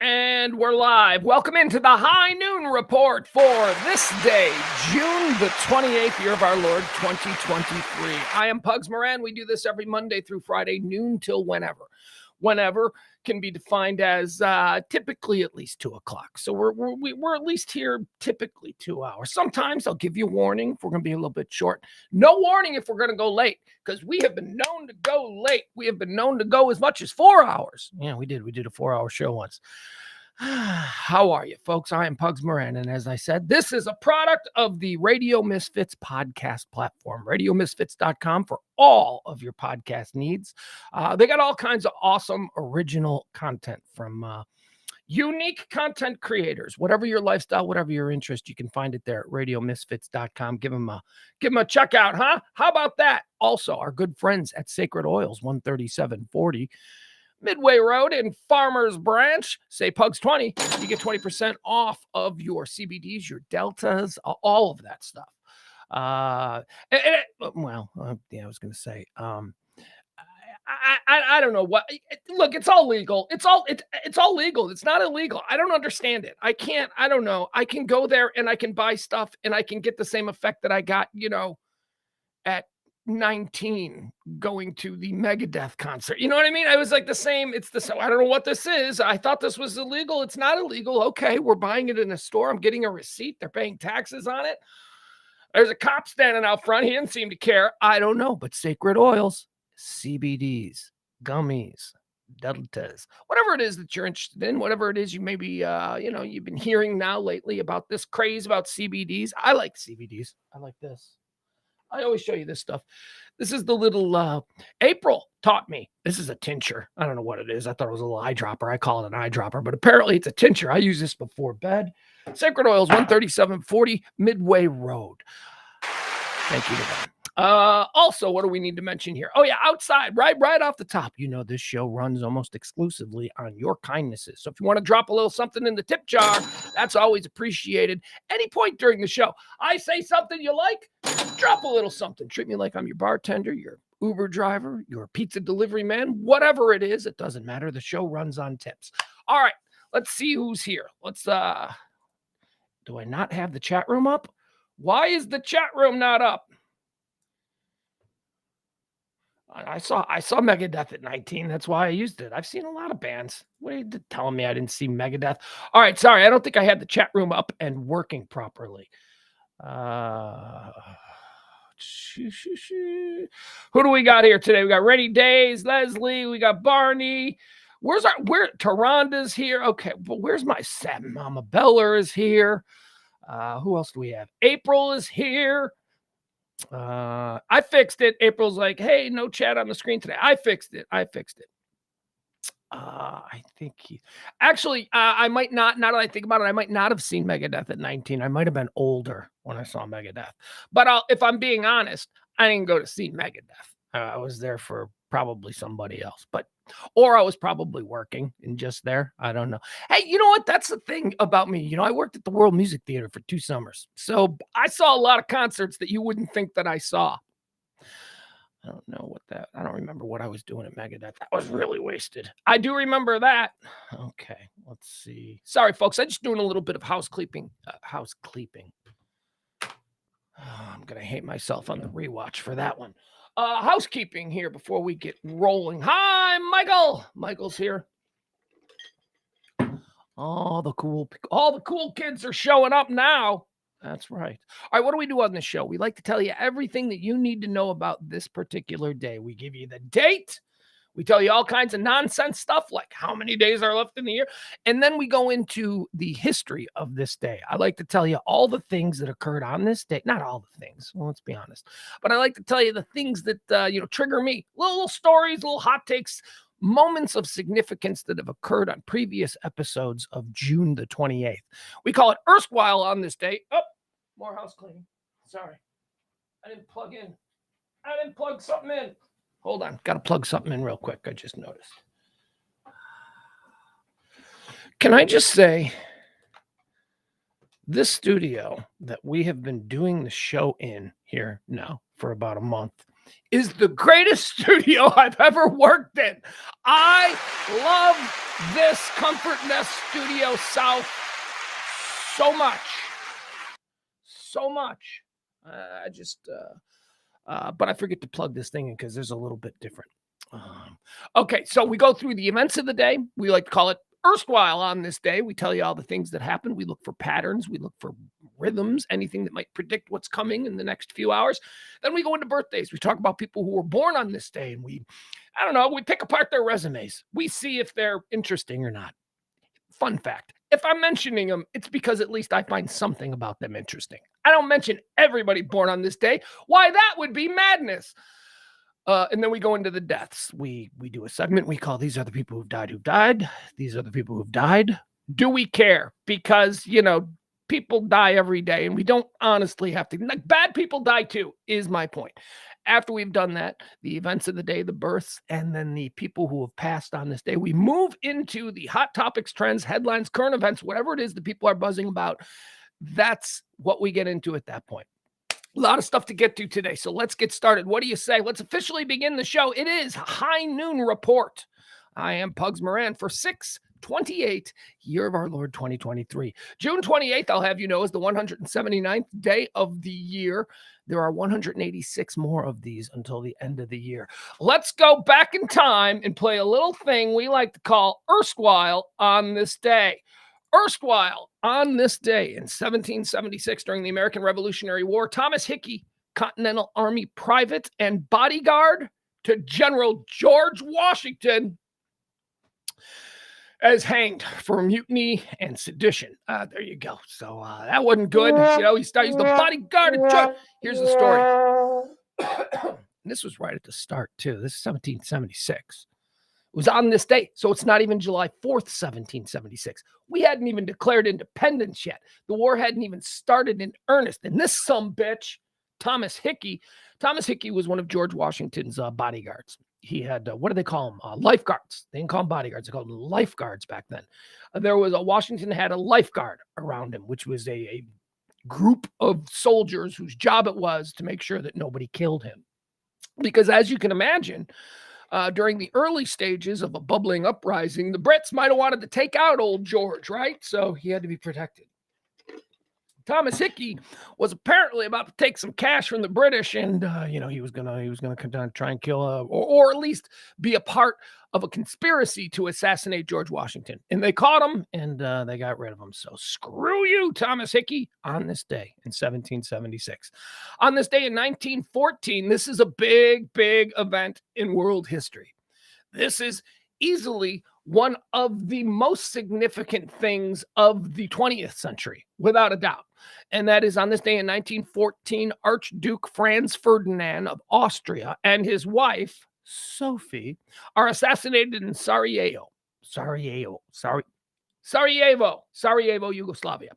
And we're live. Welcome into the High Noon Report for this day, June the 28th, year of our Lord, 2023. I am Pugs Moran. We do this every Monday through Friday, noon till whenever. Whenever can be defined as typically at least 2 o'clock. So we're at least here typically 2 hours. Sometimes I'll give you a warning if we're going to be a little bit short. No warning if we're going to go late, because we have been known to go late. We have been known to go as much as 4 hours. Yeah, we did. We did a 4-hour show once. How are you, folks? I am Pugs Moran, and as I said, this is a product of the Radio Misfits podcast platform, radiomisfits.com, for all of your podcast needs. They got all kinds of awesome original content from unique content creators. Whatever your lifestyle, whatever your interest, you can find it there at radiomisfits.com. Give them a check out, huh? How about that? Also, our good friends at Sacred Oils, 13740 Midway Road in Farmers Branch. Say Pugs 20. You get 20% off of your CBDs, your deltas, all of that stuff. I was going to say, I don't know what. Look, it's all legal. It's all legal. It's not illegal. I don't understand it. I don't know. I can go there and I can buy stuff and I can get the same effect that I got, at 19 going to the Megadeth concert. You know what I mean? I was like the same. I don't know what this is. I thought this was illegal. It's not illegal. Okay, we're buying it in a store. I'm getting a receipt. They're paying taxes on it. There's a cop standing out front. He didn't seem to care. I don't know, but Sacred Oils, CBDs, gummies, deltas, whatever it is that you're interested in, whatever it is you maybe, you've been hearing now lately about this craze about CBDs. I like CBDs. I like this. I always show you this stuff. This is the little April taught me. This is a tincture. I don't know what it is. I thought it was a little eyedropper. I call it an eyedropper, but apparently it's a tincture. I use this before bed. Sacred Oils, 13740 Midway Road. Thank you to them. Also, what do we need to mention here? Oh yeah, outside, right off the top. This show runs almost exclusively on your kindnesses. So if you want to drop a little something in the tip jar, that's always appreciated. Any point during the show, I say something you like, drop a little something. Treat me like I'm your bartender, your Uber driver, your pizza delivery man, whatever it is, it doesn't matter. The show runs on tips. All right, let's see who's here. Do I not have the chat room up? Why is the chat room not up? I saw Megadeth at 19. That's why I used it. I've seen a lot of bands. What are you telling me I didn't see Megadeth? All right, sorry. I don't think I had the chat room up and working properly. Who do we got here today? We got Rainy Days, Leslie. We got Barney. Where Taranda's here? Okay, but where's my set? Mama Beller is here. Who else do we have? April is here. I fixed it. April's like, hey, no chat on the screen today. I fixed it. I think I might not, now that I think about it, I might not have seen Megadeth at 19. I might have been older when I saw Megadeth. But if I'm being honest, I didn't go to see Megadeth. I was there for probably somebody else, or I was probably working and just there. I don't know. Hey, you know what? That's the thing about me. I worked at the World Music Theater for 2 summers. So I saw a lot of concerts that you wouldn't think that I saw. I don't know I don't remember what I was doing at Megadeth. That was really wasted. I do remember that. Okay, let's see. Sorry, folks. I'm just doing a little bit of housekeeping. I'm going to hate myself on the rewatch for that one. Housekeeping here before we get rolling. Hi, Michael. Michael's here. All the cool kids are showing up now. That's right. All right, what do we do on this show? We like to tell you everything that you need to know about this particular day. We give you the date. We tell you all kinds of nonsense stuff like how many days are left in the year. And then we go into the history of this day. I like to tell you all the things that occurred on this day. Not all the things. Well, let's be honest. But I like to tell you the things that, trigger me. Little stories, little hot takes, moments of significance that have occurred on previous episodes of June the 28th. We call it Erstwhile on this day. Oh, more house cleaning. Sorry. I didn't plug something in. Hold on. Got to plug something in real quick. I just noticed. Can I just say, this studio that we have been doing the show in here now for about a month is the greatest studio I've ever worked in. I love this Comfort Nest Studio South so much. So much. But I forget to plug this thing in because there's a little bit different. Okay, so we go through the events of the day. We like to call it erstwhile on this day. We tell you all the things that happen. We look for patterns. We look for rhythms, anything that might predict what's coming in the next few hours. Then we go into birthdays. We talk about people who were born on this day, and we pick apart their resumes. We see if they're interesting or not. Fun fact, if I'm mentioning them, it's because at least I find something about them interesting. I don't mention everybody born on this day. Why, that would be madness. And then we go into the deaths. We do a segment we call These Are the People Who've Died. These are the people who've died. Do we care? Because, people die every day, and we don't honestly have to. Like, bad people die too, is my point. After we've done that, the events of the day, the births, and then the people who have passed on this day, we move into the hot topics, trends, headlines, current events, whatever it is that people are buzzing about. That's what we get into at that point. A lot of stuff to get to today, so let's get started. What do you say? Let's officially begin the show. It is High Noon Report. I am Pugs Moran for 6/28, year of our Lord 2023. June 28th, I'll have you know, is the 179th day of the year. There are 186 more of these until the end of the year. Let's go back in time and play a little thing we like to call erstwhile on this day. Erstwhile on this day in 1776 during the American Revolutionary War, Thomas Hickey, Continental Army private and bodyguard to General George Washington, as hanged for mutiny and sedition. There you go. So that wasn't good. He's the bodyguard. Here's the story. This was right at the start, too. This is 1776. It was on this day, so it's not even July 4th, 1776. We hadn't even declared independence yet. The war hadn't even started in earnest. And this sumbitch, Thomas Hickey was one of George Washington's bodyguards. He had, what do they call them? Lifeguards. They didn't call them bodyguards. They called them lifeguards back then. Washington had a lifeguard around him, which was a group of soldiers whose job it was to make sure that nobody killed him. Because as you can imagine, during the early stages of a bubbling uprising, the Brits might have wanted to take out old George, right? So he had to be protected. Thomas Hickey was apparently about to take some cash from the British, and he was gonna try and kill, or at least be a part of a conspiracy to assassinate George Washington. And they caught him, and they got rid of him. So screw you, Thomas Hickey. On this day in 1776, on this day in 1914, this is a big event in world history. This is easily one of the most significant things of the 20th century, without a doubt. And that is on this day in 1914, Archduke Franz Ferdinand of Austria and his wife, Sophie, are assassinated in Sarajevo, Yugoslavia.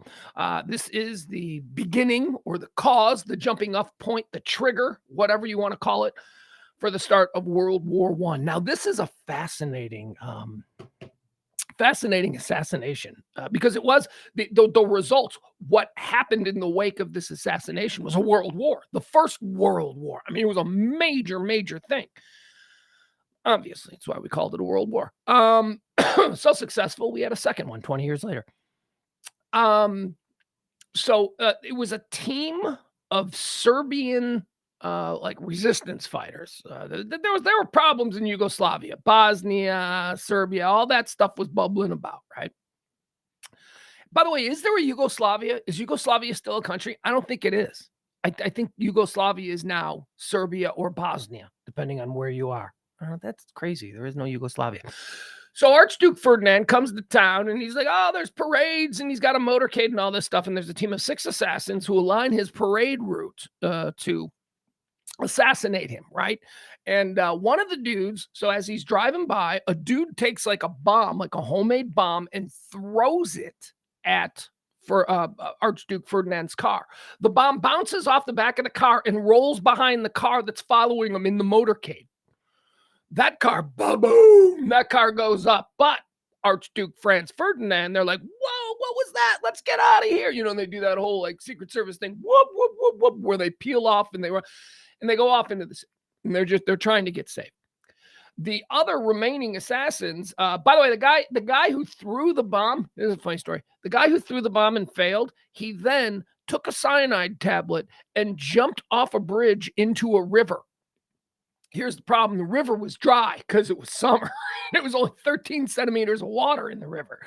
This is the beginning, or the cause, the jumping off point, the trigger, whatever you want to call it, for the start of World War I. Now, this is a fascinating assassination, because it was the results. What happened in the wake of this assassination was a world war, the first world war. I mean, it was a major thing. Obviously, that's why we called it a world war. So successful, we had a second one 20 years later. So it was a team of Serbian resistance fighters. There were problems in Yugoslavia, Bosnia, Serbia, all that stuff was bubbling about, right? By the way, is there a Yugoslavia? Is Yugoslavia still a country? I don't think it is. I think Yugoslavia is now Serbia or Bosnia, depending on where you are. That's crazy. There is no Yugoslavia. So Archduke Ferdinand comes to town, and he's like, oh, there's parades, and he's got a motorcade and all this stuff, and there's a team of 6 assassins who align his parade route to assassinate him, right? And one of the dudes, so as he's driving by, a dude takes like a bomb, like a homemade bomb, and throws it at Archduke Ferdinand's car. The bomb bounces off the back of the car and rolls behind the car that's following him in the motorcade. That car, boom, that car goes up. But Archduke Franz Ferdinand, they're like, whoa, what was that? Let's get out of here. And they do that whole like Secret Service thing, whoop, whoop, whoop, whoop, where they peel off and they go off into the city. And they're trying to get safe. The other remaining assassins, by the way, the guy who threw the bomb, this is a funny story. The guy who threw the bomb and failed, he then took a cyanide tablet and jumped off a bridge into a river. Here's the problem. The river was dry because it was summer. It was only 13 centimeters of water in the river.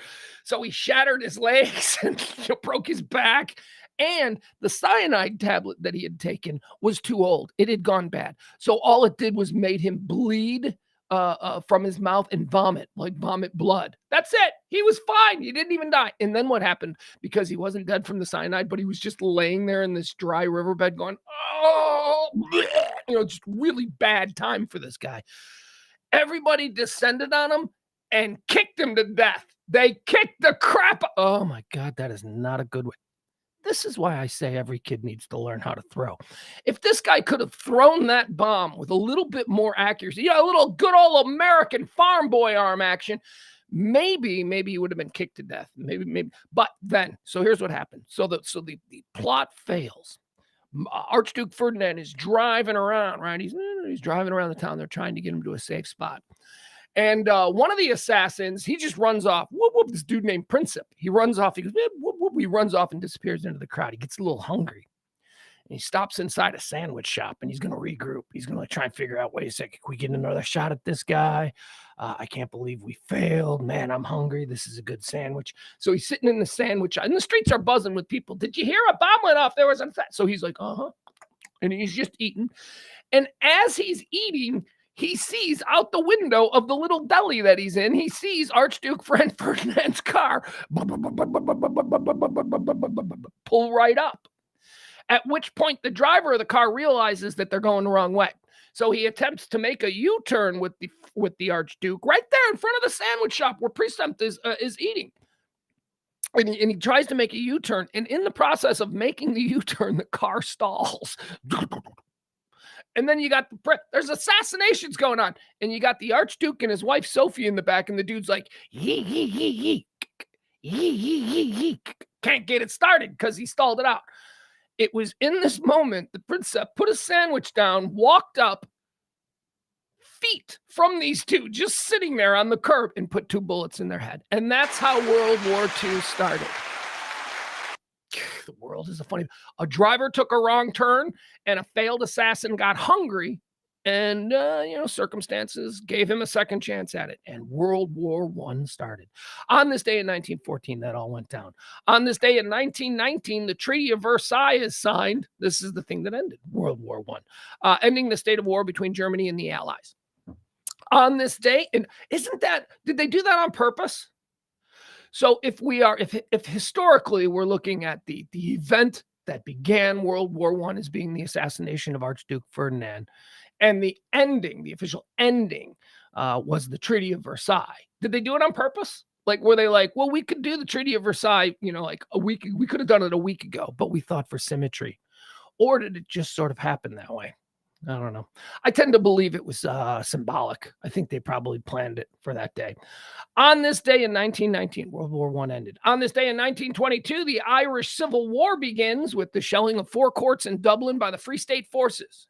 So he shattered his legs and broke his back. And the cyanide tablet that he had taken was too old. It had gone bad. So all it did was made him bleed from his mouth and vomit blood. That's it. He was fine. He didn't even die. And then what happened? Because he wasn't dead from the cyanide, but he was just laying there in this dry riverbed going, oh, bleh. Just really bad time for this guy. Everybody descended on him and kicked him to death. They kicked the crap. Oh my God, that is not a good way. This is why I say every kid needs to learn how to throw. If this guy could have thrown that bomb with a little bit more accuracy, a little good old American farm boy arm action, maybe he would have been kicked to death. Maybe. But then, so here's what happened. So the plot fails. Archduke Ferdinand is driving around, right? He's driving around the town. They're trying to get him to a safe spot. And one of the assassins, he just runs off. Whoop, whoop, this dude named Princip. He runs off. He goes, whoop, whoop. He runs off and disappears into the crowd. He gets a little hungry. And he stops inside a sandwich shop, and he's going to regroup. He's going to try and figure out, wait a second, can we get another shot at this guy? I can't believe we failed. Man, I'm hungry. This is a good sandwich. So he's sitting in the sandwich shop, and the streets are buzzing with people. Did you hear a bomb went off? There was a... So he's like, uh-huh. And he's just eating. And as he's eating, he sees out the window of the little deli that he's in, he sees Archduke Ferdinand's car pull right up. At which point the driver of the car realizes that they're going the wrong way. So he attempts to make a U-turn with the Archduke right there in front of the sandwich shop where Princip is eating. And he tries to make a U-turn. And in the process of making the U-turn, the car stalls. And then you got there's assassinations going on. And you got the Archduke and his wife, Sophie, in the back. And the dude's like, yee, yee, yee, yee, yee, yee, yee, yee. Can't get it started because he stalled it out. It was in this moment that Princip put a sandwich down, walked up feet from these two, just sitting there on the curb, and put 2 bullets in their head. And that's how World War II started. The world is a driver took a wrong turn, and a failed assassin got hungry, and circumstances gave him a second chance at it, and World War I started. On this day in 1914, that all went down. On this day in 1919, the Treaty of Versailles is signed. This is the thing that ended World War I, ending the state of war between Germany and the Allies. On this day, and did they do that on purpose? So if historically we're looking at the event that began World War I as being the assassination of Archduke Ferdinand, and the official ending was the Treaty of Versailles. Did they do it on purpose? Like, were they like, well, we could do the Treaty of Versailles, like we could have done it a week ago, but we thought for symmetry. Or did it just sort of happen that way? I don't know. I tend to believe it was symbolic. I think they probably planned it for that day. On this day in 1919, World War I ended. On this day in 1922, the Irish Civil War begins with the shelling of 4 courts in Dublin by the Free State forces.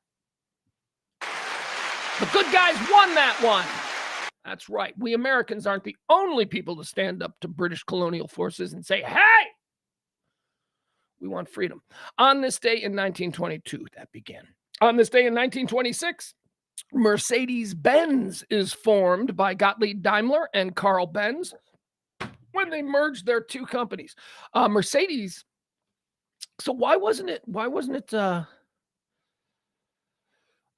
The good guys won that one. That's right. We Americans aren't the only people to stand up to British colonial forces and say, hey, we want freedom. On this day in 1922, that began. On this day in 1926, Mercedes-Benz is formed by Gottlieb Daimler and Carl Benz when they merged their 2 companies. Mercedes. So why wasn't it?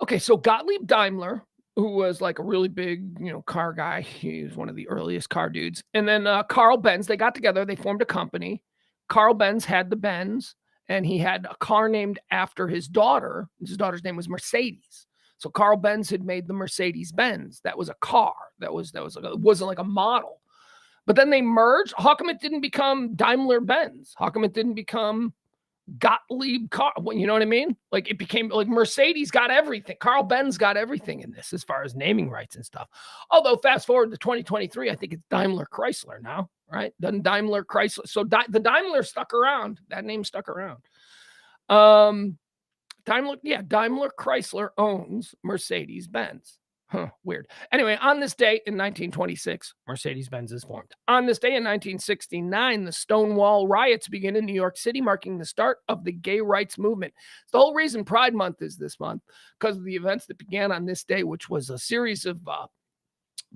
Okay, so Gottlieb Daimler, who was like a really big, car guy. He was one of the earliest car dudes. And then Carl Benz, they got together. They formed a company. Carl Benz had the Benz. And he had a car named after his daughter. His daughter's name was Mercedes. So Carl Benz had made the Mercedes-Benz. That was a car. It wasn't like a model. But then they merged. How come it didn't become Daimler-Benz? How come it didn't become Gottlieb car? You know what I mean? Like, it became like Mercedes got everything. Carl Benz got everything in this as far as naming rights and stuff. Although fast forward to 2023, I think it's Daimler Chrysler now. Right? Then Daimler Chrysler. So the Daimler stuck around. That name stuck around. Daimler Chrysler owns Mercedes-Benz. Huh, weird. Anyway, on this day in 1926, Mercedes-Benz is formed. On this day in 1969, the Stonewall riots begin in New York City, marking the start of the gay rights movement. The whole reason Pride Month is this month, because of the events that began on this day, which was a series of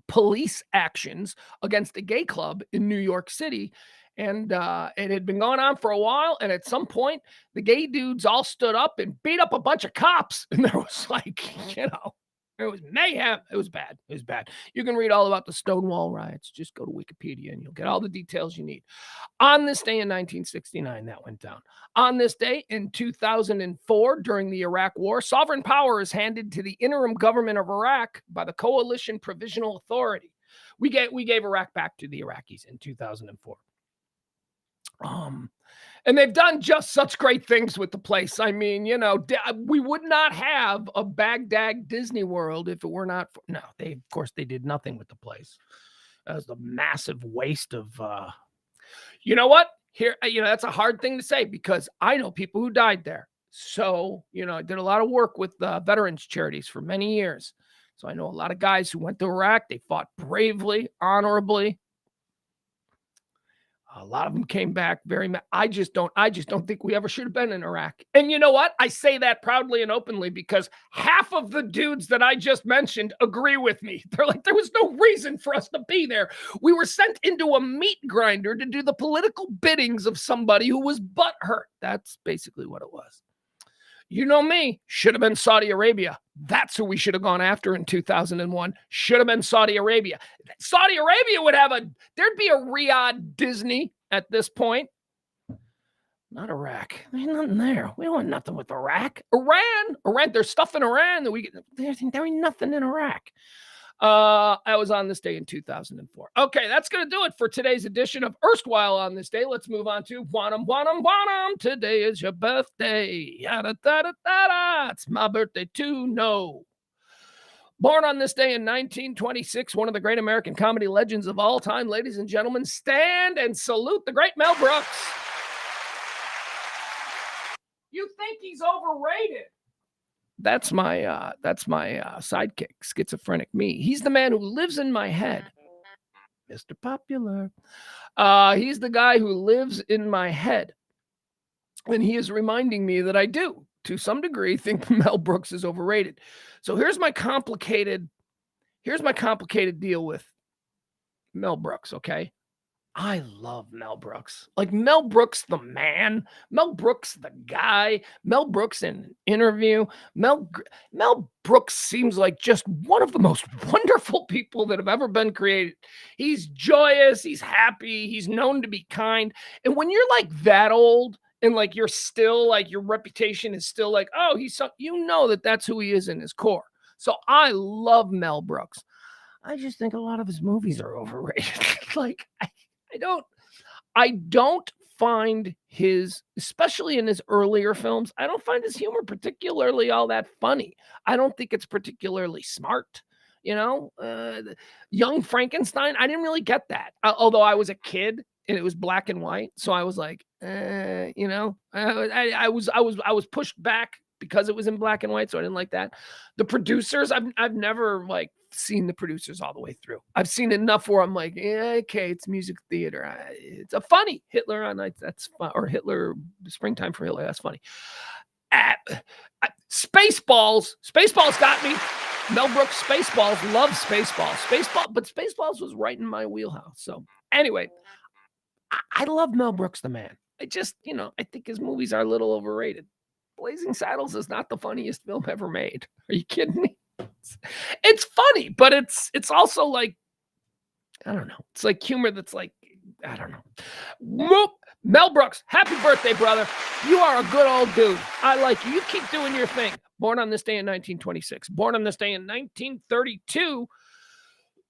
police actions against a gay club in New York City. And it had been going on for a while. And at some point, the gay dudes all stood up and beat up a bunch of cops. And there was it was mayhem. It was bad. It was bad. You can read all about the Stonewall riots. Just go to Wikipedia and you'll get all the details you need. On this day in 1969, that went down. On this day in 2004, during the Iraq War, sovereign power is handed to the interim government of Iraq by the Coalition Provisional Authority. We gave Iraq back to the Iraqis in 2004. And they've done just such great things with the place. I mean, we would not have a Baghdad Disney World if it were not for, no, of course they did nothing with the place. That was a massive waste of, you know what? Here, that's a hard thing to say because I know people who died there. So, I did a lot of work with veterans charities for many years. So I know a lot of guys who went to Iraq. They fought bravely, honorably. A lot of them came back I just don't think we ever should have been in Iraq. And you know what? I say that proudly and openly because half of the dudes that I just mentioned agree with me. They're like, there was no reason for us to be there. We were sent into a meat grinder to do the political biddings of somebody who was butthurt. That's basically what it was. You know me, should have been Saudi Arabia. That's who we should have gone after in 2001. Should have been Saudi Arabia. Saudi Arabia would have there'd be a Riyadh Disney at this point. Not Iraq. There's nothing there. We don't want nothing with Iraq. Iran, there's stuff in Iran that there ain't nothing in Iraq. I was on this day in 2004. Okay, that's going to do it for today's edition of Erstwhile on this day. Let's move on to Wanum. Today is your birthday. Yada, da, da, da, da. It's my birthday too. No. Born on this day in 1926, one of the great American comedy legends of all time. Ladies and gentlemen, stand and salute the great Mel Brooks. You think he's overrated? That's my sidekick, schizophrenic me. He's the man who lives in my head. Mr. Popular. He's the guy who lives in my head. And he is reminding me that I do, to some degree, think Mel Brooks is overrated. So here's my complicated deal with Mel Brooks, okay? I love Mel Brooks. Like Mel Brooks, the man, Mel Brooks, the guy, Mel Brooks in an interview. Mel Brooks seems like just one of the most wonderful people that have ever been created. He's joyous. He's happy. He's known to be kind. And when you're like that old and like you're still like your reputation is still like, oh, that's who he is in his core. So I love Mel Brooks. I just think a lot of his movies are overrated. Like, I don't find his, especially in his earlier films, I don't find his humor particularly all that funny. I don't think it's particularly smart. Young Frankenstein, I didn't really get that. Although I was a kid and it was black and white. So I was like, I was pushed back because it was in black and white. So I didn't like that. The Producers, I've never like seen The Producers all the way through. I've seen enough where I'm like, yeah, okay, it's music theater. It's a funny Hitler on Nights. That's fun. Or Hitler, Springtime for Hitler. That's funny. Spaceballs got me. Mel Brooks, Spaceballs, love Spaceballs. But Spaceballs was right in my wheelhouse. So anyway, I love Mel Brooks, the man. I just, I think his movies are a little overrated. Blazing Saddles is not the funniest film ever made. Are you kidding me? It's funny, but it's also like, I don't know. It's like humor that's like, I don't know. Mel Brooks, happy birthday, brother. You are a good old dude. I like you. You keep doing your thing. Born on this day in 1926. Born on this day in 1932.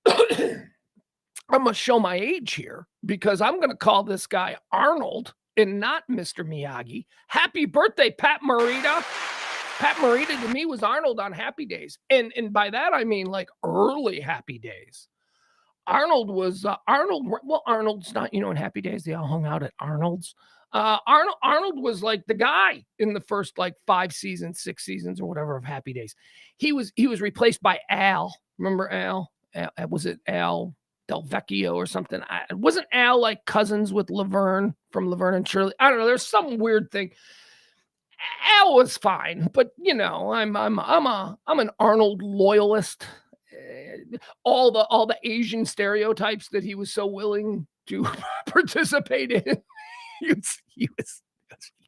I'm going to show my age here because I'm going to call this guy Arnold and not Mr. Miyagi. Happy birthday, Pat Morita. Pat Morita to me was Arnold on Happy Days. And by that, I mean like early Happy Days. Arnold was Arnold. Well, Arnold's not, in Happy Days. They all hung out at Arnold's. Arnold was like the guy in the first like 5 seasons, 6 seasons, or whatever of Happy Days. He was replaced by Al. Remember Al? Was it Al Del Vecchio or something? Wasn't Al like cousins with Laverne from Laverne and Shirley? I don't know. There's some weird thing. Al was fine, but I'm an Arnold loyalist. All the Asian stereotypes that he was so willing to participate in. He was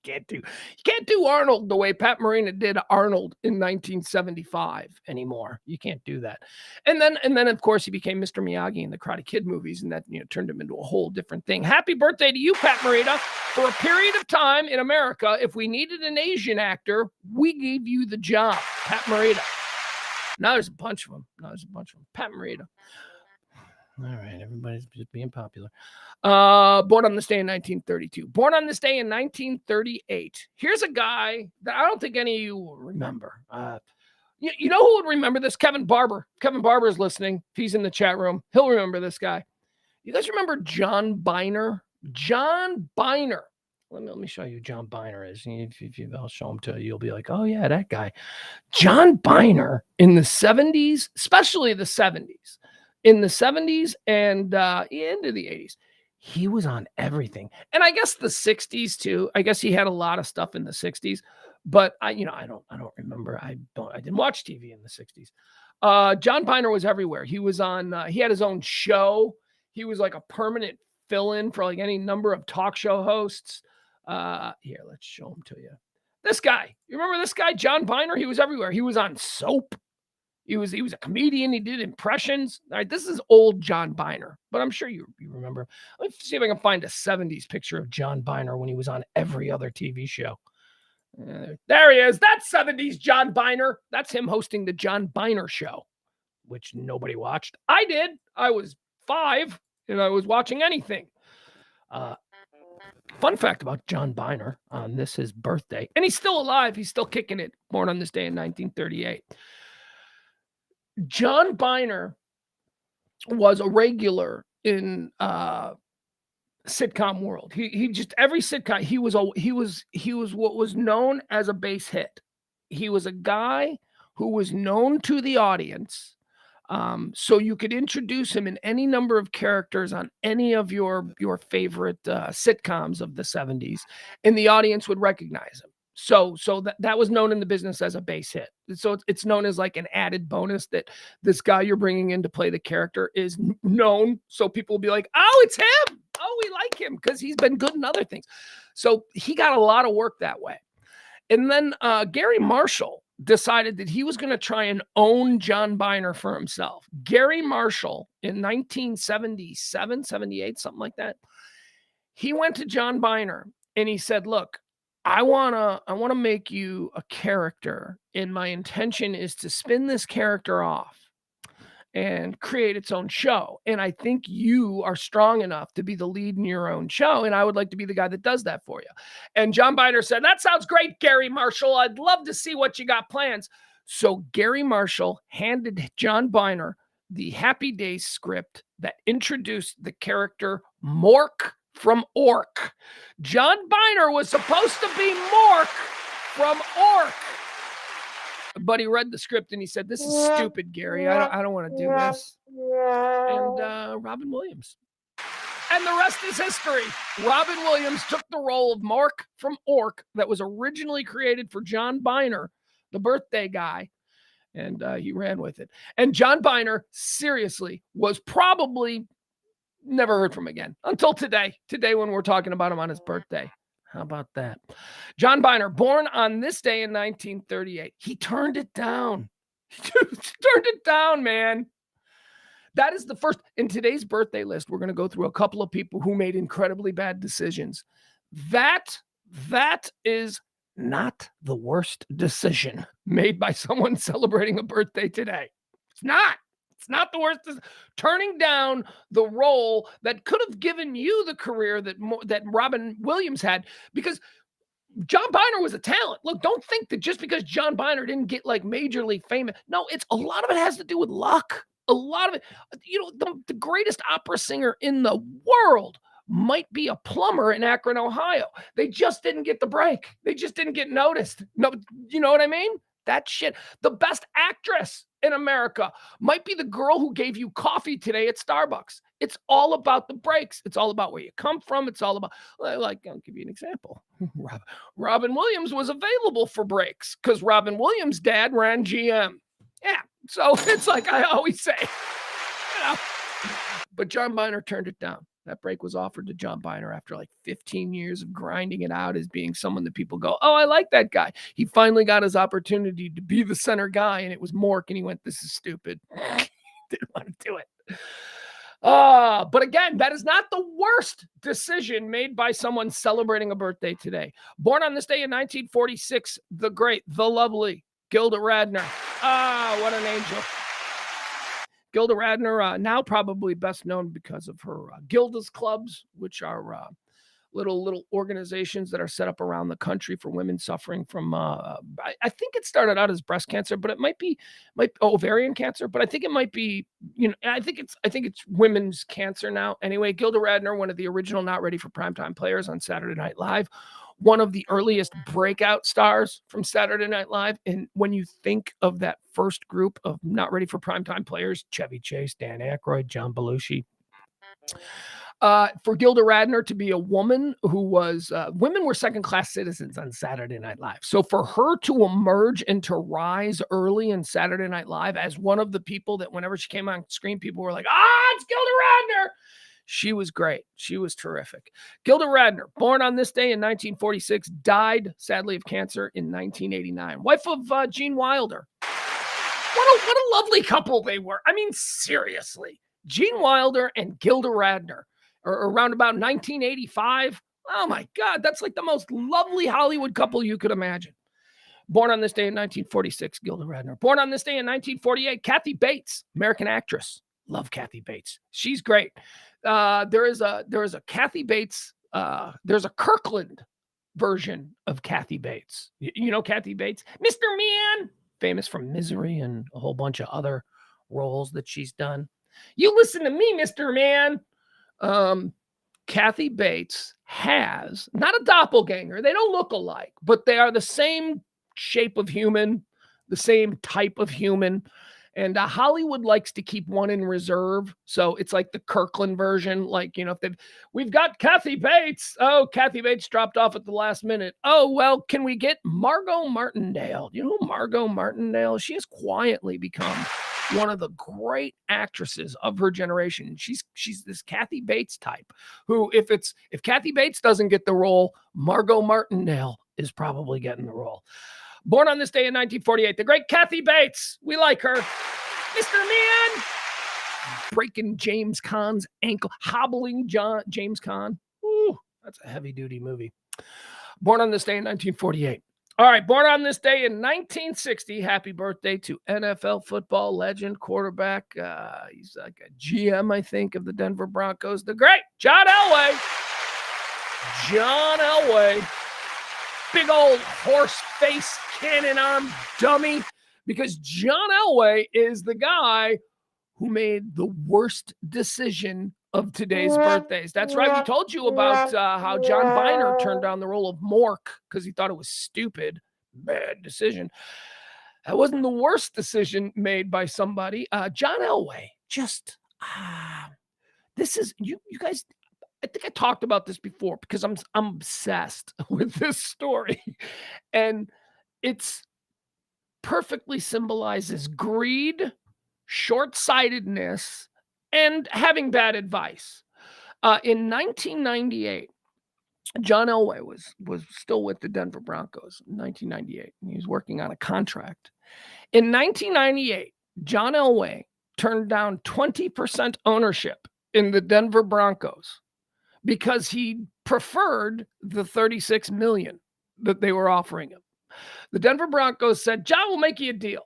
you can't do Arnold the way Pat Morita did Arnold in 1975 anymore. You can't do that. And then of course he became Mr. Miyagi in the Karate Kid movies, and that turned him into a whole different thing. Happy birthday to you, Pat Morita. For a period of time in America, if we needed an Asian actor, we gave you the job, Pat Morita. Now there's a bunch of them. Pat Morita. All right, everybody's just being popular. Born on this day in 1932. Born on this day in 1938. Here's a guy that I don't think any of you will remember. You know who would remember this? Kevin Barber. Kevin Barber is listening. If he's in the chat room, he'll remember this guy. You guys remember John Byner? John Byner. Let me show you who John Byner is. I'll show him to you. You'll be like, oh, yeah, that guy. John Byner in the 70s, especially the 70s. In the 70s and into the 80s, he was on everything. And I guess the 60s too. I guess he had a lot of stuff in the 60s, but I don't remember. I didn't watch TV in the 60s. John Byner was everywhere. He was on, he had his own show. He was like a permanent fill-in for like any number of talk show hosts. Here, let's show him to you. This guy, you remember this guy, John Byner? He was everywhere. He was on Soap. He was a comedian. He did impressions. All right, this is old John Byner, but I'm sure you remember. Let me see if I can find a 70s picture of John Byner when he was on every other TV show. There he is. That's 70s John Byner. That's him hosting the John Byner Show, which nobody watched. I did. I was 5, and I was watching anything. Fun fact about John Byner on his birthday, and he's still alive. He's still kicking it. Born on this day in 1938. John Byner was a regular in sitcom world. He just every sitcom he was what was known as a base hit. He was a guy who was known to the audience. So you could introduce him in any number of characters on any of your favorite sitcoms of the 70s, and the audience would recognize him. So that was known in the business as a base hit. So it's known as like an added bonus that this guy you're bringing in to play the character is known. So people will be like, oh, it's him. Oh, we like him because he's been good in other things. So he got a lot of work that way. And then Gary Marshall decided that he was going to try and own John Byner for himself. Gary Marshall in 1977, 78, something like that. He went to John Byner and he said, look, I want to make you a character, and my intention is to spin this character off and create its own show. And I think you are strong enough to be the lead in your own show, and I would like to be the guy that does that for you. And John Byner said, that sounds great, Gary Marshall. I'd love to see what you got plans. So Gary Marshall handed John Byner the Happy Days script that introduced the character Mork from Ork. John Byner was supposed to be Mork from Ork. But he read the script and he said, this is stupid, Gary. I don't want to do this. And Robin Williams. And the rest is history. Robin Williams took the role of Mork from Ork that was originally created for John Byner, the birthday guy. And he ran with it. And John Byner, seriously, was probably never heard from again until today. Today when we're talking about him on his birthday. How about that? John Byner, born on this day in 1938. He turned it down. He turned it down, man. That is the first. In today's birthday list, we're going to go through a couple of people who made incredibly bad decisions. That is not the worst decision made by someone celebrating a birthday today. It's not. It's not the worst. Turning down the role that could have given you the career that Robin Williams had, because John Byner was a talent. Look, don't think that just because John Byner didn't get like majorly famous. No, it's a lot of it has to do with luck. A lot of it, the greatest opera singer in the world might be a plumber in Akron, Ohio. They just didn't get the break. They just didn't get noticed. No, you know what I mean? That shit. The best actress in America might be the girl who gave you coffee today at Starbucks. It's all about the breaks. It's all about where you come from. It's all about, like, I'll give you an example. Robin Williams was available for breaks because Robin Williams' dad ran GM. Yeah. So it's like I always say, but John Biner turned it down. That break was offered to John Biner after like 15 years of grinding it out as being someone that people go, oh, I like that guy. He finally got his opportunity to be the center guy, and it was Mork, and he went, this is stupid. Didn't want to do it. But again, that is not the worst decision made by someone celebrating a birthday today. Born on this day in 1946, the great, the lovely Gilda Radner. What an angel. Gilda Radner, now probably best known because of her Gilda's Clubs, which are little organizations that are set up around the country for women suffering from, I think it started out as breast cancer, but it might be ovarian cancer, but I think it might be, I think it's women's cancer now. Anyway, Gilda Radner, one of the original Not Ready for Primetime players on Saturday Night Live, one of the earliest breakout stars from Saturday Night Live. And when you think of that first group of Not Ready for Primetime players, Chevy Chase, Dan Aykroyd, John Belushi, for Gilda Radner to be a woman who was, women were second-class citizens on Saturday Night Live. So for her to emerge and to rise early in Saturday Night Live as one of the people that whenever she came on screen, people were like, it's Gilda Radner. She was great. She was terrific. Gilda Radner, born on this day in 1946, died, sadly, of cancer in 1989. Wife of Gene Wilder. What a lovely couple they were. I mean, seriously. Gene Wilder and Gilda Radner are around about 1985. Oh, my God. That's like the most lovely Hollywood couple you could imagine. Born on this day in 1946, Gilda Radner. Born on this day in 1948, Kathy Bates, American actress. Love Kathy Bates. She's great. There is a Kathy Bates. There's a Kirkland version of Kathy Bates. You know Kathy Bates? Mr. Man, famous from Misery and a whole bunch of other roles that she's done. You listen to me, Mr. Man. Kathy Bates has not a doppelganger. They don't look alike, but they are the same shape of human, the same type of human. And Hollywood likes to keep one in reserve. So it's like the Kirkland version. Like, we've got Kathy Bates. Oh, Kathy Bates dropped off at the last minute. Oh, well, can we get Margot Martindale? You know Margot Martindale? She has quietly become one of the great actresses of her generation. She's this Kathy Bates type who, if Kathy Bates doesn't get the role, Margot Martindale is probably getting the role. Born on this day in 1948, the great Kathy Bates. We like her. Mr. Man. Breaking James Caan's ankle. Hobbling James Caan. Ooh, that's a heavy-duty movie. Born on this day in 1948. All right, born on this day in 1960. Happy birthday to NFL football legend, quarterback. He's like a GM, I think, of the Denver Broncos. The great John Elway. John Elway. Big old horse face, cannon arm dummy, because John Elway is the guy who made the worst decision of today's birthdays. That's right. We told you about how John Biner turned down the role of Mork because he thought it was stupid. Bad decision. That wasn't the worst decision made by somebody. John Elway, just, this is, you guys, I think I talked about this before because I'm obsessed with this story, and it's perfectly symbolizes greed, short-sightedness, and having bad advice. In 1998, John Elway was still with the Denver Broncos in 1998. And he was working on a contract. In 1998, John Elway turned down 20% ownership in the Denver Broncos because he preferred the $36 million that they were offering him. The Denver Broncos said, John, we'll make you a deal.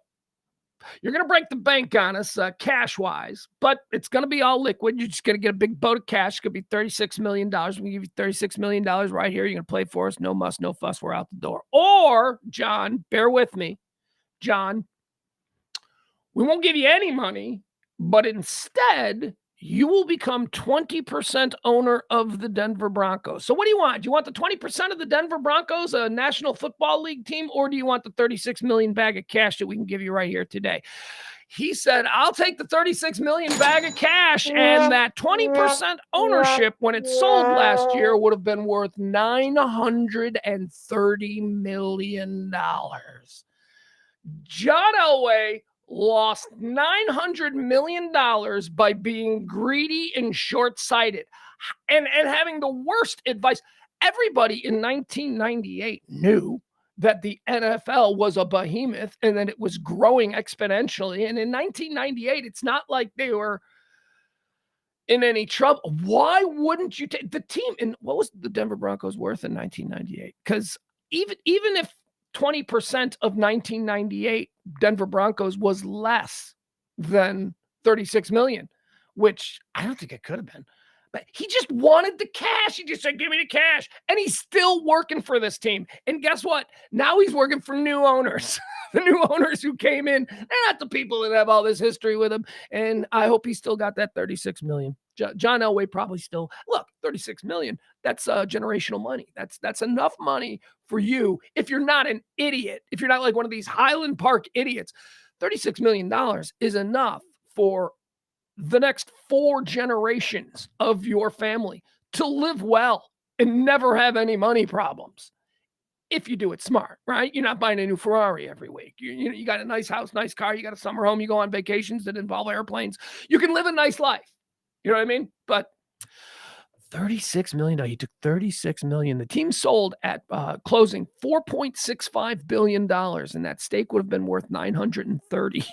You're going to break the bank on us cash-wise, but it's going to be all liquid. You're just going to get a big boat of cash. It's going to be $36 million. We're going to give you $36 million right here. You're going to play for us. No muss, no fuss. We're out the door. Or, John, bear with me, John, we won't give you any money, But instead, you will become 20% owner of the Denver Broncos. So what do you want? Do you want the 20% of the Denver Broncos, a National Football League team, or do you want the 36 million bag of cash that we can give you right here today? He said, I'll take the 36 million bag of cash, and that 20% ownership when it sold last year would have been worth $930 million. John Elway lost $900 million by being greedy and short-sighted and having the worst advice. Everybody in 1998 knew that the NFL was a behemoth and that it was growing exponentially. And in 1998, it's not like they were in any trouble. Why wouldn't you take the team? And what was the Denver Broncos worth in 1998? Because even if 20% of 1998 Denver Broncos was less than 36 million, which I don't think it could have been. But he just wanted the cash. He just said, give me the cash. And he's still working for this team. And guess what? Now he's working for new owners. The new owners who came in, they're not the people that have all this history with him. And I hope he still got that 36 million. John Elway probably still, look, 36 million, that's generational money. That's enough money for you. If you're not an idiot, if you're not like one of these Highland Park idiots, $36 million is enough for the next 4 generations of your family to live well and never have any money problems. If you do it smart, right? You're not buying a new Ferrari every week. You got a nice house, nice car. You got a summer home. You go on vacations that involve airplanes. You can live a nice life. You know what I mean? But $36 million. He took $36 million. The team sold at closing $4.65 billion, and that stake would have been worth $930.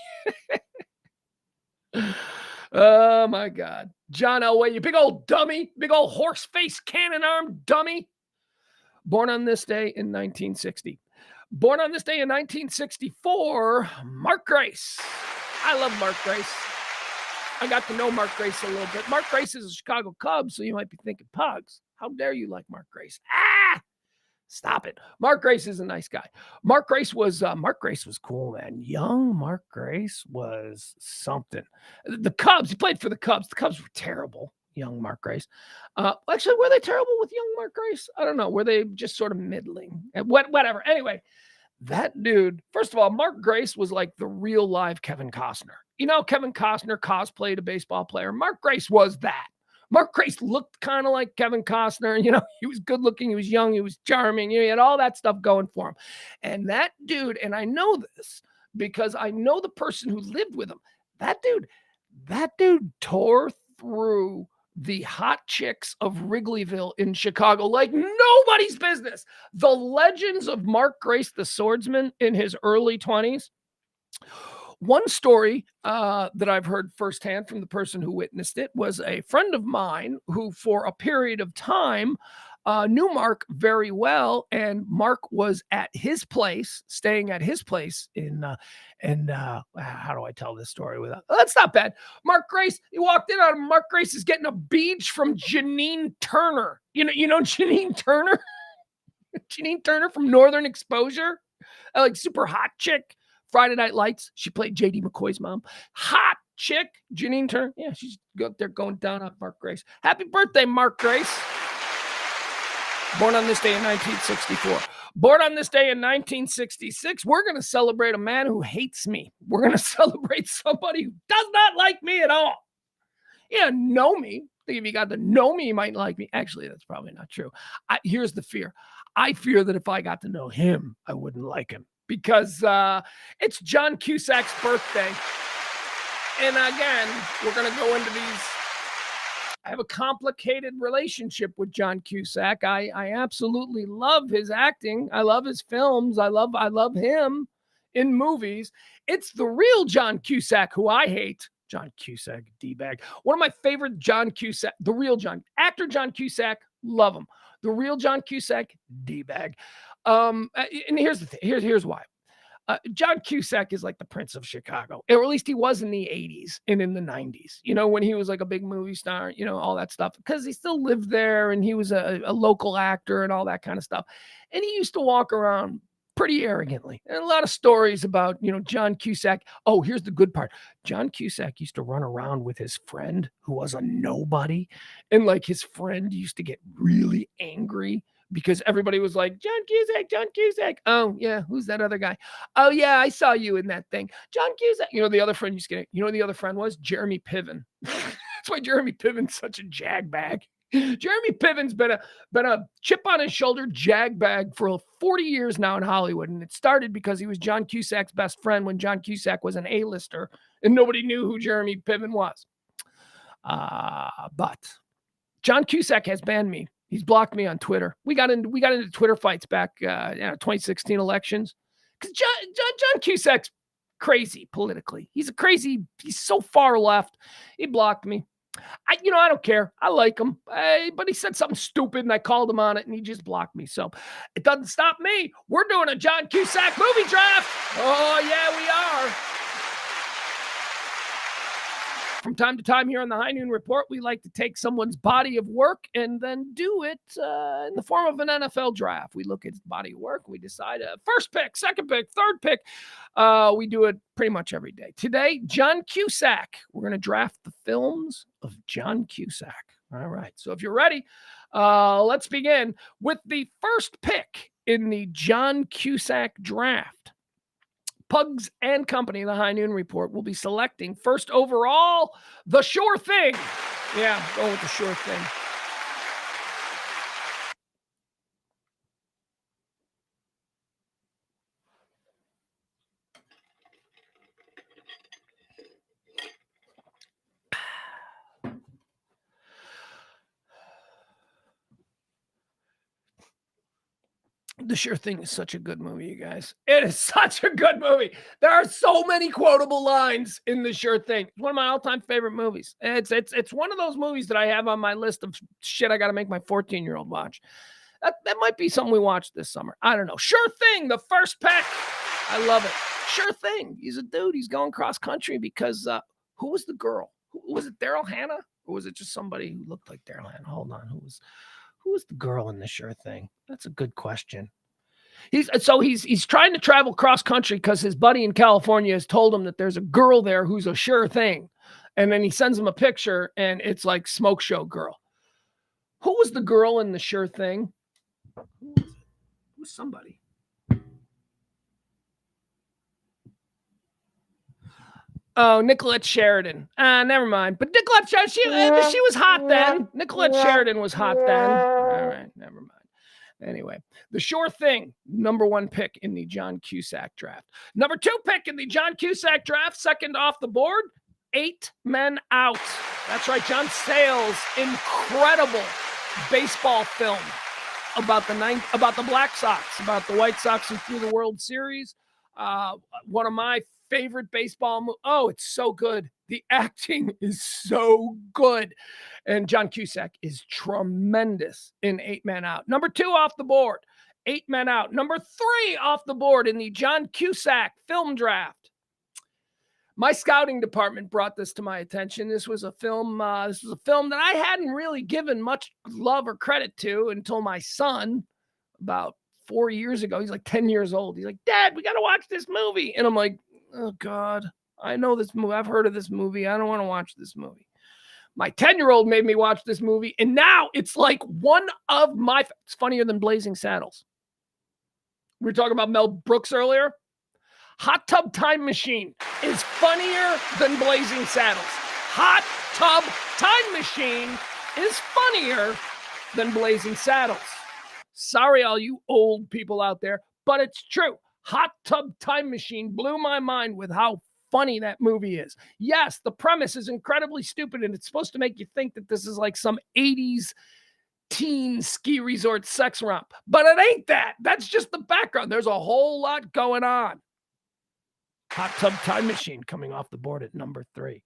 Oh my God. John Elway, you big old dummy, big old horse face cannon arm dummy. Born on this day in 1960. Born on this day in 1964, Mark Grace. I love Mark Grace. I got to know Mark Grace a little bit. Mark Grace is a Chicago Cub, so you might be thinking Pugs. How dare you like Mark Grace? Stop it. Mark Grace is a nice guy. Mark Grace was cool, man. Young Mark Grace was something. The Cubs, he played for the Cubs. The Cubs were terrible. Young Mark Grace. Actually, were they terrible with young Mark Grace? I don't know. Were they just sort of middling? Whatever. Anyway, that dude, first of all, Mark Grace was like the real live Kevin Costner. You know, Kevin Costner cosplayed a baseball player. Mark Grace was that. Mark Grace looked kind of like Kevin Costner. You know, he was good looking. He was young. He was charming. You know, he had all that stuff going for him. And that dude, and I know this because I know the person who lived with him. That dude tore through the hot chicks of Wrigleyville in Chicago like nobody's business. The legends of Mark Grace, the swordsman in his early 20s. One story that I've heard firsthand from the person who witnessed it was a friend of mine who, for a period of time, knew Mark very well, and Mark was at his place, staying at his place how do I tell this story without? That's not bad. Mark Grace, he walked in on him. Mark Grace is getting a beach from Janine Turner. You know Janine Turner? Janine Turner from Northern Exposure, like super hot chick. Friday Night Lights. She played J.D. McCoy's mom. Hot chick, Janine Turner. Yeah, she's up there going down on Mark Grace. Happy birthday, Mark Grace. Born on this day in 1964. Born on this day in 1966. We're going to celebrate a man who hates me. We're going to celebrate somebody who does not like me at all. Yeah, know me. I think if you got to know me, you might like me. Actually, that's probably not true. Here's the fear. I fear that if I got to know him, I wouldn't like him. Because it's John Cusack's birthday. And again, we're going to go into these. I have a complicated relationship with John Cusack. I absolutely love his acting. I love his films. I love him in movies. It's the real John Cusack who I hate. John Cusack, D-bag. One of my favorite John Cusack, the real actor John Cusack, love him. The real John Cusack, D-bag. And here's the thing. Here's why. John Cusack is like the Prince of Chicago, or at least he was in the 80s and in the 90s, you know, when he was like a big movie star, you know, all that stuff, because he still lived there and he was a local actor and all that kind of stuff. And he used to walk around pretty arrogantly. And a lot of stories about, John Cusack. Oh, here's the good part. John Cusack used to run around with his friend who was a nobody. And like his friend used to get really angry because everybody was like, John Cusack, John Cusack. Oh, yeah. Who's that other guy? Oh, yeah. I saw you in that thing. John Cusack. The other friend used to get, the other friend was Jeremy Piven. That's why Jeremy Piven's such a jagbag. Jeremy Piven's been a chip on his shoulder jagbag for 40 years now in Hollywood. And it started because he was John Cusack's best friend when John Cusack was an A-lister and nobody knew who Jeremy Piven was. But John Cusack has banned me. He's blocked me on Twitter. We got into Twitter fights back 2016 elections. Because John Cusack's crazy politically. He's so far left. He blocked me. I don't care. I like him. But he said something stupid and I called him on it and he just blocked me. So it doesn't stop me. We're doing a John Cusack movie draft. Oh, yeah, we are. From time to time here on the High Noon Report, we like to take someone's body of work and then do it in the form of an NFL draft. We look at his body of work. We decide first pick, second pick, third pick. We do it pretty much every day. Today, John Cusack. We're going to draft the films of John Cusack. All right. So if you're ready, let's begin with the first pick in the John Cusack draft. Pugs and Company, the High Noon Report, will be selecting first overall, The Sure Thing. Yeah, going with The Sure Thing. The Sure Thing is such a good movie, you guys. It is such a good movie. There are so many quotable lines in The Sure Thing. It's one of my all-time favorite movies. It's one of those movies that I have on my list of shit I got to make my 14-year-old watch. That might be something we watch this summer. I don't know. Sure Thing, the first pick. I love it. Sure Thing. He's a dude. He's going cross-country because who was the girl? Was it Daryl Hannah? Or was it just somebody who looked like Daryl Hannah? Hold on. Who was the girl in The Sure Thing? That's a good question. He's trying to travel cross country because his buddy in California has told him that there's a girl there who's a sure thing. And then he sends him a picture and it's like smoke show girl. Who was the girl in The Sure Thing? Who was it? It was somebody. Oh, Nicolette Sheridan. Never mind. But Nicolette Sheridan, she was hot then. Nicolette Sheridan was hot then. All right, never mind. Anyway, The Sure Thing, number one pick in the John Cusack draft. Number two pick in the John Cusack draft, second off the board, 8 Men Out. That's right, John Sayles' incredible baseball film about the Black Sox, about the White Sox and through the World Series. One of my favorite baseball movies. Oh, it's so good. The acting is so good. And John Cusack is tremendous in 8 Men Out. Number 2 off the board, 8 Men Out. Number 3 off the board in the John Cusack film draft. My scouting department brought this to my attention. This was a film that I hadn't really given much love or credit to until my son, about 4 years ago. He's like 10 years old. He's like, Dad, we got to watch this movie. And I'm like, oh, God, I know this movie. I've heard of this movie. I don't want to watch this movie. My 10-year-old made me watch this movie, and now it's like one of my... It's funnier than Blazing Saddles. We were talking about Mel Brooks earlier. Hot Tub Time Machine is funnier than Blazing Saddles. Hot Tub Time Machine is funnier than Blazing Saddles. Sorry, all you old people out there, but it's true. Hot Tub Time Machine blew my mind with how funny that movie is. Yes, the premise is incredibly stupid, and it's supposed to make you think that this is like some 80s teen ski resort sex romp, but it ain't that. That's just the background. There's a whole lot going on. Hot Tub Time Machine coming off the board at number 3.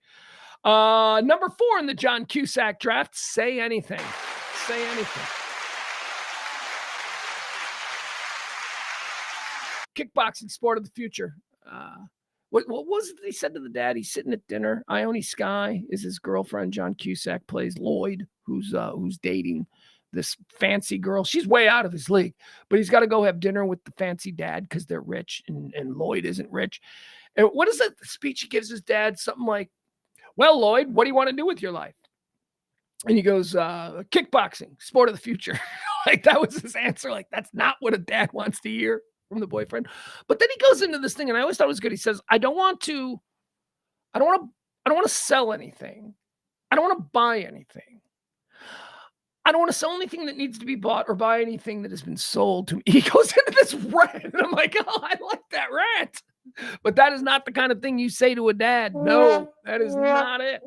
Number 4 in the John Cusack draft, Say Anything. Say Anything. Kickboxing sport of the future. What was it he said to the dad? He's sitting at dinner. Ione Skye is his girlfriend. John Cusack plays Lloyd, who's dating this fancy girl. She's way out of his league, but he's got to go have dinner with the fancy dad because they're rich, and Lloyd isn't rich. And what is that speech he gives his dad? Something like, "Well, Lloyd, what do you want to do with your life?" And he goes, "Kickboxing, sport of the future." Like, that was his answer. Like, that's not what a dad wants to hear from the boyfriend. But then he goes into this thing, and I always thought it was good. He says, I don't want to sell anything. I don't want to buy anything. I don't want to sell anything that needs to be bought or buy anything that has been sold to me. He goes into this rant, and I'm like, oh, I like that rant. But that is not the kind of thing you say to a dad. No, that is not it.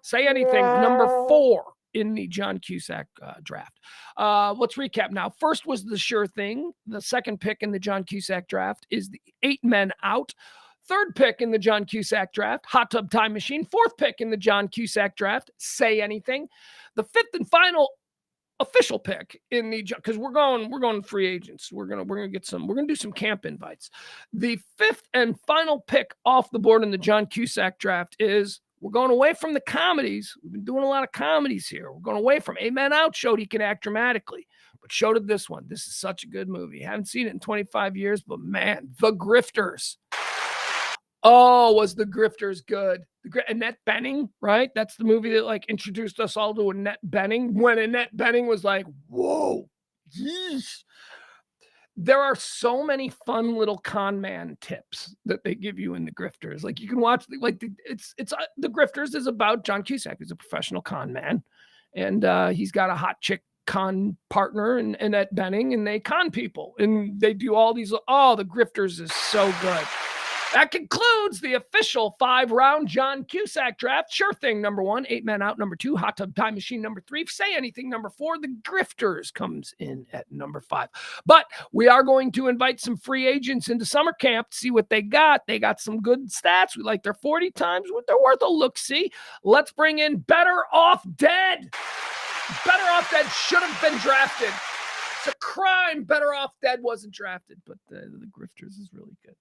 Say anything. Number 4 in the John Cusack draft. Let's recap now. First was The Sure Thing. The second pick in the John Cusack draft is the 8 Men Out. Third pick in the John Cusack draft, Hot Tub Time Machine. Fourth pick in the John Cusack draft, Say Anything. The fifth and final official pick in the, because we're going free agents. We're gonna do some camp invites. The fifth and final pick off the board in the John Cusack draft is, we're going away from the comedies. We've been doing a lot of comedies here. We're going away from 8 Men Out showed he can act dramatically, but showed it this one. This is such a good movie. Haven't seen it in 25 years, but man, The Grifters. Oh, was The Grifters good? Annette Bening, right? That's the movie that like introduced us all to Annette Bening, when Annette Bening was like, whoa, yeesh. There are so many fun little con man tips that they give you in The Grifters. Like, you can watch, like, The Grifters is about John Cusack, who's a professional con man, and he's got a hot chick con partner, and Annette Bening, and they con people, and they do all these. Oh, The Grifters is so good. That concludes the official 5-round John Cusack draft. Sure Thing, number 1. 8 Men Out, number 2. Hot Tub Time Machine, number 3. Say Anything, number 4. The Grifters comes in at number 5. But we are going to invite some free agents into summer camp to see what they got. They got some good stats. We like their 40 times what they're worth a look-see. Let's bring in Better Off Dead. Better Off Dead should have been drafted. It's a crime Better Off Dead wasn't drafted, but the Grifters is really good.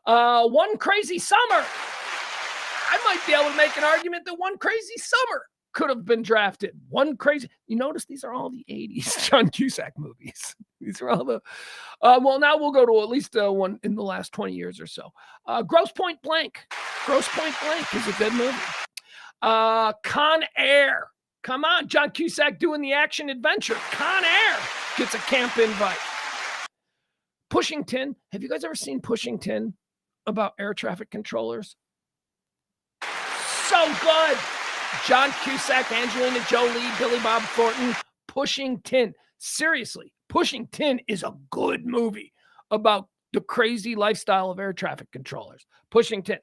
One Crazy Summer. I might be able to make an argument that One Crazy Summer could have been drafted. You notice these are all the 80s John Cusack movies. These are all the, well, now we'll go to at least one in the last 20 years or so. Gross Point Blank. Gross Point Blank is a good movie. Con Air. Come on, John Cusack doing the action adventure. Con Air gets a camp invite. Pushing Tin. Have you guys ever seen Pushing Tin about air traffic controllers? So good. John Cusack, Angelina Jolie, Billy Bob Thornton. Pushing Tin. Seriously, Pushing Tin is a good movie about the crazy lifestyle of air traffic controllers. Pushing Tin.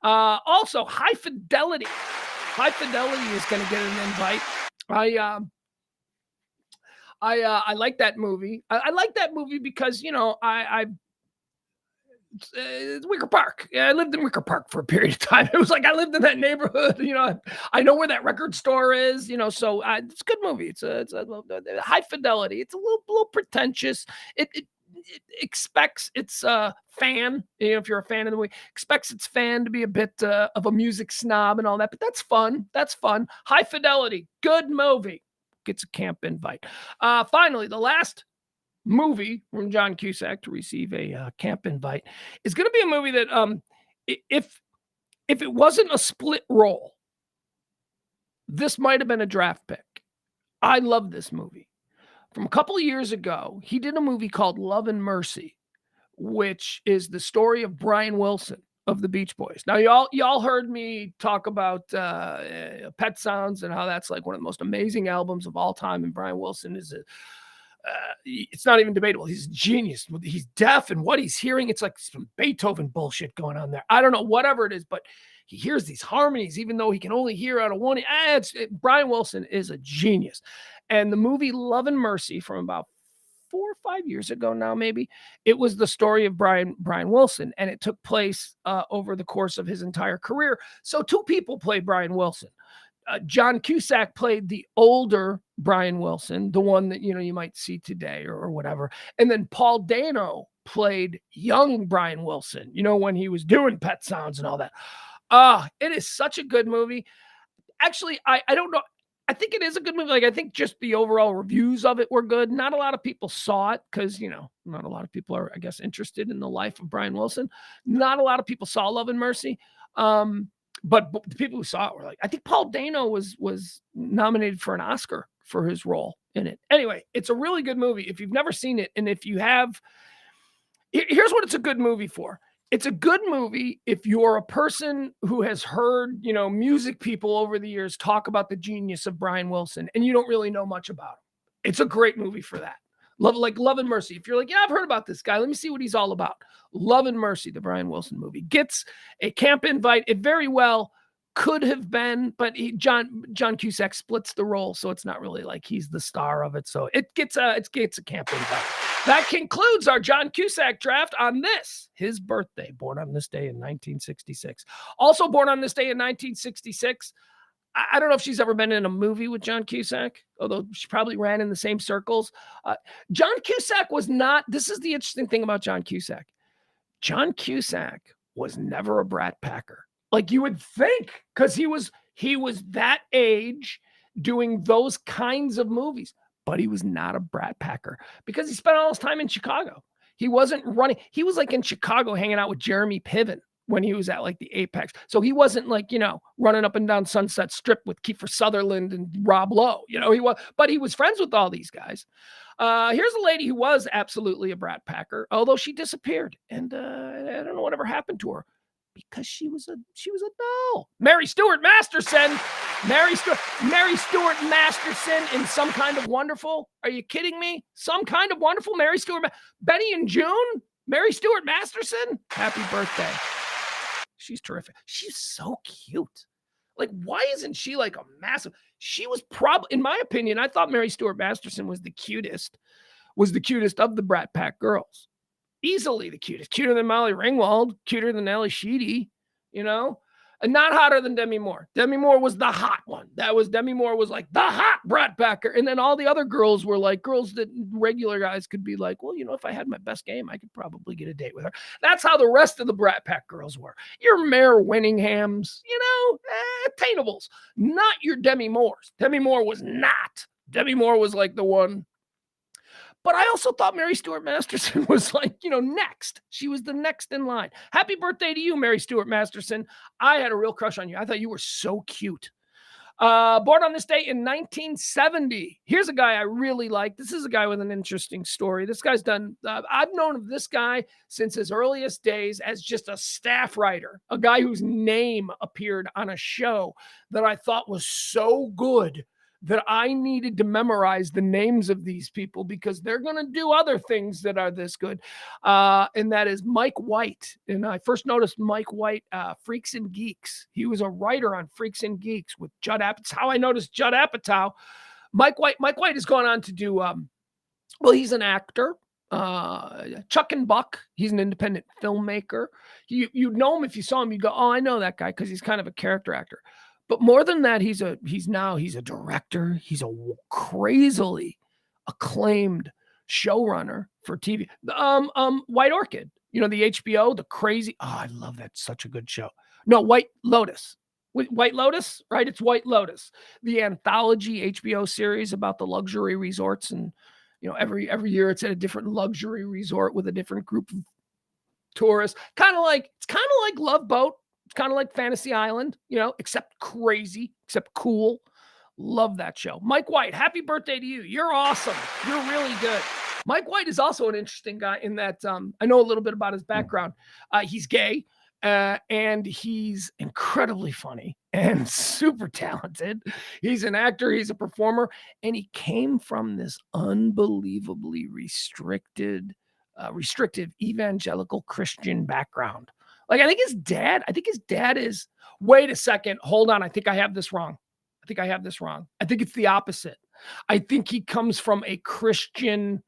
Also, High Fidelity. High Fidelity is going to get an invite. I like that movie. I like that movie because, you know, it's Wicker Park. Yeah, I lived in Wicker Park for a period of time. It was like I lived in that neighborhood. You know, I know where that record store is. You know, so it's a good movie. It's a High Fidelity. It's a little pretentious. It expects its fan, you know, if you're a fan of the movie, expects its fan to be a bit of a music snob and all that, but that's fun. That's fun. High Fidelity, good movie, gets a camp invite. Finally, the last movie from John Cusack to receive a camp invite is going to be a movie that, if it wasn't a split role, this might have been a draft pick. I love this movie. From a couple of years ago, he did a movie called Love and Mercy, which is the story of Brian Wilson of the Beach Boys. Now, y'all heard me talk about Pet Sounds and how that's like one of the most amazing albums of all time. And Brian Wilson is it's not even debatable. He's a genius. He's deaf, and what he's hearing, it's like some Beethoven bullshit going on there. I don't know, whatever it is, but he hears these harmonies, even though he can only hear out of one. Brian Wilson is a genius. And the movie Love and Mercy from about 4 or 5 years ago now, maybe, it was the story of Brian Wilson, and it took place over the course of his entire career. So 2 people played Brian Wilson. John Cusack played the older Brian Wilson, the one that, you know, you might see today or whatever. And then Paul Dano played young Brian Wilson, you know, when he was doing Pet Sounds and all that. It is such a good movie. Actually, I don't know. I think it is a good movie. Like, I think just the overall reviews of it were good. Not a lot of people saw it because, not a lot of people are, I guess, interested in the life of Brian Wilson. Not a lot of people saw Love and Mercy. But the people who saw it were like, I think Paul Dano was nominated for an Oscar for his role in it. Anyway, it's a really good movie. If you've never seen it, and if you have, here's what it's a good movie for. It's a good movie if you're a person who has heard, music people over the years talk about the genius of Brian Wilson, and you don't really know much about him. It's a great movie for that. Love and Mercy. If you're like, yeah, I've heard about this guy. Let me see what he's all about. Love and Mercy, the Brian Wilson movie, gets a camp invite. It very well could have been, but John Cusack splits the role, so it's not really like he's the star of it. So it gets a camp invite. That concludes our John Cusack draft on his birthday, born on this day in 1966. Also born on this day in 1966. I don't know if she's ever been in a movie with John Cusack, although she probably ran in the same circles. John Cusack was not, this is the interesting thing about John Cusack. John Cusack was never a brat packer. Like you would think, because he was that age doing those kinds of movies, but he was not a brat packer because he spent all his time in Chicago. He wasn't running. He was like in Chicago hanging out with Jeremy Piven when he was at like the Apex. So he wasn't like, running up and down Sunset Strip with Kiefer Sutherland and Rob Lowe. But he was friends with all these guys. Here's a lady who was absolutely a brat packer, although she disappeared. And I don't know whatever happened to her because she was a doll. Mary Stuart Masterson. Mary Stuart Masterson in Some Kind of Wonderful. Are you kidding me? Some Kind of Wonderful. Mary Stuart. Benny and June. Mary Stuart Masterson. Happy birthday. She's terrific. She's so cute. Like, why isn't she like a massive? She was probably, in my opinion, I thought Mary Stuart Masterson was the cutest of the Brat Pack girls. Easily the cutest. Cuter than Molly Ringwald, cuter than Ellie Sheedy, and not hotter than Demi Moore. Demi Moore was the hot one. Demi Moore was like the hot Brat Packer. And then all the other girls were like girls that regular guys could be like, well, if I had my best game, I could probably get a date with her. That's how the rest of the Brat Pack girls were. Your Mare Winninghams, attainables, not your Demi Moores. Demi Moore was not. Demi Moore was like the one. But I also thought Mary Stuart Masterson was like, next. She was the next in line. Happy birthday to you, Mary Stuart Masterson. I had a real crush on you. I thought you were so cute. Born on this day in 1970. Here's a guy I really like. This is a guy with an interesting story. This guy's done, I've known of this guy since his earliest days as just a staff writer, a guy whose name appeared on a show that I thought was so good that I needed to memorize the names of these people because they're going to do other things that are this good. And that is Mike White. And I first noticed Mike White, Freaks and Geeks. He was a writer on Freaks and Geeks with Judd Apatow. That's how I noticed Judd Apatow. Mike White has gone on to do, he's an actor. Chuck and Buck. He's an independent filmmaker. You'd know him if you saw him. You'd go, oh, I know that guy because he's kind of a character actor. But more than that, he's a director. He's a crazily acclaimed showrunner for TV. White Orchid, the HBO, the crazy. Oh, I love that. Such a good show. No, White Lotus. White Lotus, right? It's White Lotus, the anthology HBO series about the luxury resorts. And, every year it's at a different luxury resort with a different group of tourists. It's kind of like Love Boat. It's kind of like Fantasy Island, except crazy, except cool. Love that show. Mike White, happy birthday to you. You're awesome. You're really good. Mike White is also an interesting guy in that I know a little bit about his background. He's gay and he's incredibly funny and super talented. He's an actor. He's a performer. And he came from this unbelievably restrictive evangelical Christian background. Like, I think his dad is, wait a second, hold on. I think I have this wrong. I think it's the opposite. I think he comes from a Christian,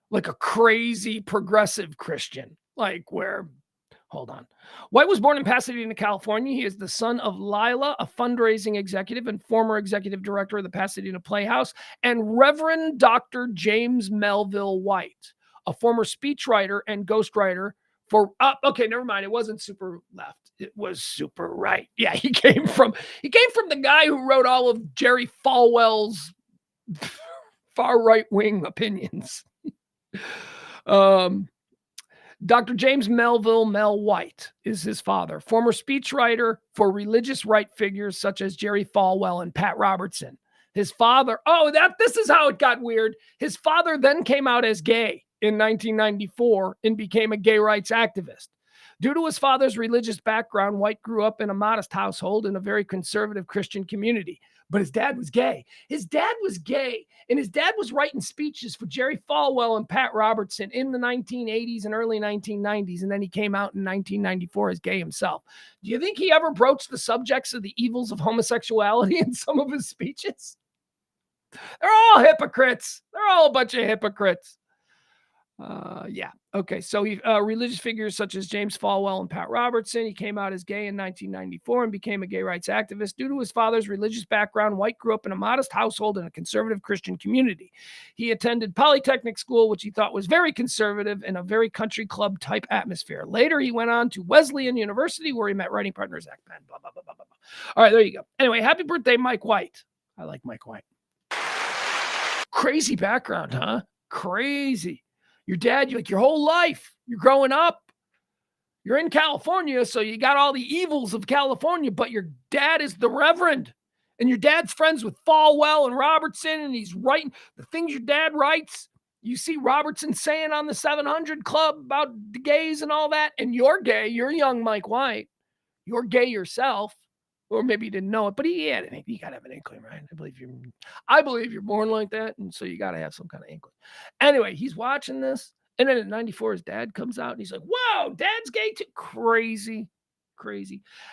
like a crazy progressive Christian, hold on. White was born in Pasadena, California. He is the son of Lila, a fundraising executive and former executive director of the Pasadena Playhouse, and Reverend Dr. James Melville White, a former speechwriter and ghostwriter Okay, never mind. It wasn't super left. It was super right. Yeah, he came from the guy who wrote all of Jerry Falwell's far right wing opinions. Dr. James Melville Mel White is his father, former speechwriter for religious right figures such as Jerry Falwell and Pat Robertson. His father, this is how it got weird. His father then came out as gay in 1994 and became a gay rights activist. Due to his father's religious background, White grew up in a modest household in a very conservative Christian community. But his dad was gay. His dad was gay, and his dad was writing speeches for Jerry Falwell and Pat Robertson in the 1980s and early 1990s, and then he came out in 1994 as gay himself. Do you think he ever broached the subjects of the evils of homosexuality in some of his speeches? They're all hypocrites. They're all a bunch of hypocrites. Yeah. Okay. So he religious figures such as James Falwell and Pat Robertson. He came out as gay in 1994 and became a gay rights activist. Due to his father's religious background, White grew up in a modest household in a conservative Christian community. He attended Polytechnic School, which he thought was very conservative and a very country club type atmosphere. Later, he went on to Wesleyan University, where he met writing partner Zach Penn. Blah, blah, blah, blah, blah. All right, there you go. Anyway, happy birthday, Mike White. I like Mike White. Crazy background, huh? Crazy. Your dad, your whole life, you're growing up, you're in California, so you got all the evils of California, but your dad is the Reverend, and your dad's friends with Falwell and Robertson, and he's writing the things your dad writes. You see Robertson saying on the 700 Club about the gays and all that, and you're gay. You're young Mike White. You're gay yourself. Or maybe you didn't know it, but you got to have an inkling, right? I believe you're born like that, and so you got to have some kind of inkling. Anyway, he's watching this, and then at 94, his dad comes out, and he's like, "Whoa, Dad's gay too!" Crazy.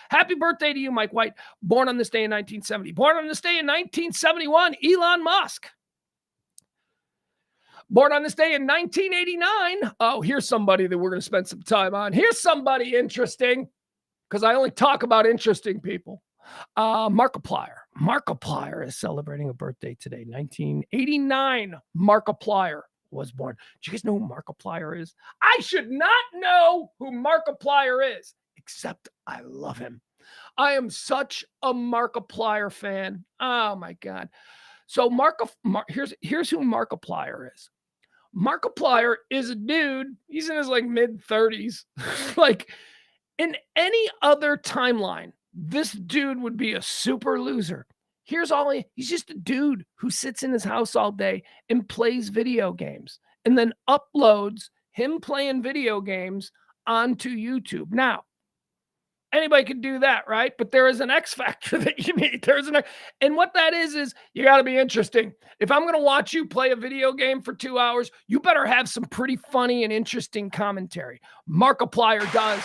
Happy birthday to you, Mike White. Born on this day in 1970. Born on this day in 1971, Elon Musk. Born on this day in 1989. Oh, here's somebody that we're going to spend some time on. Here's somebody interesting, because I only talk about interesting people. Markiplier. Markiplier is celebrating a birthday today. 1989. Markiplier was born. Do you guys know who Markiplier is? I should not know who Markiplier is, except I love him. I am such a Markiplier fan. Oh my God. So here's who Markiplier is. Markiplier is a dude. He's in his mid 30s. In any other timeline, this dude would be a super loser. He's just a dude who sits in his house all day and plays video games and then uploads him playing video games onto YouTube. Now, anybody can do that, right? But there is an X factor that you need. And what that is you got to be interesting. If I'm going to watch you play a video game for 2 hours, you better have some pretty funny and interesting commentary. Markiplier does.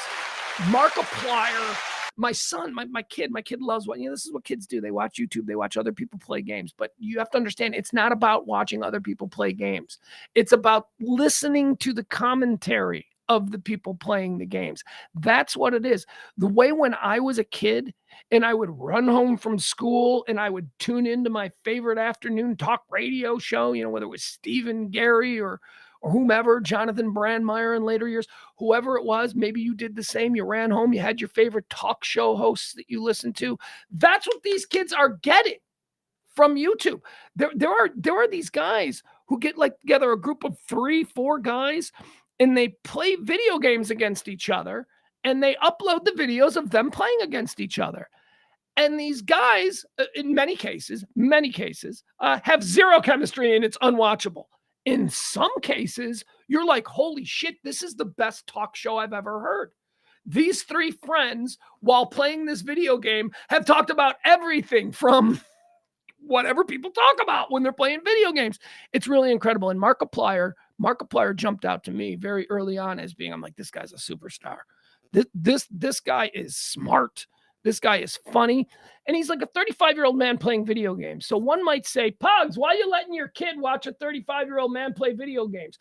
Markiplier, my son, my kid loves what, this is what kids do. They watch YouTube, they watch other people play games, but you have to understand it's not about watching other people play games. It's about listening to the commentary of the people playing the games. That's what it is. The way when I was a kid and I would run home from school and I would tune into my favorite afternoon talk radio show, whether it was Stephen Gary or whomever, Jonathan Brandmeier in later years, whoever it was, maybe you did the same. You ran home, you had your favorite talk show hosts that you listened to. That's what these kids are getting from YouTube. There are these guys who get together a group of 3-4 guys and they play video games against each other and they upload the videos of them playing against each other. And these guys, in many cases, have zero chemistry and it's unwatchable. In some cases, you're like, holy shit, this is the best talk show I've ever heard. These 3 friends, while playing this video game, have talked about everything from whatever people talk about when they're playing video games. It's really incredible. And Markiplier jumped out to me very early on as being, I'm like, this guy's a superstar. This guy is smart. This guy is funny. And he's like a 35-year-old man playing video games. So one might say, Pugs, why are you letting your kid watch a 35-year-old man play video games?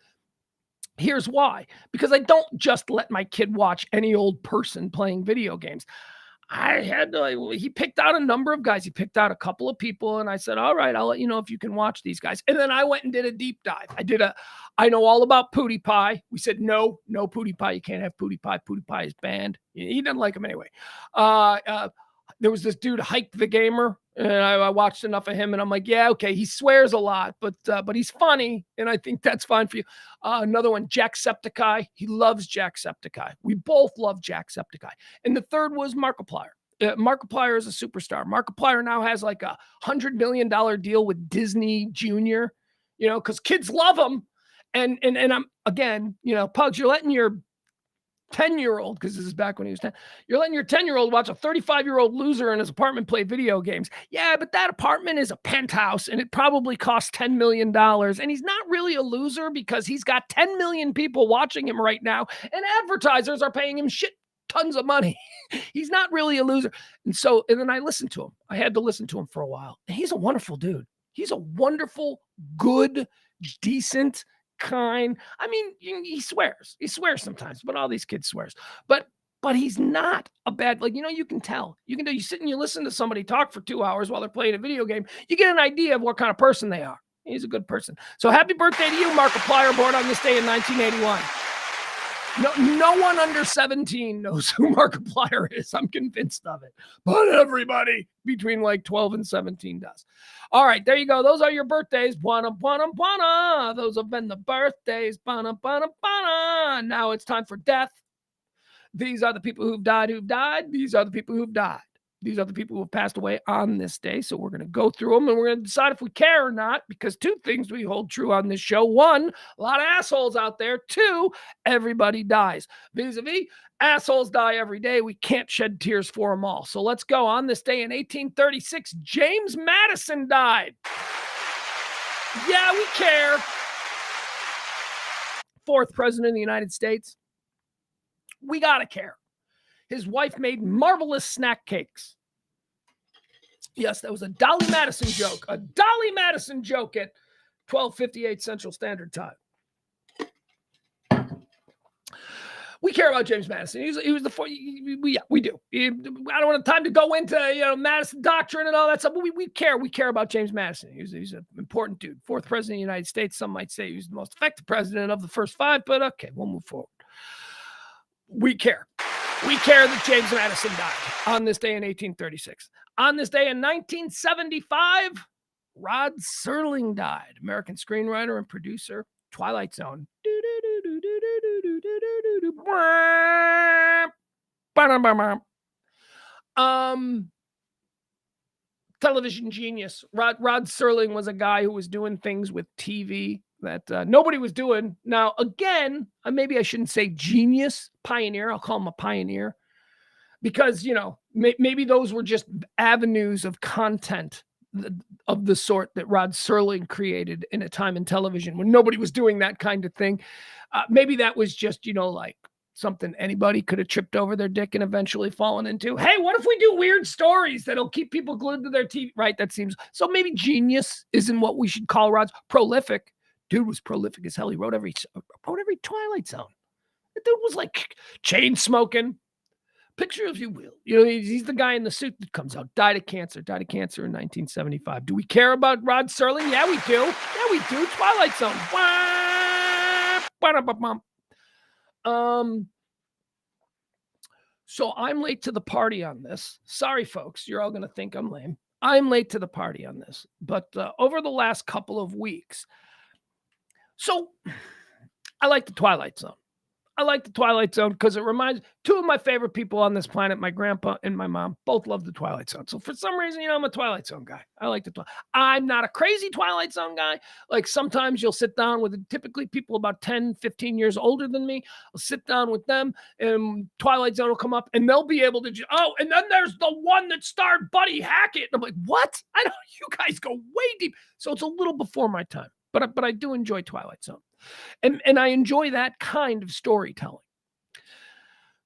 Here's why. Because I don't just let my kid watch any old person playing video games. I had to, he picked out a number of guys. He picked out a couple of people, and I said, all right, I'll let you know if you can watch these guys. And then I went and did a deep dive. I know all about Pootie Pie. We said, no Pootie Pie. You can't have Pootie Pie. Pootie Pie is banned. He doesn't like him anyway. There was this dude, Hike the Gamer, and I watched enough of him, and I'm like, yeah, okay, he swears a lot, but he's funny, and I think that's fine for you. Another one, Jacksepticeye. He loves Jacksepticeye. We both love Jacksepticeye. And the third was Markiplier. Markiplier is a superstar. Markiplier now has like $100 million deal with Disney Junior, because kids love him. And I'm, again, Pugs, you're letting your 10-year-old, because this is back when he was 10, you're letting your 10-year-old watch a 35-year-old loser in his apartment play video games. Yeah, but that apartment is a penthouse, and it probably costs $10 million. And he's not really a loser because he's got 10 million people watching him right now, and advertisers are paying him shit tons of money. He's not really a loser. And then I listened to him. I had to listen to him for a while. And he's a wonderful dude. He's a wonderful, good, decent, kind. I mean, he swears. He swears sometimes, but all these kids swears. But he's not a bad, you can tell. You sit and you listen to somebody talk for 2 hours while they're playing a video game. You get an idea of what kind of person they are. He's a good person. So happy birthday to you, Markiplier, born on this day in 1981. No one under 17 knows who Markiplier is. I'm convinced of it. But everybody between 12 and 17 does. All right, there you go. Those are your birthdays. Buona, buona, buona. Those have been the birthdays. Buona, buona, buona. Now it's time for death. These are the people who've died. These are the people who've died. These are the people who have passed away on this day. So we're going to go through them and we're going to decide if we care or not, because two things we hold true on this show. One, a lot of assholes out there. Two, everybody dies. Vis-a-vis, assholes die every day. We can't shed tears for them all. So let's go. On this day in 1836, James Madison died. Yeah, we care. Fourth president of the United States. We got to care. His wife made marvelous snack cakes. Yes, that was a Dolly Madison joke. A Dolly Madison joke at 12:58 Central Standard Time. We care about James Madison. He was the we do. I don't want time to go into Madison doctrine and all that stuff. But we care. We care about James Madison. He's an important dude. Fourth president of the United States. Some might say he was the most effective president of the first five. But okay, we'll move forward. We care. We care that James Madison died on this day in 1836. On this day in 1975, Rod Serling died. American screenwriter and producer, Twilight Zone. Television genius. Rod Serling was a guy who was doing things with TV that nobody was doing. Now, again, maybe I shouldn't say genius, pioneer. I'll call him a pioneer because, maybe those were just avenues of content of the sort that Rod Serling created in a time in television when nobody was doing that kind of thing. Maybe that was just, something anybody could have tripped over their dick and eventually fallen into. Hey, what if we do weird stories that'll keep people glued to their TV? Right, that seems... So maybe genius isn't what we should call Rod's. Prolific. Dude was prolific as hell. He wrote every Twilight Zone. The dude was like chain smoking. Picture, if you will. He's the guy in the suit that comes out. Died of cancer in 1975. Do we care about Rod Serling? Yeah, we do. Twilight Zone. So I'm late to the party on this. Sorry, folks. You're all going to think I'm lame. I'm late to the party on this. But over the last couple of weeks, so I like the Twilight Zone. I like the Twilight Zone because it reminds two of my favorite people on this planet, my grandpa and my mom, both love the Twilight Zone. So for some reason, I'm a Twilight Zone guy. I like the Twilight. I'm not a crazy Twilight Zone guy. Like sometimes you'll sit down with typically people about 10, 15 years older than me. I'll sit down with them and Twilight Zone will come up and they'll be able to and then there's the one that starred Buddy Hackett. And I'm like, what? I know you guys go way deep. So it's a little before my time, but I do enjoy Twilight Zone. And I enjoy that kind of storytelling.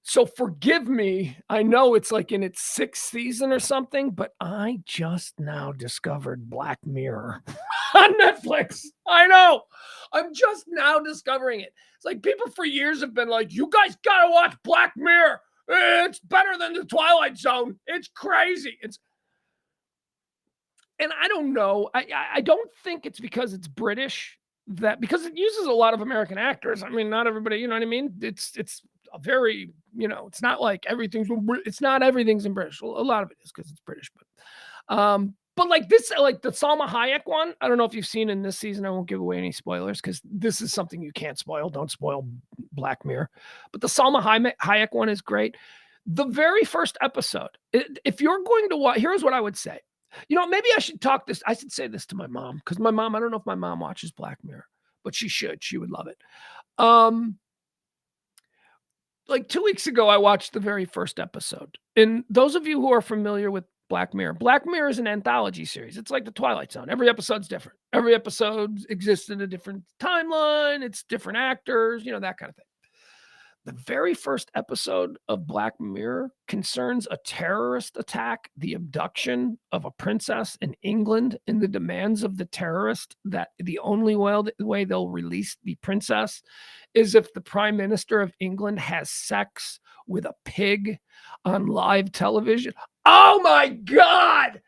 So forgive me. I know it's like in its sixth season or something, but I just now discovered Black Mirror on Netflix. I know. I'm just now discovering it. It's like people for years have been like, you guys got to watch Black Mirror. It's better than the Twilight Zone. It's crazy. And I don't know. I don't think it's because it's British because it uses a lot of American actors. I mean, not everybody, you know what I mean? It's a very, it's not like it's not everything's in British. A lot of it is because it's British, but like this, like the Salma Hayek one, I don't know if you've seen in this season. I won't give away any spoilers because this is something you can't spoil. Don't spoil Black Mirror. But the Salma Hayek one is great. The very first episode, if you're going to watch, here's what I would say. Maybe I should I should say this to my mom, because my mom, I don't know if my mom watches Black Mirror, but she should. She would love it. Like 2 weeks ago, I watched the very first episode. And those of you who are familiar with Black Mirror is an anthology series. It's like the Twilight Zone. Every episode's different. Every episode exists in a different timeline. It's different actors, that kind of thing. The very first episode of Black Mirror concerns a terrorist attack, the abduction of a princess in England, and the demands of the terrorist that the only way they'll release the princess is if the Prime Minister of England has sex with a pig on live television. Oh my God!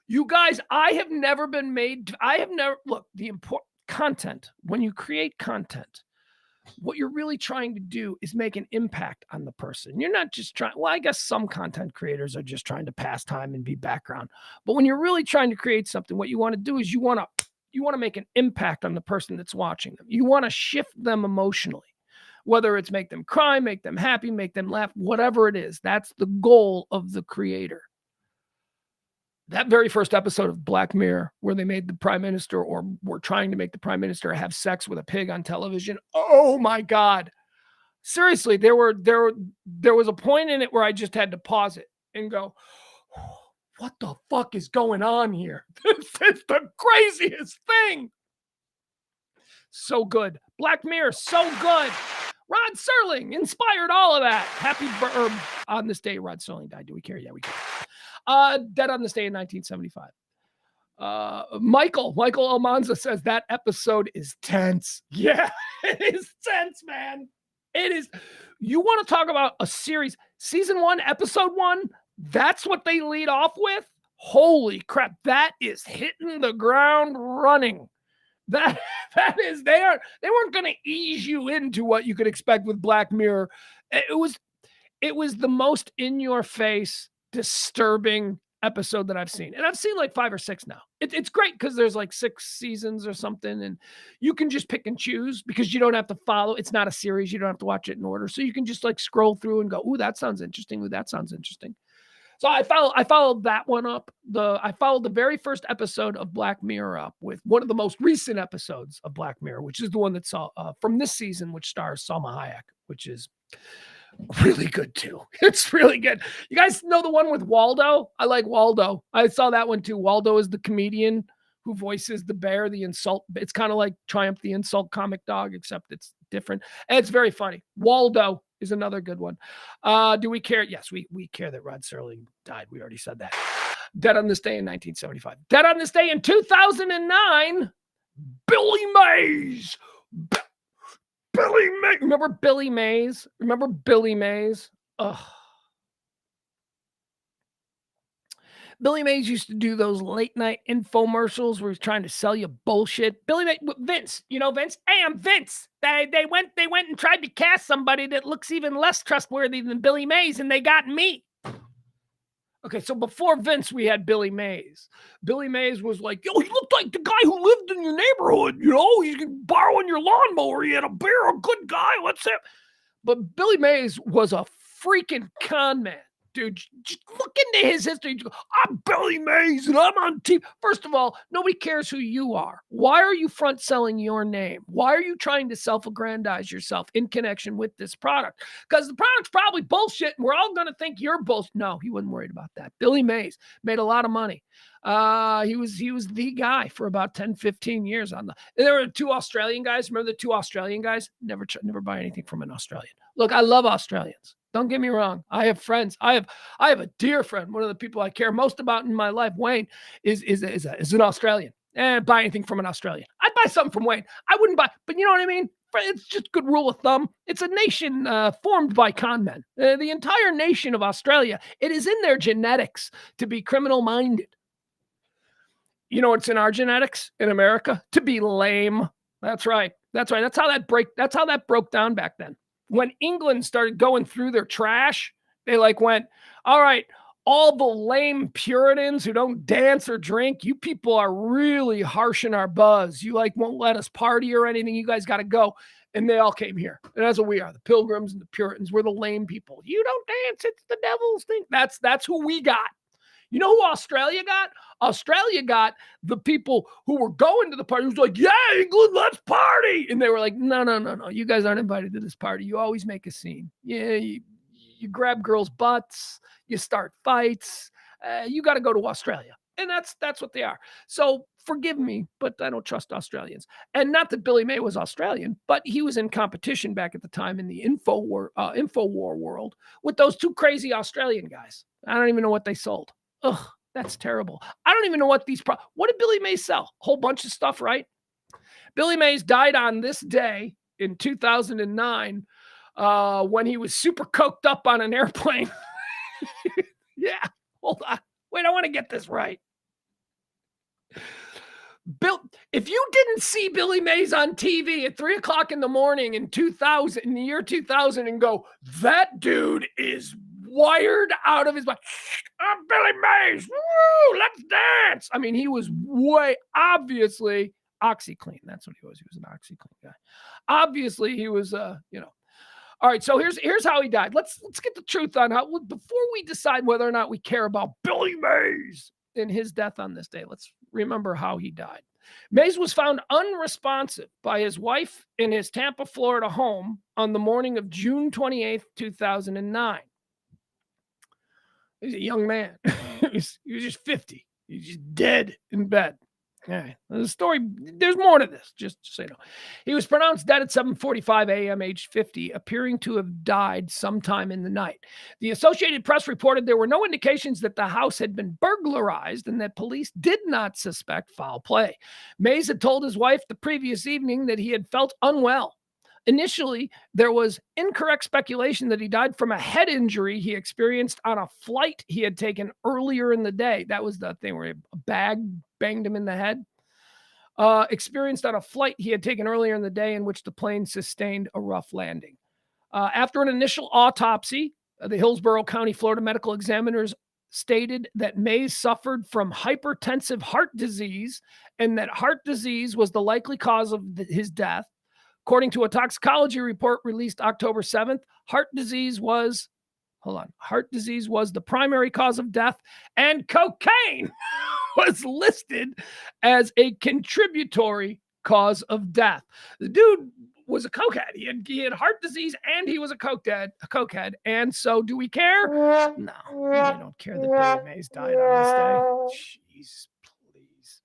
You guys, look, the important content, when you create content, what you're really trying to do is make an impact on the person. You're not just I guess some content creators are just trying to pass time and be background. But when you're really trying to create something, what you want to do is you want to make an impact on the person that's watching them. You want to shift them emotionally, whether it's make them cry, make them happy, make them laugh, whatever it is. That's the goal of the creator. That very first episode of Black Mirror, where they made the prime minister, or were trying to make the prime minister, have sex with a pig on television. Oh my God. Seriously, there was a point in it where I just had to pause it and go, what the fuck is going on here? This is the craziest thing. So good. Black Mirror, so good. Rod Serling inspired all of that. Happy on this day, Rod Serling died. Do we care? Yeah, we care. Dead on this day in 1975. Michael Almanza says that episode is tense. Yeah, it is tense, man. It is. You want to talk about a series, season 1, episode 1? That's what they lead off with. Holy crap. That is hitting the ground running. That is, they weren't going to ease you into what you could expect with Black Mirror. It was the most in your face, disturbing episode that I've seen. And I've seen like 5 or 6 now. It's great because there's like 6 seasons or something, and you can just pick and choose because you don't have to follow. It's not a series. You don't have to watch it in order. So you can just like scroll through and go, ooh, that sounds interesting. Ooh, that sounds interesting. So I followed that one up. I followed the very first episode of Black Mirror up with one of the most recent episodes of Black Mirror, which is the one that saw from this season, which stars Salma Hayek, which is really good too. It's really good. You guys know the one with Waldo? I like Waldo. I saw that one too. Waldo is the comedian who voices the bear, the insult. It's kind of like Triumph the Insult comic dog, except it's different. And it's very funny. Waldo is another good one. Do we care? Yes, we care that Rod Serling died. We already said that. Dead on this day in 1975. Dead on this day in 2009, Billy Mays. Billy Mays. Remember Billy Mays? Remember Billy Mays? Ugh. Billy Mays used to do those late night infomercials where he's trying to sell you bullshit. Billy Mays, Vince, Vince? Hey, I'm Vince. They went and tried to cast somebody that looks even less trustworthy than Billy Mays, and they got me. Okay, so before Vince, we had Billy Mays. Billy Mays was like, yo, he looked like the guy who lived in your neighborhood, He's borrowing your lawnmower. He had a beer, a good guy. Let's say. But Billy Mays was a freaking con man. Dude, just look into his history. I'm Billy Mays and I'm on TV. First of all, nobody cares who you are. Why are you front selling your name? Why are you trying to self-aggrandize yourself in connection with this product? Because the product's probably bullshit and we're all going to think you're bullshit. No, he wasn't worried about that. Billy Mays made a lot of money. He was the guy for about 10, 15 years on there were 2 Australian guys. Remember the 2 Australian guys? Never buy anything from an Australian. Look, I love Australians. Don't get me wrong. I have friends. I have a dear friend. One of the people I care most about in my life, Wayne, is an Australian. And buy anything from an Australian. I'd buy something from Wayne. I wouldn't buy, but you know what I mean? it's just good rule of thumb. It's a nation formed by con men. The entire nation of Australia, it is in their genetics to be criminal minded. You know what's in our genetics in America? To be lame. That's right. That's right. That's how that broke down back then. When England started going through their trash, they like went, all right, all the lame Puritans who don't dance or drink, you people are really harshing our buzz. You like won't let us party or anything. You guys got to go. And they all came here. And that's what we are. The Pilgrims and the Puritans. We're the lame people. You don't dance. It's the devil's thing. That's who we got. You know who Australia got? Australia got the people who were going to the party. Who was like, yeah, England, let's party. And they were like, no. You guys aren't invited to this party. You always make a scene. Yeah, you grab girls' butts. You start fights. You got to go to Australia. And that's what they are. So forgive me, but I don't trust Australians. And not that Billy May was Australian, but he was in competition back at the time in the InfoWar world with those two crazy Australian guys. I don't even know what they sold. Ugh, that's terrible. I don't even know what what did Billy Mays sell? A whole bunch of stuff, right? Billy Mays died on this day in 2009 when he was super coked up on an airplane. Yeah, hold on. Wait, I want to get this right. If you didn't see Billy Mays on TV at 3:00 in the morning in the year 2000 and go, that dude is wired out of his body. I'm Billy Mays. Woo, let's dance. I mean, he was way obviously OxyClean. That's what he was. He was an OxyClean guy. Obviously, he was, All right, so here's how he died. Let's get the truth on how before we decide whether or not we care about Billy Mays and his death on this day. Let's remember how he died. Mays was found unresponsive by his wife in his Tampa, Florida home on the morning of June 28th, 2009. He's a young man. he was just 50. He's just dead in bed. All right. The story, there's more to this, just so you know. He was pronounced dead at 7:45 a.m., age 50, appearing to have died sometime in the night. The Associated Press reported there were no indications that the house had been burglarized and that police did not suspect foul play. Mays had told his wife the previous evening that he had felt unwell. Initially, there was incorrect speculation that he died from a head injury he experienced on a flight he had taken earlier in the day. That was the thing where a bag banged him in the head. Experienced on a flight he had taken earlier in the day in which the plane sustained a rough landing. After an initial autopsy, the Hillsborough County, Florida medical examiners stated that Mays suffered from hypertensive heart disease and that heart disease was the likely cause of his death. According to a toxicology report released October 7th, heart disease was the primary cause of death, and cocaine was listed as a contributory cause of death. The dude was a cokehead. He had heart disease and he was a cokehead. And so do we care? No, we don't care that Billy Mays died on this day. Jeez, please.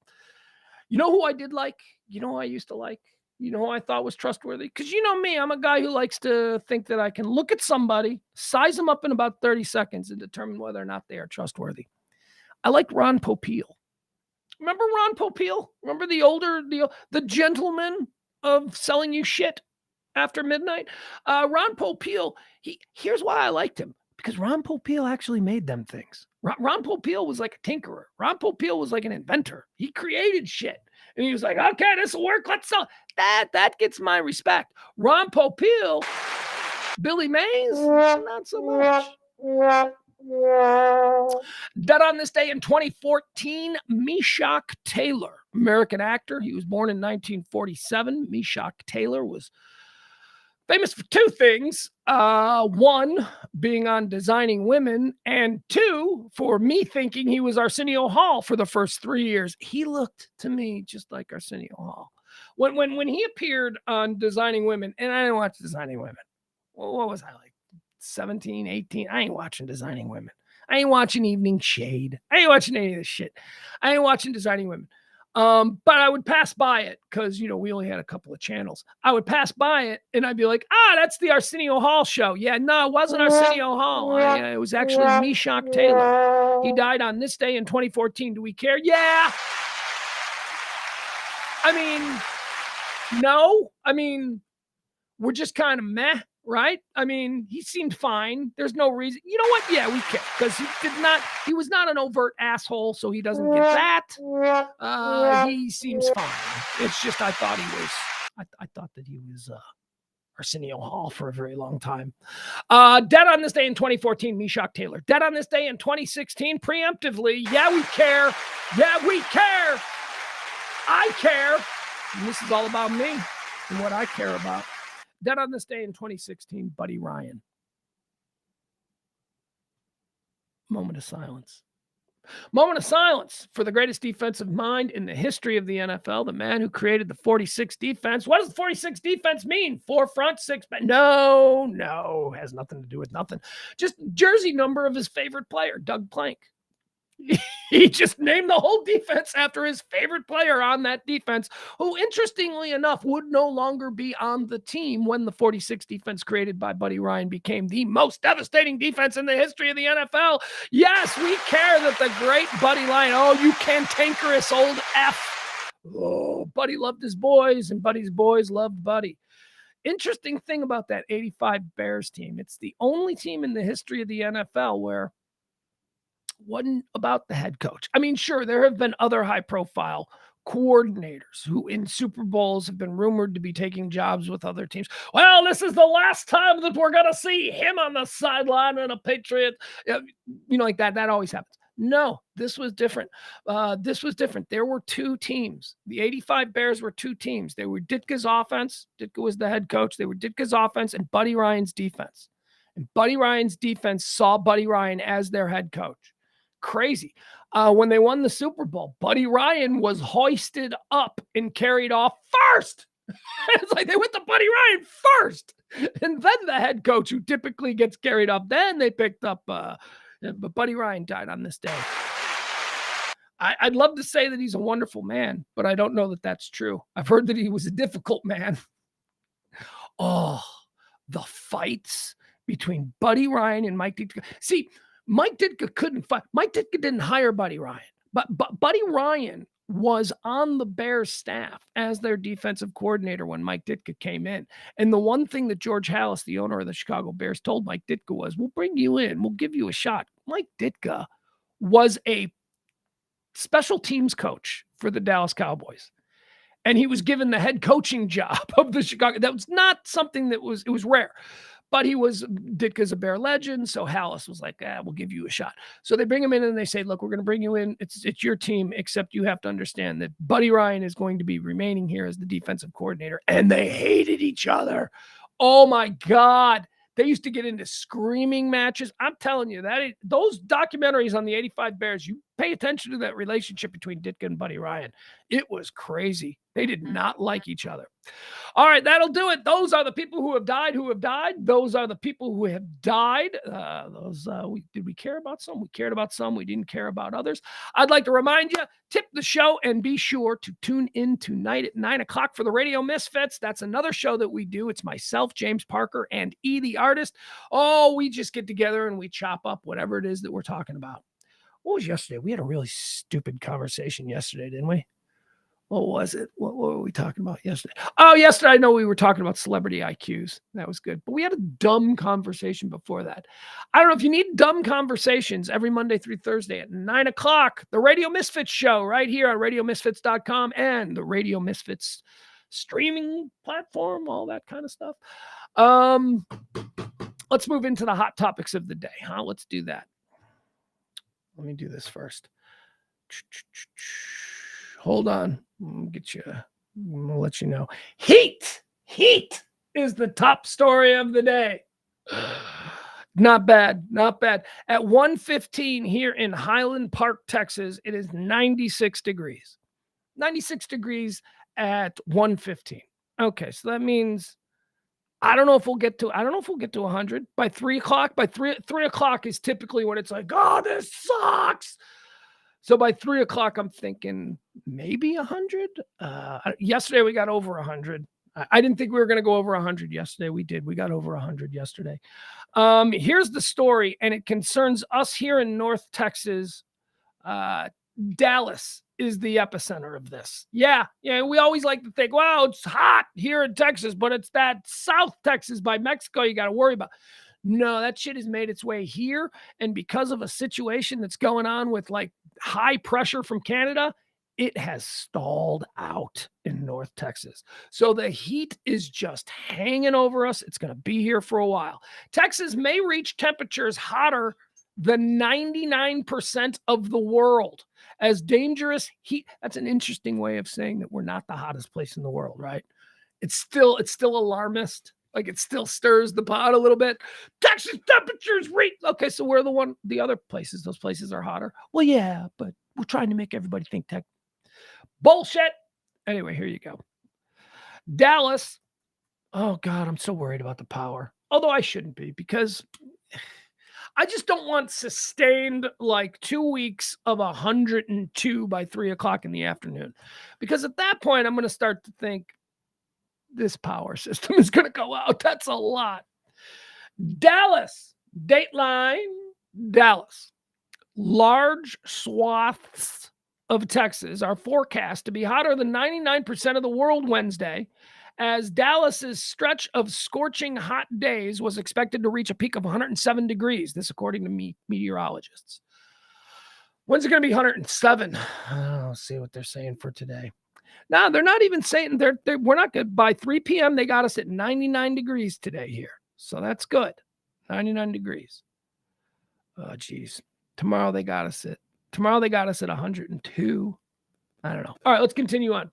You know who I did like? You know who I used to like? You know who I thought was trustworthy? Because you know me, I'm a guy who likes to think that I can look at somebody, size them up in about 30 seconds, and determine whether or not they are trustworthy. I like Ron Popeil. Remember Ron Popeil? Remember the gentleman of selling you shit after midnight? Ron Popeil, here's why I liked him. Because Ron Popeil actually made them things. Ron Popeil was like a tinkerer. Ron Popeil was like an inventor. He created shit. And he was like, okay, this will work. Let's sell. That gets my respect. Ron Popeil, Billy Mays, not so much. Dead on this day in 2014, Meshock Taylor, American actor. He was born in 1947. Meshock Taylor was famous for two things. One, being on Designing Women, and two, for me thinking he was Arsenio Hall for the first 3 years. He looked to me just like Arsenio Hall. When he appeared on Designing Women, and I didn't watch Designing Women. Well, what was I like? 17, 18? I ain't watching Designing Women. I ain't watching Evening Shade. I ain't watching any of this shit. I ain't watching Designing Women. But I would pass by it because, we only had a couple of channels. I would pass by it and I'd be like, that's the Arsenio Hall show. Yeah, no, it wasn't Arsenio Hall. It was actually Meshock Taylor. He died on this day in 2014. Do we care? Yeah. I mean, no. I mean, were just kind of meh, right? I mean, he seemed fine. There's no reason. You know what? Yeah, we care because he was not an overt asshole, so he doesn't get that. He seems fine. It's just I thought that he was Arsenio Hall for a very long time. Dead on this day in 2014, Meshack Taylor. Dead on this day in 2016, preemptively. Yeah, we care. Yeah, we care. I care. And this is all about me and what I care about. Dead on this day in 2016, Buddy Ryan. Moment of silence. Moment of silence for the greatest defensive mind in the history of the NFL, the man who created the 46 defense. What does the 46 defense mean? 4 front, 6 back? No, has nothing to do with nothing. Just jersey number of his favorite player, Doug Plank. He just named the whole defense after his favorite player on that defense, who, interestingly enough, would no longer be on the team when the 46 defense created by Buddy Ryan became the most devastating defense in the history of the NFL. Yes, we care that the great Buddy Ryan, oh, you cantankerous old F. Oh, Buddy loved his boys, and Buddy's boys loved Buddy. Interesting thing about that 85 Bears team, it's the only team in the history of the NFL where wasn't about the head coach. I mean, sure, there have been other high-profile coordinators who in Super Bowls have been rumored to be taking jobs with other teams. Well, this is the last time that we're going to see him on the sideline in a Patriot. Like that. That always happens. No, this was different. There were 2 teams. The 85 Bears were 2 teams. They were Ditka's offense. Ditka was the head coach. They were Ditka's offense and Buddy Ryan's defense. And Buddy Ryan's defense saw Buddy Ryan as their head coach. Crazy. When they won the Super Bowl, Buddy Ryan was hoisted up and carried off first. It's like they went to Buddy Ryan first. And then the head coach, who typically gets carried off, then they picked up, but Buddy Ryan died on this day. I'd love to say that he's a wonderful man, but I don't know that that's true. I've heard that he was a difficult man. Oh, the fights between Buddy Ryan and Mike Ditka. See, Mike Ditka couldn't fight. Mike Ditka didn't hire Buddy Ryan, but Buddy Ryan was on the Bears staff as their defensive coordinator when Mike Ditka came in. And the one thing that George Halas, the owner of the Chicago Bears, told Mike Ditka was, we'll bring you in. We'll give you a shot. Mike Ditka was a special teams coach for the Dallas Cowboys. And he was given the head coaching job of the Chicago. That was not something it was rare. But Ditka's a Bear legend, so Halas was like, we'll give you a shot. So they bring him in and they say, look, we're going to bring you in. It's your team, except you have to understand that Buddy Ryan is going to be remaining here as the defensive coordinator. And they hated each other. Oh, my God. They used to get into screaming matches. I'm telling you, those documentaries on the 85 Bears, you pay attention to that relationship between Ditka and Buddy Ryan. It was crazy. They did not like each other. All right, that'll do it. Those are the people who have died. Those are the people who have died. Did we care about some? We cared about some. We didn't care about others. I'd like to remind you, tip the show and be sure to tune in tonight at 9:00 for the Radio Misfits. That's another show that we do. It's myself, James Parker, and E, the artist. Oh, we just get together and we chop up whatever it is that we're talking about. What was yesterday? We had a really stupid conversation yesterday, didn't we? What was it? What were we talking about yesterday? Oh, yesterday, I know we were talking about celebrity IQs. That was good. But we had a dumb conversation before that. I don't know if you need dumb conversations every Monday through Thursday at 9:00, the Radio Misfits show right here on radiomisfits.com and the Radio Misfits streaming platform, all that kind of stuff. Let's move into the hot topics of the day. Let's do that. Let me do this first. Hold on. I'm gonna let you know. Heat is the top story of the day. Not bad. At 1:15 here in Highland Park, Texas, it is 96 degrees. 96 degrees at 1:15. Okay, so that means I don't know if we'll get to 100 by 3:00. By 3 o'clock is typically when it's like, oh, this sucks. So by 3:00, I'm thinking maybe 100. Yesterday we got over 100. I didn't think we were going to go over 100 yesterday. We did. We got over 100 yesterday. Here's the story, and it concerns us here in North Texas. Dallas is the epicenter of this. Yeah. We always like to think, wow, it's hot here in Texas, but it's that South Texas by Mexico you got to worry about. No, that shit has made its way here. And because of a situation that's going on with like high pressure from Canada, it has stalled out in North Texas. So the heat is just hanging over us. It's going to be here for a while. Texas may reach temperatures hotter than 99% of the world as dangerous heat. That's an interesting way of saying that we're not the hottest place in the world, right? It's still alarmist. Like it still stirs the pot a little bit. Texas temperatures reach. Okay, so we're the other places. Those places are hotter. Well, yeah, but we're trying to make everybody think tech. Bullshit. Anyway, here you go. Dallas. Oh God, I'm so worried about the power. Although I shouldn't be, because I just don't want sustained like 2 weeks of 102 by 3 o'clock in the afternoon. Because at that point, I'm going to start to think this power system is going to go out. That's a lot. Dallas. Dateline. Dallas. Large swaths of Texas are forecast to be hotter than 99% of the world Wednesday, as Dallas's stretch of scorching hot days was expected to reach a peak of 107 degrees. This, according to meteorologists. When's it going to be 107? I'll see what they're saying for today. No, they're not even saying we're not good. By 3 p.m., they got us at 99 degrees today here. So that's good. 99 degrees. Oh, geez. Tomorrow they got us at 102. I don't know. All right, let's continue on.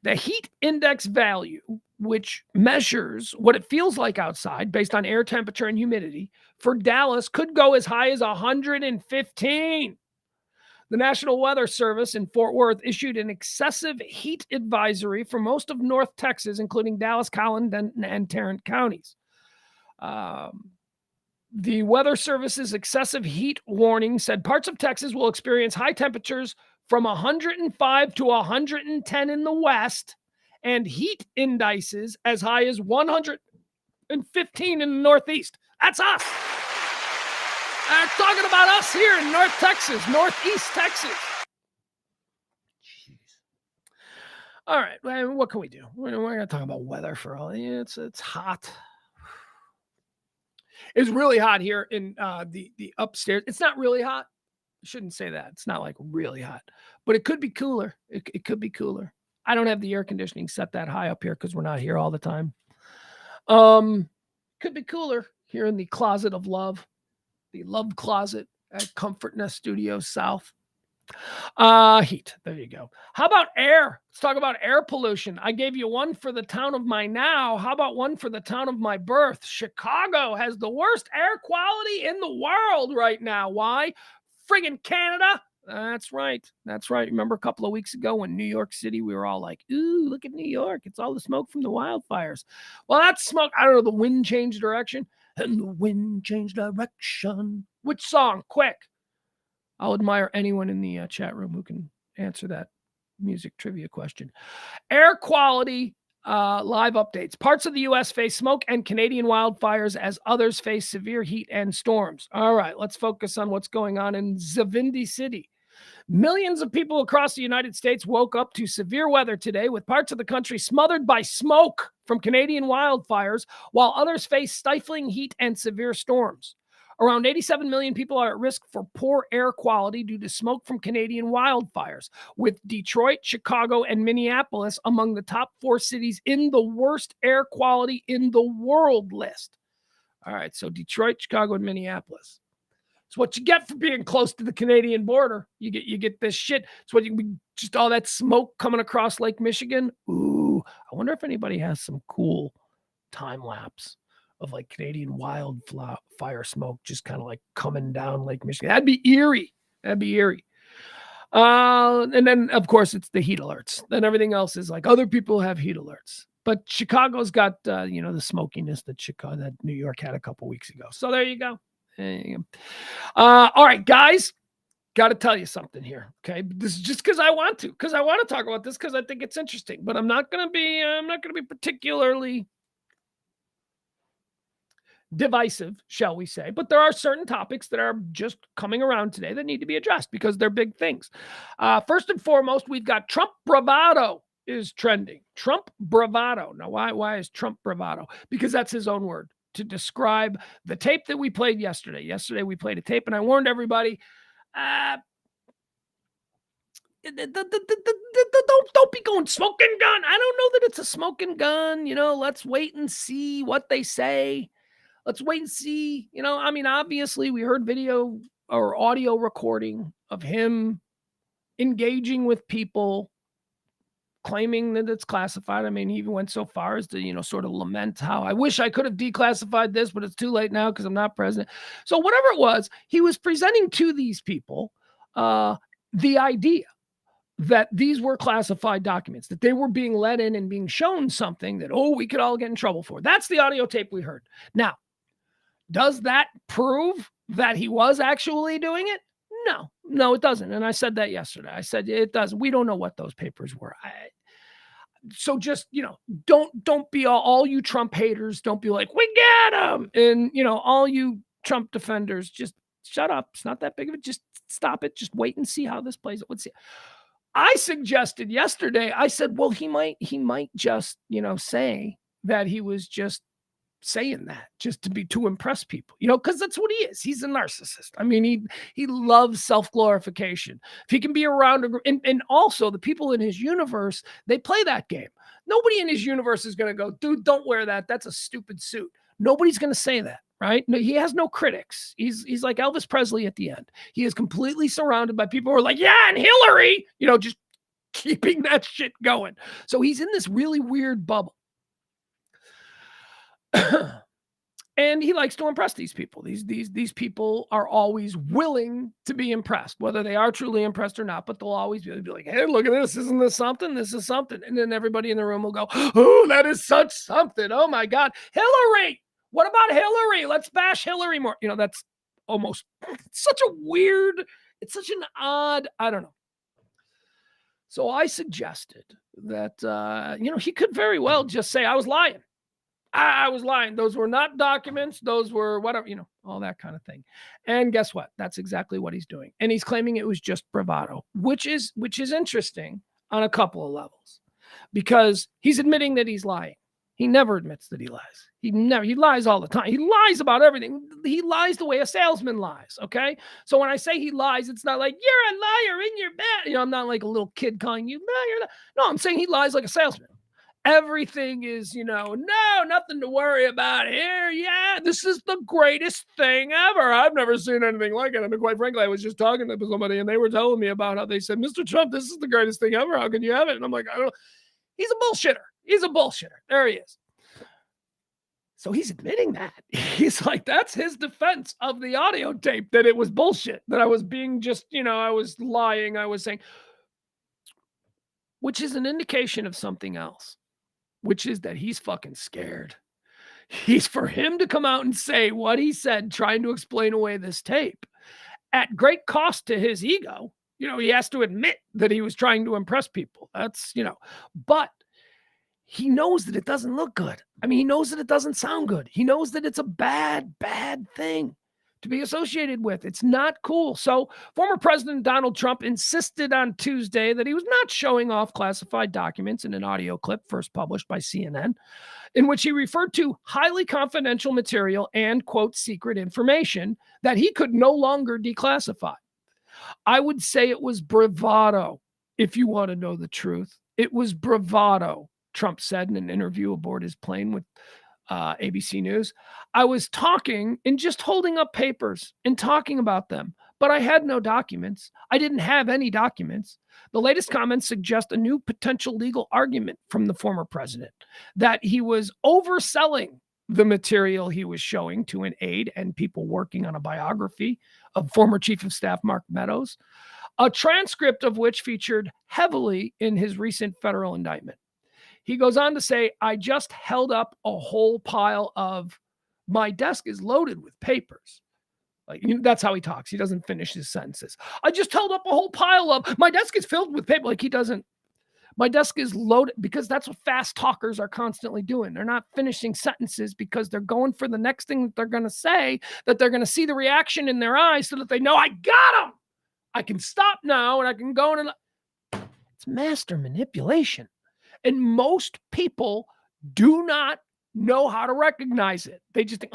The heat index value, which measures what it feels like outside based on air temperature and humidity, for Dallas could go as high as 115. The National Weather Service in Fort Worth issued an excessive heat advisory for most of North Texas, including Dallas, Collin, and Tarrant counties. The Weather Service's excessive heat warning said parts of Texas will experience high temperatures from 105 to 110 in the west and heat indices as high as 115 in the northeast. That's us. They're talking about us here in North Texas, Northeast Texas. Jeez. All right, well, what can we do? We're going to talk about weather for all. It's hot. It's really hot here in the upstairs. It's not really hot. I shouldn't say that. It's not like really hot, but it could be cooler. It could be cooler. I don't have the air conditioning set that high up here because we're not here all the time. Could be cooler here in the closet of love, the love closet at Comfort Nest Studios South. Heat. There you go. How about air? Let's talk about air pollution. I gave you one for the town of my now. How about one for the town of my birth? Chicago has the worst air quality in the world right now. Why? Friggin' Canada. That's right. That's right. Remember a couple of weeks ago when New York City, we were all like, ooh, look at New York. It's all the smoke from the wildfires. Well, that's smoke. I don't know. The wind changed direction. And the wind changed direction. Which song? Quick. I'll admire anyone in the chat room who can answer that music trivia question. Air quality live updates. Parts of the U.S. face smoke and Canadian wildfires as others face severe heat and storms. All right, let's focus on what's going on in Zavindi City. Millions of people across the United States woke up to severe weather today, with parts of the country smothered by smoke from Canadian wildfires, while others face stifling heat and severe storms. Around 87 million people are at risk for poor air quality due to smoke from Canadian wildfires, with Detroit, Chicago, and Minneapolis among the top 4 cities in the worst air quality in the world list. All right, so Detroit, Chicago, and Minneapolis. It's what you get for being close to the Canadian border. You get this shit. It's what just all that smoke coming across Lake Michigan. Ooh, I wonder if anybody has some cool time lapse of like Canadian wildfire smoke just kind of like coming down Lake Michigan. That'd be eerie. And then, of course, it's the heat alerts. Then everything else is like other people have heat alerts. But Chicago's got, the smokiness that New York had a couple weeks ago. So there you go. All right, guys, got to tell you something here. Okay. This is just because I want to talk about this because I think it's interesting, but I'm not going to be particularly divisive, shall we say. But there are certain topics that are just coming around today that need to be addressed because they're big things. First and foremost, we've got Trump bravado is trending. Trump bravado. Now, why is Trump bravado? Because that's his own word to describe the tape that we played yesterday. Yesterday, we played a tape, and I warned everybody, don't be going smoking gun. I don't know that it's a smoking gun. Let's wait and see what they say. Let's wait and see. Obviously, we heard video or audio recording of him engaging with people, claiming that it's classified. He even went so far as to, sort of lament how I wish I could have declassified this, but it's too late now because I'm not president. So whatever it was, he was presenting to these people the idea that these were classified documents, that they were being let in and being shown something that, we could all get in trouble for. That's the audio tape we heard. Now, does that prove that he was actually doing it? No, it doesn't. And I said that yesterday. I said it doesn't. We don't know what those papers were. So just, don't be all you Trump haters. Don't be like, we get him. And, all you Trump defenders, just shut up. It's not that big of it. Just stop it. Just wait and see how this plays out. Let's see. I suggested yesterday, I said, well, he might just, say that he was just saying that just to impress people, because that's what he is. He's a narcissist. He loves self-glorification. If he can be around, and also the people in his universe, they play that game. Nobody in his universe is going to go, dude, don't wear that. That's a stupid suit. Nobody's going to say that. Right? No, he has no critics. He's like Elvis Presley at the end. He is completely surrounded by people who are like, yeah, and Hillary, just keeping that shit going. So he's in this really weird bubble. And he likes to impress these people. These people are always willing to be impressed, whether they are truly impressed or not, but they'll always be like, hey, look at this. Isn't this something? This is something. And then everybody in the room will go, oh, that is such something. Oh my God. Hillary. What about Hillary? Let's bash Hillary more. That's almost such a weird, it's such an odd, I don't know. So I suggested that, he could very well just say, I was lying. I was lying. Those were not documents. Those were whatever, all that kind of thing. And guess what? That's exactly what he's doing. And he's claiming it was just bravado, which is interesting on a couple of levels, because he's admitting that he's lying. He never admits that he lies. He lies all the time. He lies about everything. He lies the way a salesman lies. Okay. So when I say he lies, it's not like you're a liar in your bed. I'm not like a little kid calling you liar. No, I'm saying he lies like a salesman. Everything is, no, nothing to worry about here. Yeah, this is the greatest thing ever. I've never seen anything like it. Quite frankly, I was just talking to somebody and they were telling me about how they said, Mr. Trump, this is the greatest thing ever. How can you have it? And I'm like, I don't know. He's a bullshitter. He's a bullshitter. There he is. So he's admitting that. He's like, that's his defense of the audio tape, that it was bullshit, that I was being just, I was lying. I was saying, which is an indication of something else, which is that he's fucking scared. He's for him to come out and say what he said, trying to explain away this tape at great cost to his ego. He has to admit that he was trying to impress people. That's, but he knows that it doesn't look good. He knows that it doesn't sound good. He knows that it's a bad thing to be associated with. It's not cool. So former President Donald Trump insisted on Tuesday that he was not showing off classified documents in an audio clip first published by CNN, in which he referred to highly confidential material and, quote, secret information that he could no longer declassify. I would say it was bravado, if you want to know the truth. It was bravado, Trump said in an interview aboard his plane with ABC News. I was talking and just holding up papers and talking about them, but I had no documents. I didn't have any documents. The latest comments suggest a new potential legal argument from the former president that he was overselling the material he was showing to an aide and people working on a biography of former Chief of Staff Mark Meadows, a transcript of which featured heavily in his recent federal indictment. He goes on to say, I just held up a whole pile of, my desk is loaded with papers. Like, that's how he talks. He doesn't finish his sentences. I just held up a whole pile of, my desk is filled with paper. Like, he doesn't, My desk is loaded because that's what fast talkers are constantly doing. They're not finishing sentences because they're going for the next thing that they're going to say, that they're going to see the reaction in their eyes so that they know I got them. I can stop now and I can go into. It's master manipulation. And most people do not know how to recognize it. They just think,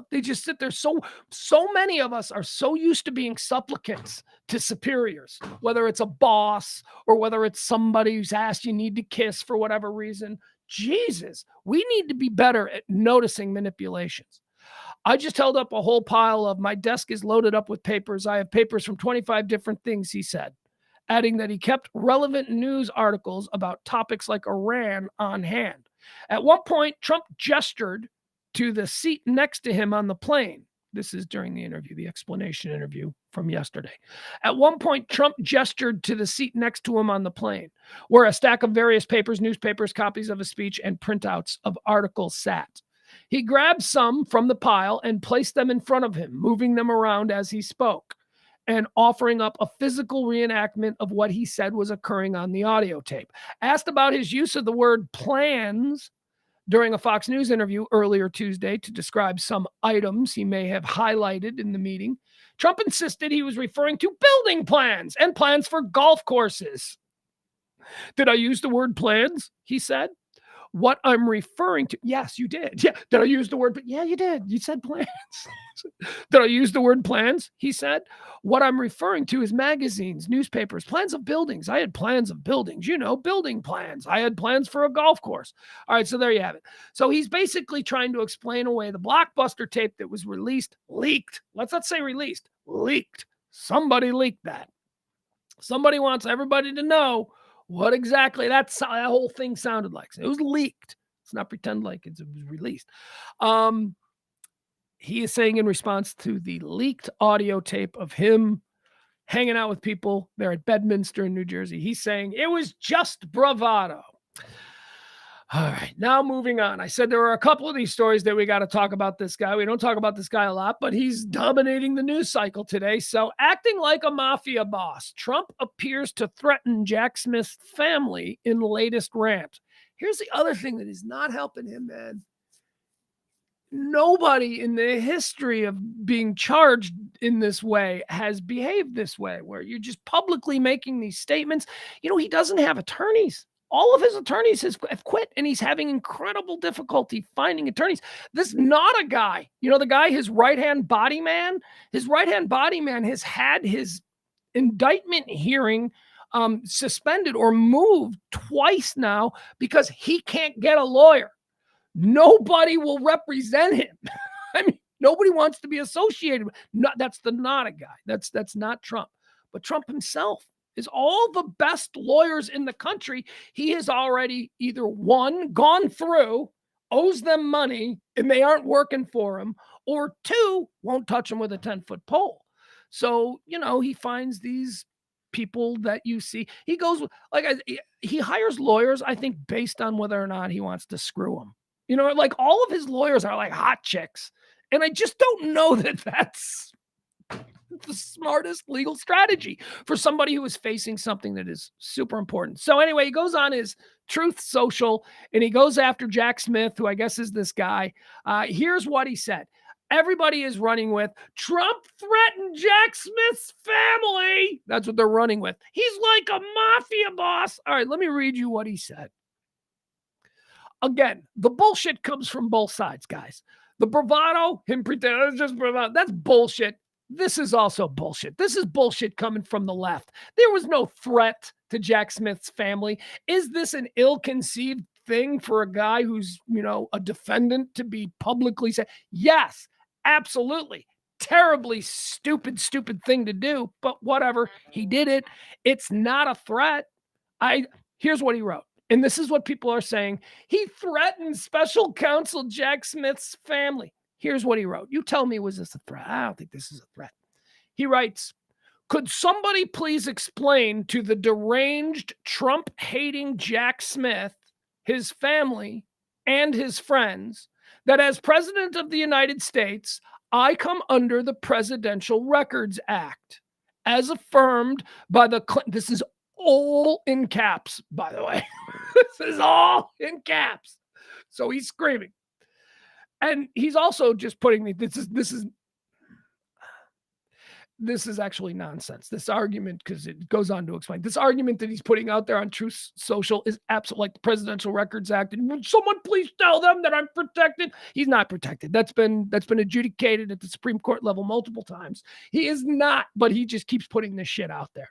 They just sit there. So many of us are so used to being supplicants to superiors, whether it's a boss or whether it's somebody who's asked you need to kiss for whatever reason. Jesus, we need to be better at noticing manipulations. I just held up a whole pile of my desk is loaded up with papers. I have papers from 25 different things, he said, adding that he kept relevant news articles about topics like Iran on hand. At one point, Trump gestured to the seat next to him on the plane. This is during the interview, the explanation interview from yesterday. At one point, Trump gestured to the seat next to him on the plane, where a stack of various papers, newspapers, copies of a speech, and printouts of articles sat. He grabbed some from the pile and placed them in front of him, moving them around as he spoke and offering up a physical reenactment of what he said was occurring on the audio tape. Asked about his use of the word plans during a Fox News interview earlier Tuesday to describe some items he may have highlighted in the meeting, Trump insisted he was referring to building plans and plans for golf courses. Did I use the word plans? He said. What I'm referring to, yes, you did. Yeah. Did I use the word? Yeah, you did. You said plans. Did I use the word plans? He said. What I'm referring to is magazines, newspapers, plans of buildings. I had plans of buildings, building plans. I had plans for a golf course. All right, so there you have it. So he's basically trying to explain away the blockbuster tape that was leaked. Let's not say released, leaked. Somebody leaked that. Somebody wants everybody to know what exactly that whole thing sounded like. It was leaked. Let's not pretend like it was released. He is saying in response to the leaked audio tape of him hanging out with people there at Bedminster in New Jersey, he's saying it was just bravado. All right, now moving on. I said there are a couple of these stories that we got to talk about this guy. We don't talk about this guy a lot, but he's dominating the news cycle today. So acting like a mafia boss, Trump appears to threaten Jack Smith's family in latest rant. Here's the other thing that is not helping him, man. Nobody in the history of being charged in this way has behaved this way, where you're just publicly making these statements. He doesn't have attorneys. All of his attorneys have quit, and he's having incredible difficulty finding attorneys. This is not a guy, the guy, his right-hand body man has had his indictment hearing suspended or moved twice now because he can't get a lawyer. Nobody will represent him. I mean, nobody wants to be associated with. That's not a guy. That's not Trump. But Trump himself is all the best lawyers in the country. He has already either one, gone through, owes them money, and they aren't working for him, or two, won't touch him with a 10-foot pole. So, he finds these people that you see. He goes, he hires lawyers, I think, based on whether or not he wants to screw them. All of his lawyers are like hot chicks. And I just don't know that that's the smartest legal strategy for somebody who is facing something that is super important. So anyway, he goes on his Truth Social and he goes after Jack Smith, who I guess is this guy. Here's what he said. Everybody is running with Trump threatened Jack Smith's family. That's what they're running with. He's like a mafia boss. All right, let me read you what he said. Again, the bullshit comes from both sides, guys. The bravado, him pretending it's just bravado, that's bullshit. This is also bullshit. This is bullshit coming from the left. There was no threat to Jack Smith's family. Is this an ill-conceived thing for a guy who's, a defendant to be publicly said? Yes, absolutely. Terribly stupid thing to do, but whatever. He did it. It's not a threat. Here's what he wrote. And this is what people are saying. He threatened special counsel Jack Smith's family. Here's what he wrote. You tell me, was this a threat? I don't think this is a threat. He writes, could somebody please explain to the deranged Trump-hating Jack Smith, his family, and his friends that as President of the United States, I come under the Presidential Records Act as affirmed by this is all in caps, by the way. This is all in caps. So he's screaming. And he's also just putting me, this is actually nonsense. This argument, because it goes on to explain, this argument that he's putting out there on Truth Social is absolutely like the Presidential Records Act. And would someone please tell them that I'm protected? He's not protected. That's been adjudicated at the Supreme Court level multiple times. He is not, but he just keeps putting this shit out there.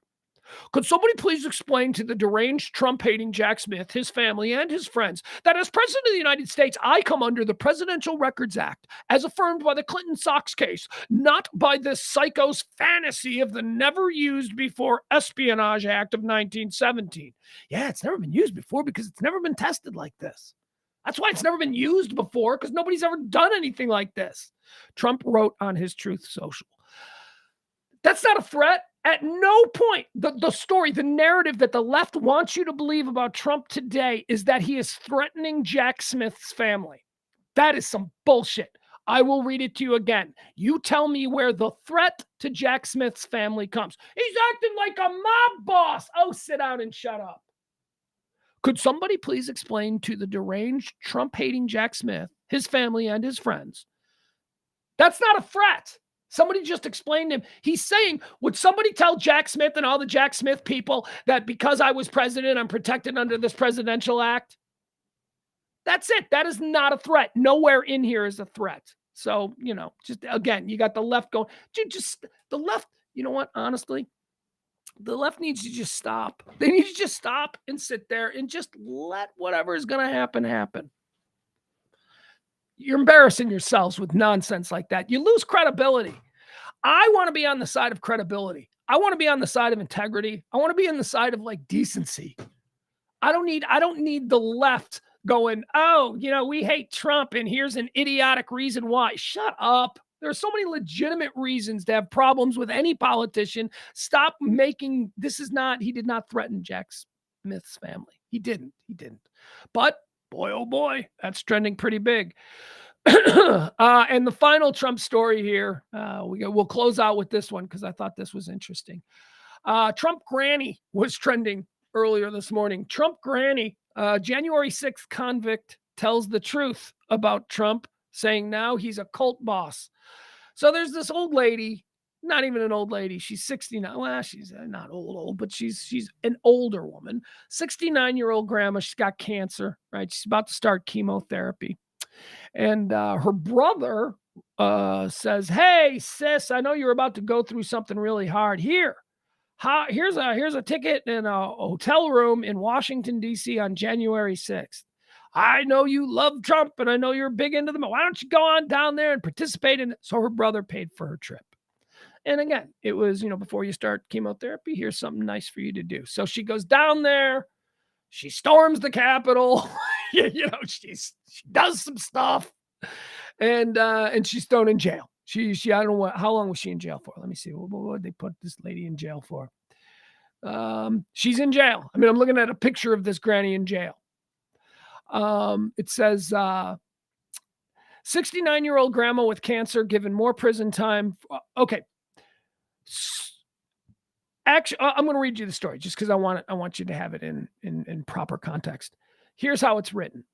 Could somebody please explain to the deranged Trump-hating Jack Smith, his family, and his friends that as President of the United States, I come under the Presidential Records Act, as affirmed by the Clinton Sox case, not by this psycho's fantasy of the never-used-before Espionage Act of 1917. Yeah, it's never been used before because it's never been tested like this. That's why it's never been used before, because nobody's ever done anything like this. Trump wrote on his Truth Social. That's not a threat. At no point, the story, the narrative that the left wants you to believe about Trump today is that he is threatening Jack Smith's family. That is some bullshit. I will read it to you again. You tell me where the threat to Jack Smith's family comes. He's acting like a mob boss. Oh, sit down and shut up. Could somebody please explain to the deranged Trump-hating Jack Smith, his family, and his friends? That's not a threat. Somebody just explained to him. He's saying, would somebody tell Jack Smith and all the Jack Smith people that because I was president, I'm protected under this presidential act? That's it. That is not a threat. Nowhere in here is a threat. So, just again, you got the left going, just the left, you know what, honestly, the left needs to just stop. They need to just stop and sit there and just let whatever is going to happen. You're embarrassing yourselves with nonsense like that. You lose credibility. I want to be on the side of credibility. I want to be on the side of integrity. I want to be on the side of like decency. I don't need the left going, oh, we hate Trump and here's an idiotic reason why. Shut up. There are so many legitimate reasons to have problems with any politician. Stop making, he did not threaten Jack Smith's family. He didn't. But boy, oh boy, that's trending pretty big. And the final Trump story here, we'll close out with this one because I thought this was interesting. Trump Granny was trending earlier this morning. Trump Granny, January 6th convict, tells the truth about Trump, saying now he's a cult boss. So there's this old lady, not even an old lady. She's 69. Well, she's not old, but she's an older woman. 69-year-old grandma. She's got cancer, right? She's about to start chemotherapy. And her brother says, hey, sis, I know you're about to go through something really hard. Here's a ticket and a hotel room in Washington, D.C. on January 6th. I know you love Trump, and I know you're big into them. Why don't you go on down there and participate in it? So her brother paid for her trip. And again, it was, before you start chemotherapy, here's something nice for you to do. So she goes down there. She storms the Capitol. She does some stuff, and she's thrown in jail. She I don't know how long was she in jail for? Let me see. What did they put this lady in jail for? She's in jail. I mean, I'm looking at a picture of this granny in jail. It says 69-year-old grandma with cancer given more prison time. Okay. Actually, I'm going to read you the story just because I want you to have it in proper context. Here's how it's written.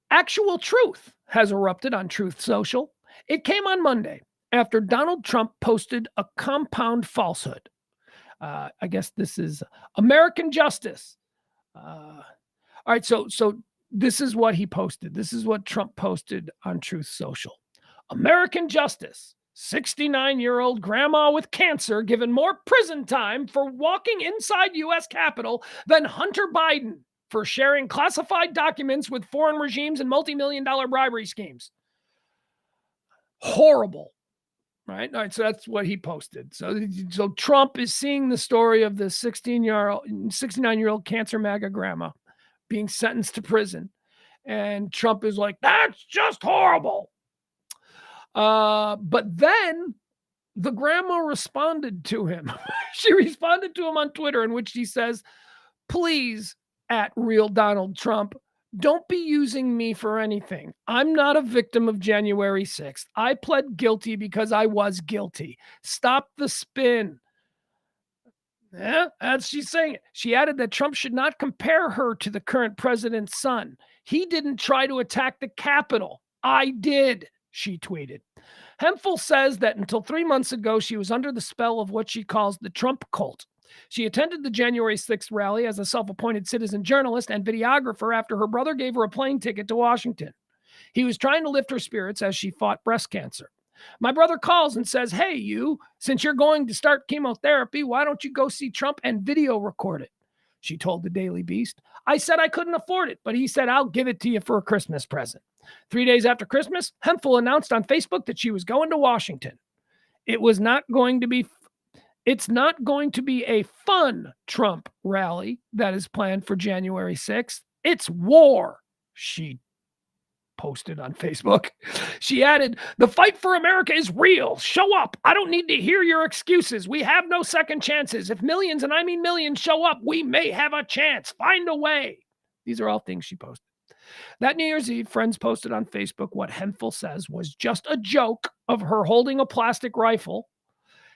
Actual truth has erupted on Truth Social. It came on Monday after Donald Trump posted a compound falsehood. I guess this is American Justice. All right, so this is what he posted. This is what Trump posted on Truth Social. American Justice. 69-year-old grandma with cancer given more prison time for walking inside U.S. Capitol than Hunter Biden for sharing classified documents with foreign regimes and multi-million-dollar bribery schemes. Horrible. Right? All right, so that's what he posted. So Trump is seeing the story of the 69-year-old cancer MAGA grandma being sentenced to prison. And Trump is like, that's just horrible. But then the grandma responded to him. She responded to him on Twitter, in which she says, please, at real Donald Trump, don't be using me for anything. I'm not a victim of January 6th. I pled guilty because I was guilty. Stop the spin. Yeah, as she's saying it. She added that Trump should not compare her to the current president's son. He didn't try to attack the Capitol. I did, she tweeted. Hemphill says that until 3 months ago, she was under the spell of what she calls the Trump cult. She attended the January 6th rally as a self appointed citizen journalist and videographer after her brother gave her a plane ticket to Washington. He was trying to lift her spirits as she fought breast cancer. My brother calls and says, "Hey, since you're going to start chemotherapy, why don't you go see Trump and video record it?" She told the Daily Beast. "I said I couldn't afford it, but he said, I'll give it to you for a Christmas present." 3 days after Christmas, Hemphill announced on Facebook that she was going to Washington. It's not going to be a fun Trump rally that is planned for January 6th. It's war, she posted on Facebook. She added, "The fight for America is real. Show up. I don't need to hear your excuses. We have no second chances. If millions, and I mean millions, show up, we may have a chance. Find a way." These are all things she posted. That New Year's Eve, friends posted on Facebook what Hemphill says was just a joke of her holding a plastic rifle.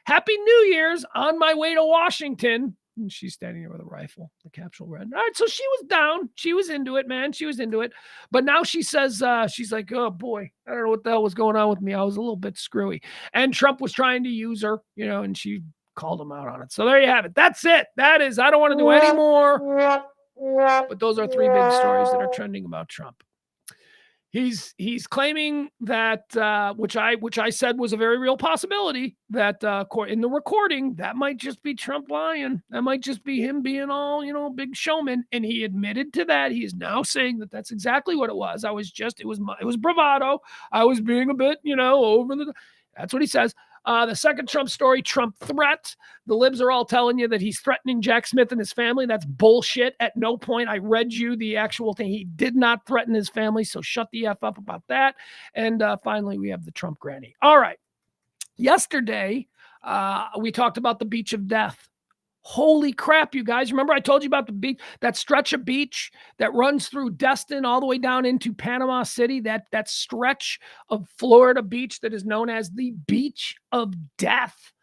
"Happy New Year's, on my way to Washington." And she's standing there with a rifle, the capsule read. All right, so she was down. She was into it, man. She was into it. But now she says, she's like, "Oh, boy, I don't know what the hell was going on with me. I was a little bit screwy." And Trump was trying to use her, and she called him out on it. So there you have it. That's it. That is, I don't want to do any more. But those are 3 big stories that are trending about Trump. He's claiming that, which I said was a very real possibility, that in the recording, that might just be Trump lying. That might just be him being all, big showman. And he admitted to that. He is now saying that that's exactly what it was. It was bravado. I was being a bit, over the. That's what he says. The second Trump story, Trump threat. The libs are all telling you that he's threatening Jack Smith and his family. That's bullshit. At no point I read you the actual thing. He did not threaten his family, so shut the F up about that. And finally, we have the Trump granny. All right. Yesterday, we talked about the beach of death. Holy crap, you guys. Remember I told you about the beach, that stretch of beach that runs through Destin all the way down into Panama City, that stretch of Florida beach that is known as the beach of death,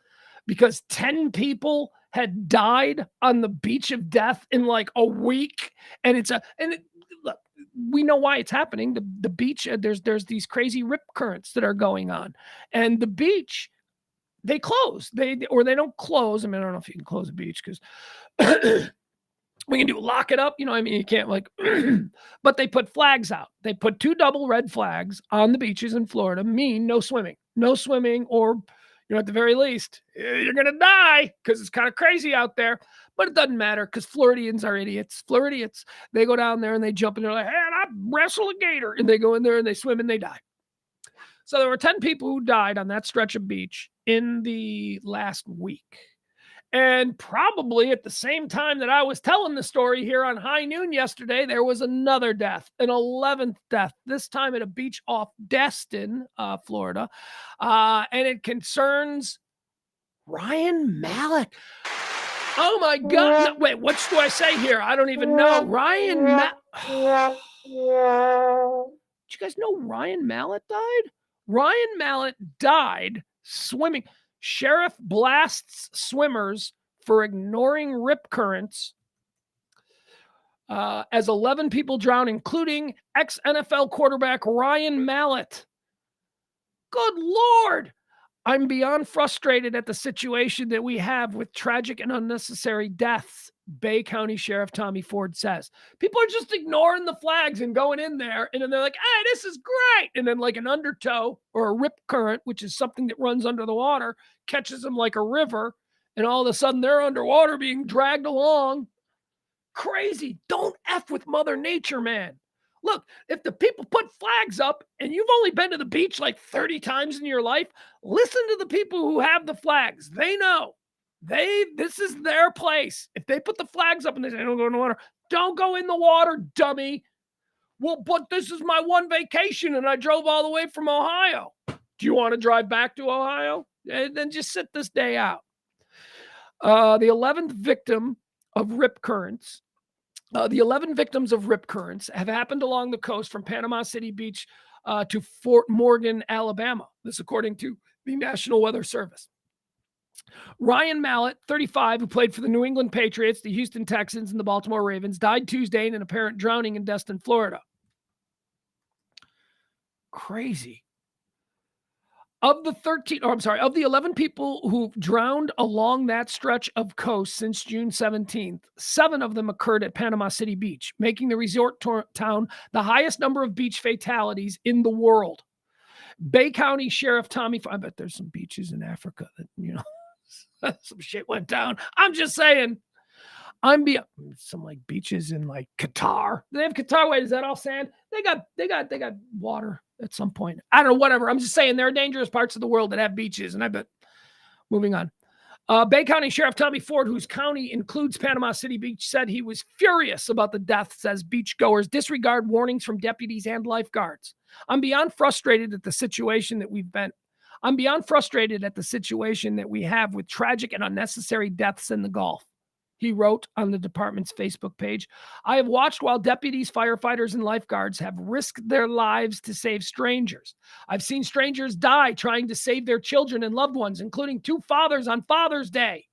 because 10 people had died on the beach of death in like a week. And look, we know why it's happening. The beach, there's these crazy rip currents that are going on, and the beach, they close. They don't close. I mean, I don't know if you can close a beach because we can lock it up. You can't but they put flags out. They put 2 double red flags on the beaches in Florida, mean no swimming, or, at the very least, you're going to die because it's kind of crazy out there. But it doesn't matter because Floridians are idiots. They go down there and they jump and they're like, "Hey, I wrestle a gator." And they go in there and they swim and they die. So there were 10 people who died on that stretch of beach in the last week. And probably at the same time that I was telling the story here on High Noon yesterday, there was another death, an 11th death, this time at a beach off Destin, Florida. And it concerns Ryan Mallett. Oh, my God. No, wait, what do I say here? I don't even know. Ryan Mallett. Did you guys know Ryan Mallett died? Ryan Mallett died swimming. Sheriff blasts swimmers for ignoring rip currents as 11 people drown, including ex-NFL quarterback Ryan Mallett. Good Lord. I'm beyond frustrated at the situation that we have with tragic and unnecessary deaths, Bay County Sheriff Tommy Ford says. People are just ignoring the flags and going in there, and then they're like, "Hey, this is great." And then like an undertow or a rip current, which is something that runs under the water, catches them like a river, and all of a sudden they're underwater being dragged along. Crazy. Don't F with Mother Nature, man. Look, if the people put flags up and you've only been to the beach like 30 times in your life, listen to the people who have the flags. They know. This is their place. If they put the flags up and they say, "Don't go in the water," don't go in the water, dummy. Well, but this is my one vacation and I drove all the way from Ohio. Do you want to drive back to Ohio? Then just sit this day out. The 11th victim of rip currents. The 11 victims of rip currents have happened along the coast from Panama City Beach to Fort Morgan, Alabama. This according to the National Weather Service. Ryan Mallett, 35, who played for the New England Patriots, the Houston Texans, and the Baltimore Ravens, died Tuesday in an apparent drowning in Destin, Florida. Crazy. Of the 11 people who drowned along that stretch of coast since June 17th, 7 of them occurred at Panama City Beach, making the resort town the highest number of beach fatalities in the world. Bay County Sheriff Tommy, I bet there's some beaches in Africa that, some shit went down. I'm just saying. Some like beaches in like Qatar. They have Qatar. Wait, is that all sand? They got water at some point. I don't know, whatever. I'm just saying there are dangerous parts of the world that have beaches, and I bet. Moving on. Bay County Sheriff Tommy Ford, whose county includes Panama City Beach, said he was furious about the deaths as beachgoers disregard warnings from deputies and lifeguards. I'm beyond frustrated at the situation that we have with tragic and unnecessary deaths in the Gulf. He wrote on the department's Facebook page, I have watched while deputies, firefighters, and lifeguards have risked their lives to save strangers. I've seen strangers die trying to save their children and loved ones, including 2 fathers on Father's Day.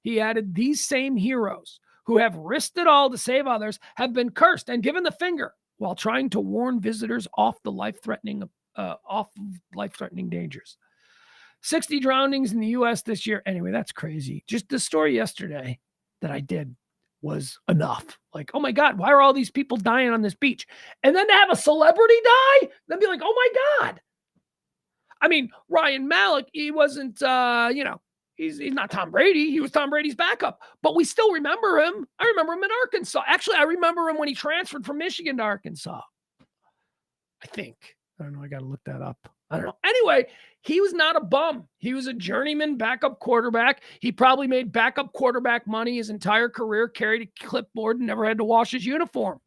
He added, these same heroes who have risked it all to save others have been cursed and given the finger while trying to warn visitors off life-threatening dangers. 60 drownings in the U.S. this year. Anyway, that's crazy. Just the story yesterday that I did was enough. Like, oh my God, why are all these people dying on this beach? And then to have a celebrity die, then be like, oh my God. I mean, Ryan Mallett, he wasn't, he's not Tom Brady. He was Tom Brady's backup, but we still remember him. I remember him in Arkansas. Actually, I remember him when he transferred from Michigan to Arkansas. I think. I don't know. I got to look that up. I don't know. Anyway, he was not a bum. He was a journeyman backup quarterback. He probably made backup quarterback money his entire career, carried a clipboard, and never had to wash his uniform.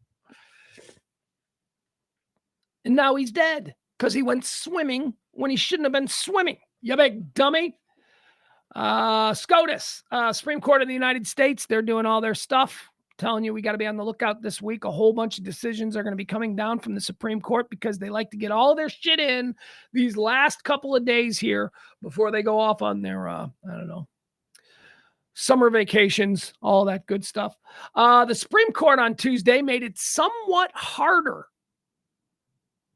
And now he's dead because he went swimming when he shouldn't have been swimming. You big dummy. SCOTUS, Supreme Court of the United States, they're doing all their stuff. Telling you we got to be on the lookout this week. A whole bunch of decisions are going to be coming down from the Supreme Court because they like to get all their shit in these last couple of days here before they go off on their, summer vacations, all that good stuff. The Supreme Court on Tuesday made it somewhat harder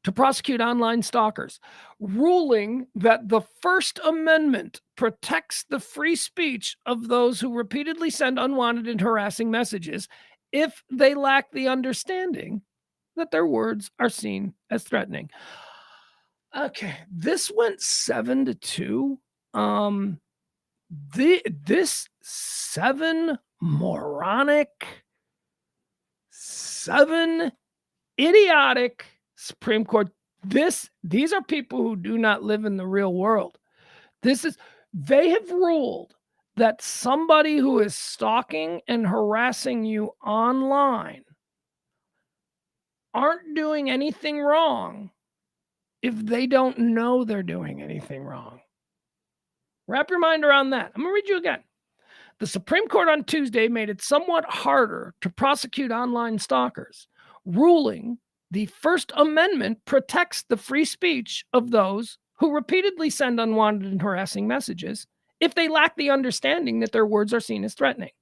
to prosecute online stalkers, ruling that the First Amendment protects the free speech of those who repeatedly send unwanted and harassing messages if they lack the understanding that their words are seen as threatening. Okay, this went 7-2. This 7 moronic, 7 idiotic Supreme Court. These are people who do not live in the real world. They have ruled that somebody who is stalking and harassing you online aren't doing anything wrong if they don't know they're doing anything wrong. Wrap your mind around that. I'm going to read you again. The Supreme Court on Tuesday made it somewhat harder to prosecute online stalkers, ruling the First Amendment protects the free speech of those who repeatedly send unwanted and harassing messages if they lack the understanding that their words are seen as threatening.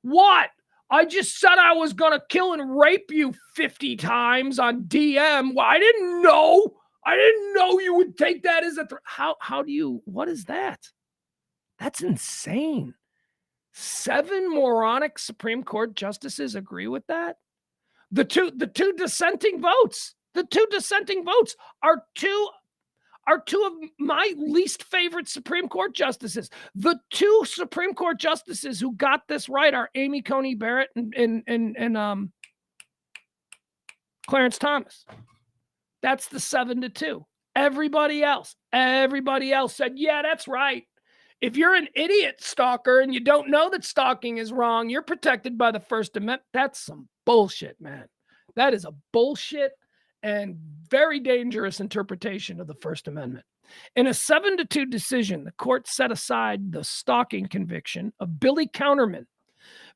What? I just said I was going to kill and rape you 50 times on DM. Well, I didn't know. I didn't know you would take that as a threat. What is that? That's insane. 7 moronic Supreme Court justices agree with that? The two dissenting votes are two of my least favorite Supreme Court justices. The 2 Supreme Court justices who got this right are Amy Coney Barrett and Clarence Thomas. That's the 7-2. Everybody else said, yeah, that's right. If you're an idiot stalker and you don't know that stalking is wrong, you're protected by the First Amendment. That's some bullshit, man. That is a bullshit and very dangerous interpretation of the First Amendment. In a 7-2 decision, the court set aside the stalking conviction of Billy Counterman.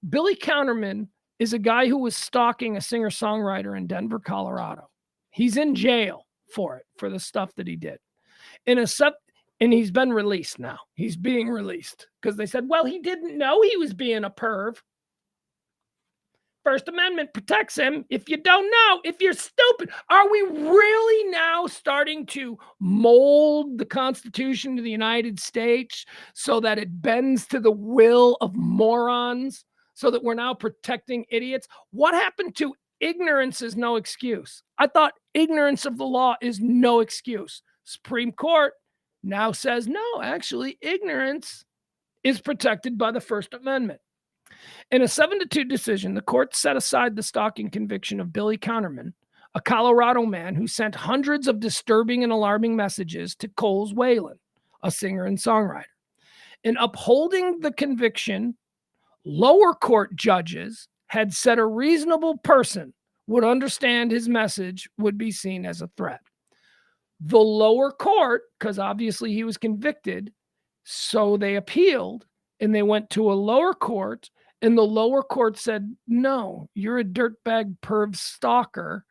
Billy Counterman is a guy who was stalking a singer-songwriter in Denver, Colorado. He's in jail for it, for the stuff that he did. And he's been released now. He's being released because they said, well, he didn't know he was being a perv. First Amendment protects him. If you don't know, if you're stupid, are we really now starting to mold the Constitution of the United States so that it bends to the will of morons, so that we're now protecting idiots? What happened to ignorance is no excuse? I thought ignorance of the law is no excuse. Supreme Court now says, no, actually, ignorance is protected by the First Amendment. In a 7-2 decision, the court set aside the stalking conviction of Billy Counterman, a Colorado man who sent hundreds of disturbing and alarming messages to Coles Whalen, a singer and songwriter. In upholding the conviction, lower court judges had said a reasonable person would understand his message would be seen as a threat. The lower court, because obviously he was convicted, so they appealed and they went to a lower court. And the lower court said, no, you're a dirtbag perv stalker.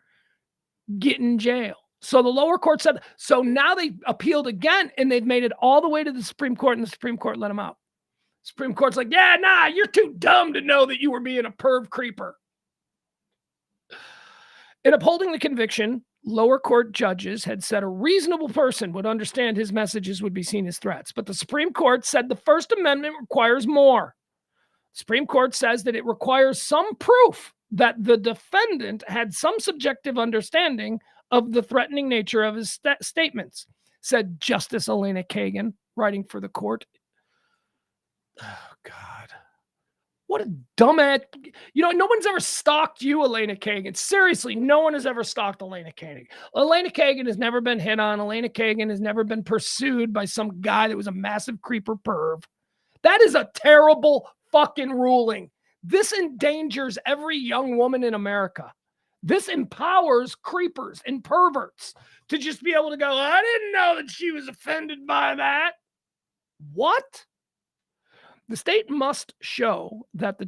Get in jail. So the lower court said, so now they appealed again and they've made it all the way to the Supreme Court and the Supreme Court let him out. Supreme Court's like, yeah, nah, you're too dumb to know that you were being a perv creeper. In upholding the conviction, lower court judges had said a reasonable person would understand his messages would be seen as threats. But the Supreme Court said the First Amendment requires more. Supreme Court says that it requires some proof that the defendant had some subjective understanding of the threatening nature of his statements, said Justice Elena Kagan, writing for the court. Oh, God. What a dumbass. You know, no one's ever stalked you, Elena Kagan. Seriously, no one has ever stalked Elena Kagan. Elena Kagan has never been hit on. Elena Kagan has never been pursued by some guy that was a massive creeper perv. That is a terrible fucking ruling. This endangers every young woman in America. This empowers creepers and perverts to just be able to go, I didn't know that she was offended by that. What? The state must show that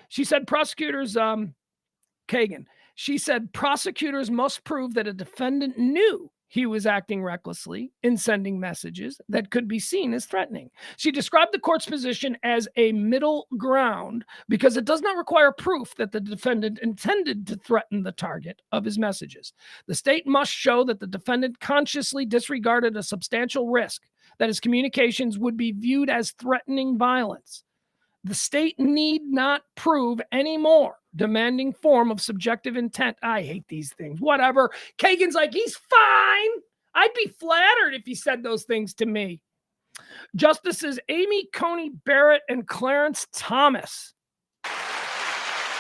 she said prosecutors, Kagan, she said prosecutors must prove that a defendant knew he was acting recklessly in sending messages that could be seen as threatening. She described the court's position as a middle ground because it does not require proof that the defendant intended to threaten the target of his messages. The state must show that the defendant consciously disregarded a substantial risk that his communications would be viewed as threatening violence. The state need not prove any more demanding form of subjective intent. I hate these things. Whatever. Kagan's like, he's fine. I'd be flattered if he said those things to me. Justices Amy Coney Barrett and Clarence Thomas.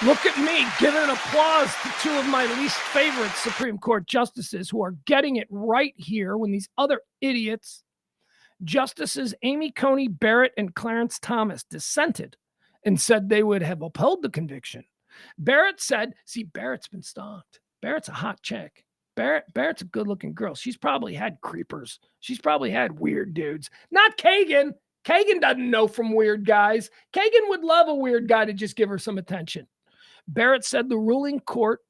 Look at me giving applause to two of my least favorite Supreme Court justices who are getting it right here when these other idiots. Justices Amy Coney Barrett and Clarence Thomas dissented and said they would have upheld the conviction. Barrett said, see, Barrett's been stalked. Barrett's a hot chick. Barrett's a good-looking girl. She's probably had creepers. She's probably had weird dudes. Not Kagan. Kagan doesn't know from weird guys. Kagan would love a weird guy to just give her some attention. Barrett said the ruling court,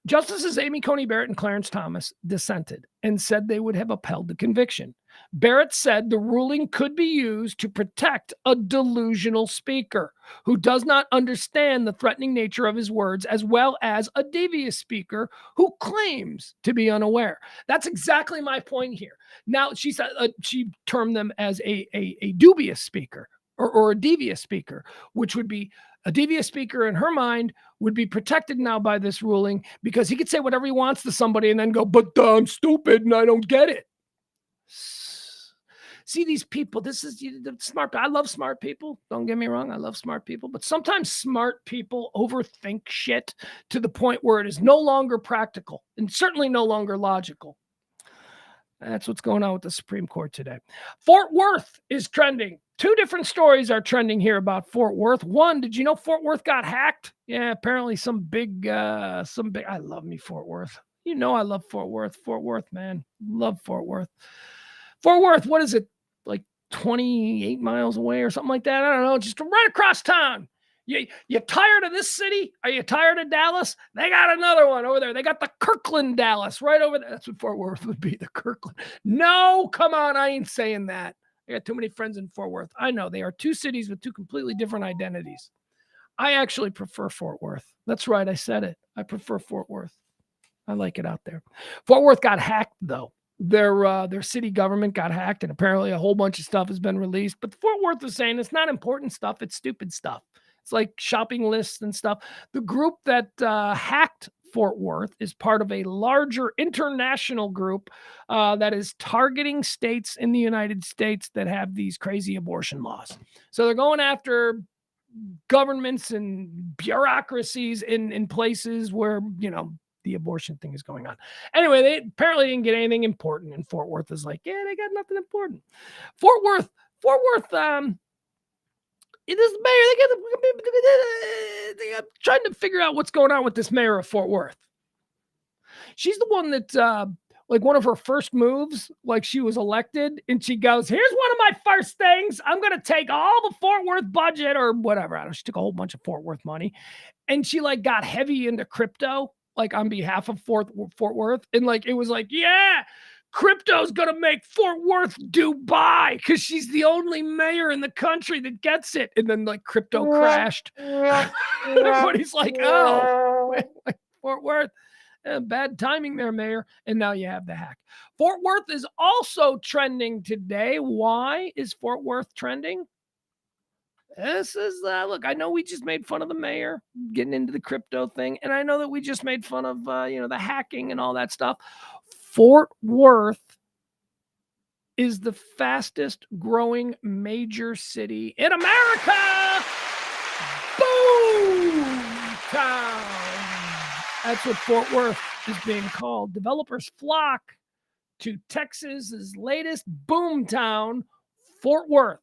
Justices Amy Coney Barrett and Clarence Thomas dissented and said they would have upheld the conviction. Barrett said the ruling could be used to protect a delusional speaker who does not understand the threatening nature of his words, as well as a devious speaker who claims to be unaware. That's exactly my point here. Now, she said she termed them as a dubious speaker or a devious speaker, which would be a devious speaker in her mind would be protected now by this ruling because he could say whatever he wants to somebody and then go, but I'm stupid and I don't get it. See these people, this is the smart. I love smart people. Don't get me wrong. I love smart people, but sometimes smart people overthink shit to the point where it is no longer practical and certainly no longer logical. That's what's going on with the Supreme Court today. Fort Worth is trending. Two different stories are trending here about Fort Worth. One, did you know Fort Worth got hacked? Yeah, apparently some big, I love me Fort Worth. You know I love Fort Worth. Fort Worth, man. Love Fort Worth. Fort Worth, what is it? Like 28 miles away or something like that? I don't know. Just right across town. You tired of this city? Are you tired of Dallas? They got another one over there. They got the Kirkland, Dallas, right over there. That's what Fort Worth would be, the Kirkland. No, come on, I ain't saying that. I got too many friends in Fort Worth. I know they are two cities with two completely different identities. I actually prefer Fort Worth. That's right, I said it. I prefer Fort Worth. I like it out there. Fort Worth got hacked, though. Their city government got hacked, and apparently a whole bunch of stuff has been released. But Fort Worth is saying it's not important stuff; it's stupid stuff. It's like shopping lists and stuff. The group that hacked Fort Worth is part of a larger international group that is targeting states in the United States that have these crazy abortion laws. So they're going after governments and bureaucracies in places where, the abortion thing is going on. Anyway, they apparently didn't get anything important, and Fort Worth is like, yeah, they got nothing important. Fort Worth, it is the mayor. They got trying to figure out what's going on with this mayor of Fort Worth. She's the one that, like, one of her first moves, like, she was elected, and she goes, here's one of my first things. I'm going to take all the Fort Worth budget or whatever. I don't know. She took a whole bunch of Fort Worth money, and she, like, got heavy into crypto, like, on behalf of Fort Worth. And, like, it was like, yeah, crypto's going to make Fort Worth Dubai because she's the only mayor in the country that gets it. And then, like, crypto crashed. Everybody's like, oh, like, Fort Worth. Bad timing there, Mayor. And now you have the hack. Fort Worth is also trending today. Why is Fort Worth trending? This is, look, I know we just made fun of the mayor getting into the crypto thing. And I know that we just made fun of, the hacking and all that stuff. Fort Worth is the fastest growing major city in America. Boom town. That's what Fort Worth is being called. Developers flock to Texas's latest boom town, Fort Worth.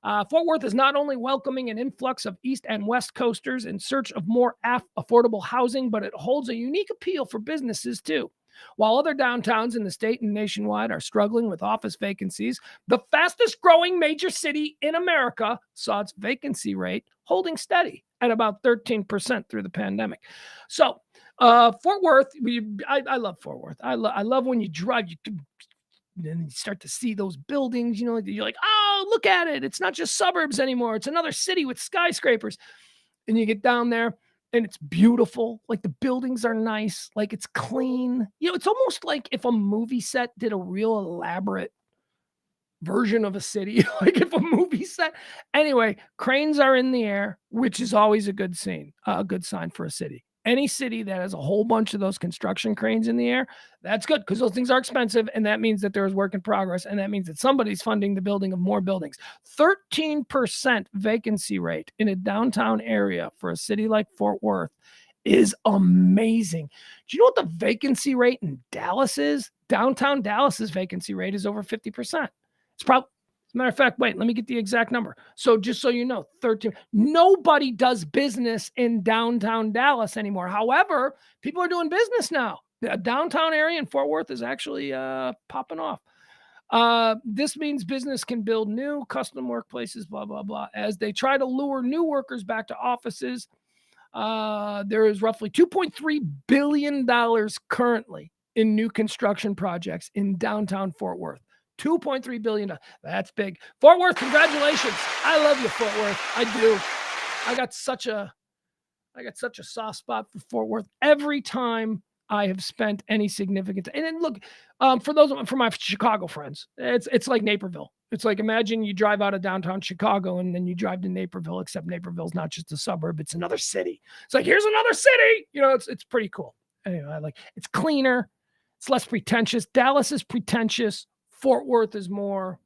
Fort Worth is not only welcoming an influx of East and West Coasters in search of more affordable housing, but it holds a unique appeal for businesses too. While other downtowns in the state and nationwide are struggling with office vacancies, the fastest growing major city in America saw its vacancy rate holding steady at about 13% through the pandemic. So, Fort Worth, I love Fort Worth. I love when you drive, then you start to see those buildings, you're like, oh, look at it. It's not just suburbs anymore. It's another city with skyscrapers. And you get down there and it's beautiful. Like, the buildings are nice. Like, it's clean. It's almost like if a movie set did a real elaborate version of a city, like if a movie set. Anyway, cranes are in the air, which is always a good sign for a city. Any city that has a whole bunch of those construction cranes in the air, that's good because those things are expensive, and that means that there is work in progress, and that means that somebody's funding the building of more buildings. 13% vacancy rate in a downtown area for a city like Fort Worth is amazing. Do you know what the vacancy rate in Dallas is? Downtown Dallas's vacancy rate is over 50%. It's probably, as a matter of fact, wait, let me get the exact number. So just so you know, 13. Nobody does business in downtown Dallas anymore. However, people are doing business now. The downtown area in Fort Worth is actually popping off. This means business can build new custom workplaces, blah, blah, blah. As they try to lure new workers back to offices, there is roughly $2.3 billion currently in new construction projects in downtown Fort Worth. $2.3 billion. That's big. Fort Worth, congratulations. I love you, Fort Worth. I do. I got such a soft spot for Fort Worth every time I have spent any significant. And then look, for my Chicago friends, it's like Naperville. It's like, imagine you drive out of downtown Chicago and then you drive to Naperville, except Naperville's not just a suburb, it's another city. It's like, here's another city. It's pretty cool. Anyway, it's cleaner. It's less pretentious. Dallas is pretentious. Fort Worth is more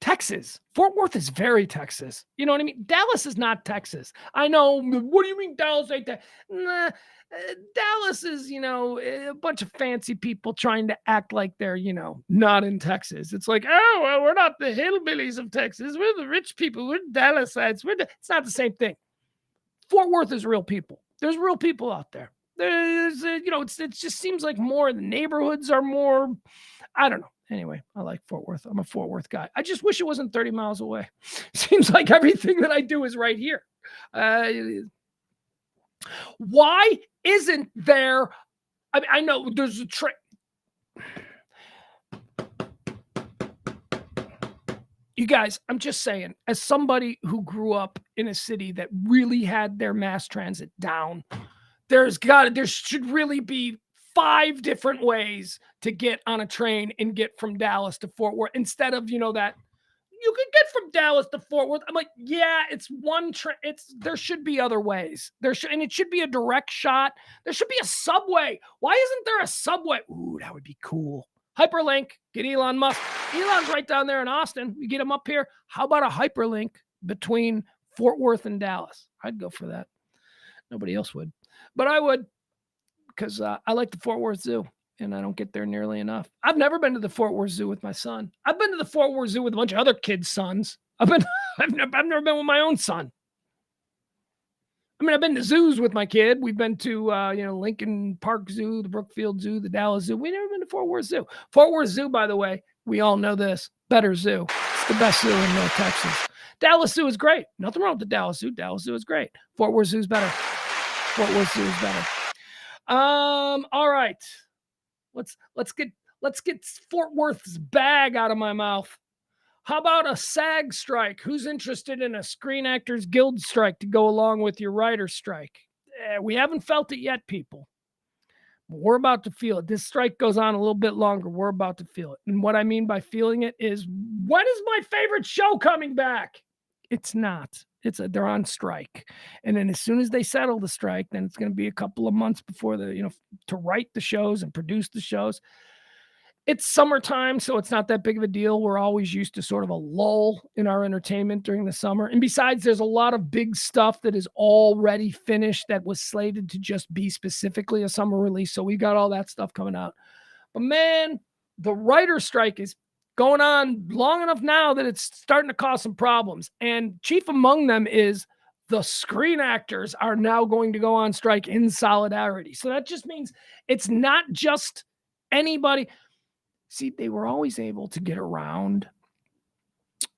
Texas. Fort Worth is very Texas. You know what I mean? Dallas is not Texas. I know. What do you mean Dallas ain't that? Nah, Dallas is, a bunch of fancy people trying to act like they're, not in Texas. It's like, oh, well, we're not the hillbillies of Texas. We're the rich people. We're Dallasites. It's not the same thing. Fort Worth is real people. There's real people out there. There's, it just seems like more the neighborhoods are more, I don't know. Anyway, I like Fort Worth. I'm a Fort Worth guy. I just wish it wasn't 30 miles away. Seems like everything that I do is right here. Why isn't there? I know there's a train. You guys, I'm just saying, as somebody who grew up in a city that really had their mass transit down, there should really be 5 different ways to get on a train and get from Dallas to Fort Worth instead of, that you could get from Dallas to Fort Worth. I'm like, yeah, it's one train. There should be other ways. And it should be a direct shot. There should be a subway. Why isn't there a subway? Ooh, that would be cool. Hyperlink, get Elon Musk. Elon's right down there in Austin. We get him up here. How about a hyperlink between Fort Worth and Dallas? I'd go for that. Nobody else would, but I would, because I like the Fort Worth Zoo, and I don't get there nearly enough. I've never been to the Fort Worth Zoo with my son. I've been to the Fort Worth Zoo with a bunch of other kids' sons. I've never been with my own son. I mean, I've been to zoos with my kid. We've been to, Lincoln Park Zoo, the Brookfield Zoo, the Dallas Zoo. We've never been to Fort Worth Zoo. Fort Worth Zoo, by the way, we all know this, better zoo. It's the best zoo in North Texas. Dallas Zoo is great. Nothing wrong with the Dallas Zoo. Dallas Zoo is great. Fort Worth Zoo is better. Fort Worth Zoo is better. All right. Let's get Fort Worth's bag out of my mouth. How about a SAG strike? Who's interested in a Screen Actors Guild strike to go along with your writer's strike? We haven't felt it yet, people. We're about to feel it. This strike goes on a little bit longer. We're about to feel it. And what I mean by feeling it is, when is my favorite show coming back? It's not. They're on strike. And then as soon as they settle the strike, then it's going to be a couple of months before to write the shows and produce the shows. It's summertime, so it's not that big of a deal. We're always used to sort of a lull in our entertainment during the summer. And besides, there's a lot of big stuff that is already finished that was slated to just be specifically a summer release. So we got all that stuff coming out. But man, the writer's strike is going on long enough now that it's starting to cause some problems. And chief among them is the Screen Actors are now going to go on strike in solidarity. So that just means it's not just anybody. See, they were always able to get around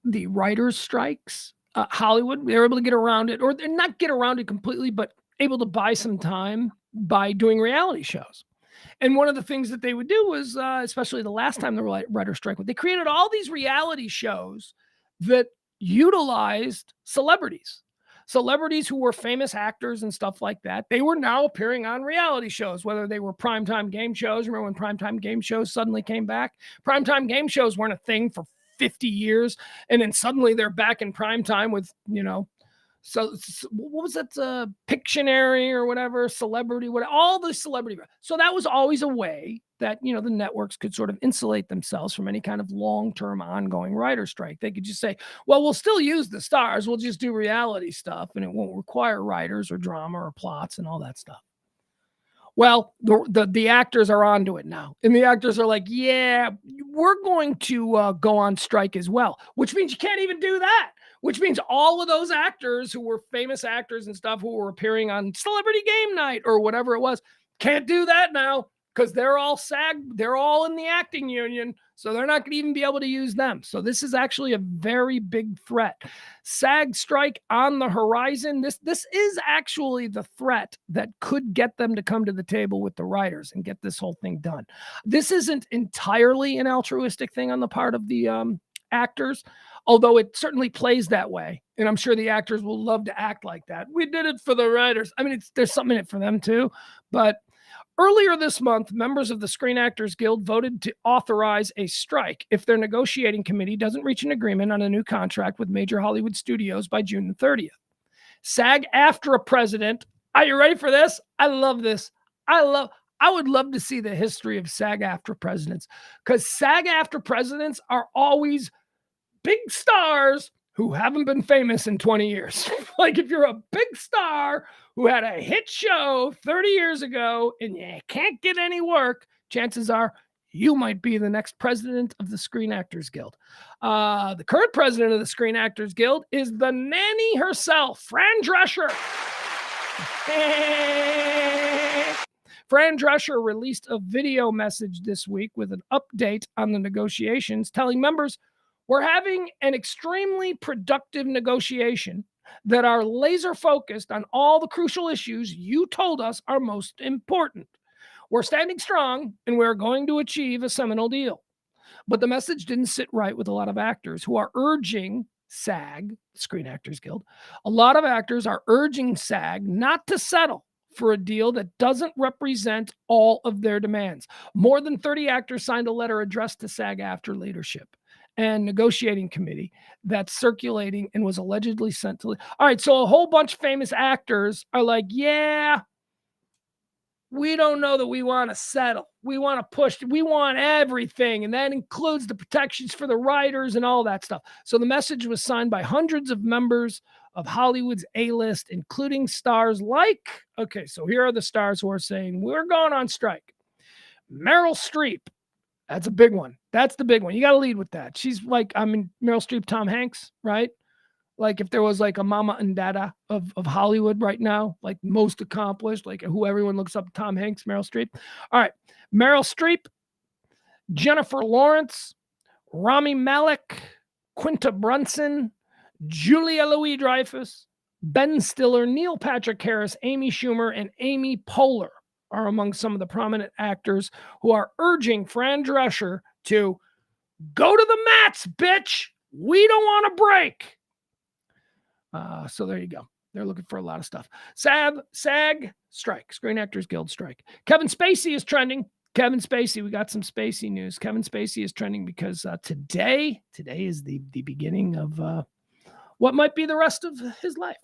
the writers' strikes. Hollywood, they were able to get around it, or not get around it completely, but able to buy some time by doing reality shows. And one of the things that they would do was, especially the last time the writer's strike, they created all these reality shows that utilized celebrities who were famous actors and stuff like that. They were now appearing on reality shows, whether they were primetime game shows. Remember when primetime game shows suddenly came back? Primetime game shows weren't a thing for 50 years. And then suddenly they're back in primetime with, so what was that? Pictionary or whatever, celebrity, all the celebrity. So that was always a way that, the networks could sort of insulate themselves from any kind of long-term ongoing writer strike. They could just say, well, we'll still use the stars. We'll just do reality stuff and it won't require writers or drama or plots and all that stuff. Well, the actors are onto it now. And the actors are like, yeah, we're going to go on strike as well, which means you can't even do that. Which means all of those actors who were famous actors and stuff who were appearing on Celebrity Game Night or whatever it was, can't do that now because they're all they're all in the acting union. So they're not going to even be able to use them. So this is actually a very big threat. SAG strike on the horizon. This is actually the threat that could get them to come to the table with the writers and get this whole thing done. This isn't entirely an altruistic thing on the part of the actors, although it certainly plays that way. And I'm sure the actors will love to act like that. We did it for the writers. I mean, there's something in it for them too. But earlier this month, members of the Screen Actors Guild voted to authorize a strike if their negotiating committee doesn't reach an agreement on a new contract with major Hollywood studios by June the 30th. SAG-AFTRA president, are you ready for this? I love this. I would love to see the history of SAG-AFTRA presidents, because SAG-AFTRA presidents are always big stars who haven't been famous in 20 years. Like if you're a big star who had a hit show 30 years ago and you can't get any work, chances are you might be the next president of the Screen Actors Guild. The current president of the Screen Actors Guild is the nanny herself, Fran Drescher. Fran Drescher released a video message this week with an update on the negotiations, telling members, "We're having an extremely productive negotiation that are laser focused on all the crucial issues you told us are most important. We're standing strong and we're going to achieve a seminal deal." But the message didn't sit right with a lot of actors who are urging SAG, Screen Actors Guild. A lot of actors are urging SAG not to settle for a deal that doesn't represent all of their demands. More than 30 actors signed a letter addressed to SAG after leadership and negotiating committee that's circulating and was allegedly sent to. All right, so a whole bunch of famous actors are like, yeah, we don't know that we want to settle. We want to push. We want everything. And that includes the protections for the writers and all that stuff. So the message was signed by hundreds of members of Hollywood's A-list, including stars like, okay, so here are the stars who are saying, we're going on strike. Meryl Streep. That's a big one. That's the big one. You got to lead with that. She's like, I mean, Meryl Streep, Tom Hanks, right? Like if there was like a mama and dada of Hollywood right now, like most accomplished, like who everyone looks up, Tom Hanks, Meryl Streep. All right. Meryl Streep, Jennifer Lawrence, Rami Malek, Quinta Brunson, Julia Louis-Dreyfus, Ben Stiller, Neil Patrick Harris, Amy Schumer, and Amy Poehler are among some of the prominent actors who are urging Fran Drescher to go to the mats, bitch. We don't want to break. So there you go. They're looking for a lot of stuff. SAG strike, Screen Actors Guild strike. Kevin Spacey is trending. Kevin Spacey, we got some Spacey news. Kevin Spacey is trending because today is the beginning of what might be the rest of his life.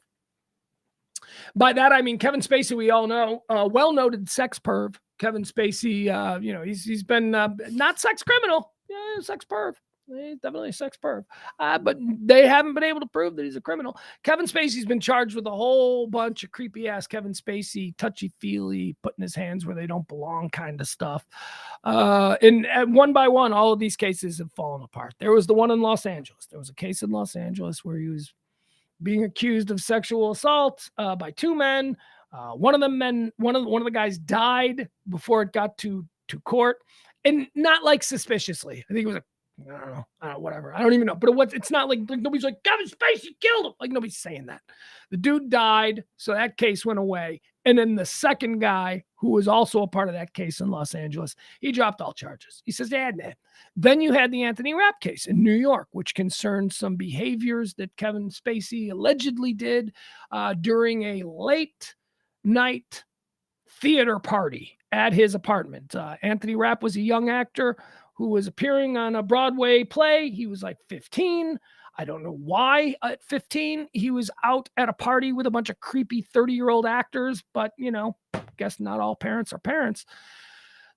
By that, I mean Kevin Spacey, we all know, well-noted sex perv. Kevin Spacey, he's been not sex criminal, sex perv. He's definitely a sex perv. But they haven't been able to prove that he's a criminal. Kevin Spacey's been charged with a whole bunch of creepy-ass Kevin Spacey, touchy-feely, putting his hands where they don't belong kind of stuff. And one by one, all of these cases have fallen apart. There was the one in Los Angeles. There was a case in Los Angeles where he was being accused of sexual assault by two men. One of the guys died before it got to court. And not like suspiciously. I think it was I don't know, whatever. I don't even know. But it's not like nobody's like, Kevin Spacey killed him. Like nobody's saying that. The dude died, so that case went away. And then the second guy, who was also a part of that case in Los Angeles, he dropped all charges. He says, nah. Then you had the Anthony Rapp case in New York, which concerned some behaviors that Kevin Spacey allegedly did during a late night theater party at his apartment. Anthony Rapp was a young actor who was appearing on a Broadway play. He was like 15. I don't know why at 15 he was out at a party with a bunch of creepy 30-year-old actors, but guess not all parents are parents.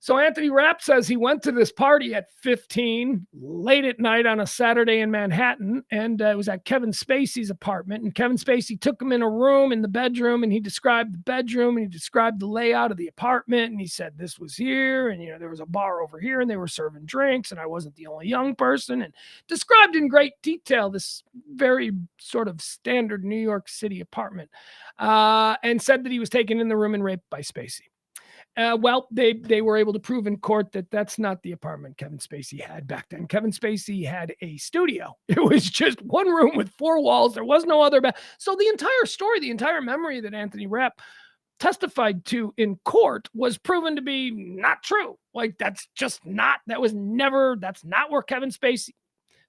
So Anthony Rapp says he went to this party at 15, late at night on a Saturday in Manhattan, and it was at Kevin Spacey's apartment. And Kevin Spacey took him in a room in the bedroom, and he described the bedroom, and he described the layout of the apartment, and he said this was here, and there was a bar over here, and they were serving drinks, and I wasn't the only young person, and described in great detail this very sort of standard New York City apartment, and said that he was taken in the room and raped by Spacey. Well, they were able to prove in court that that's not the apartment Kevin Spacey had back then. Kevin Spacey had a studio. It was just one room with four walls. There was no other bed. So the entire story, the entire memory that Anthony Rapp testified to in court was proven to be not true. Like that's not where Kevin Spacey.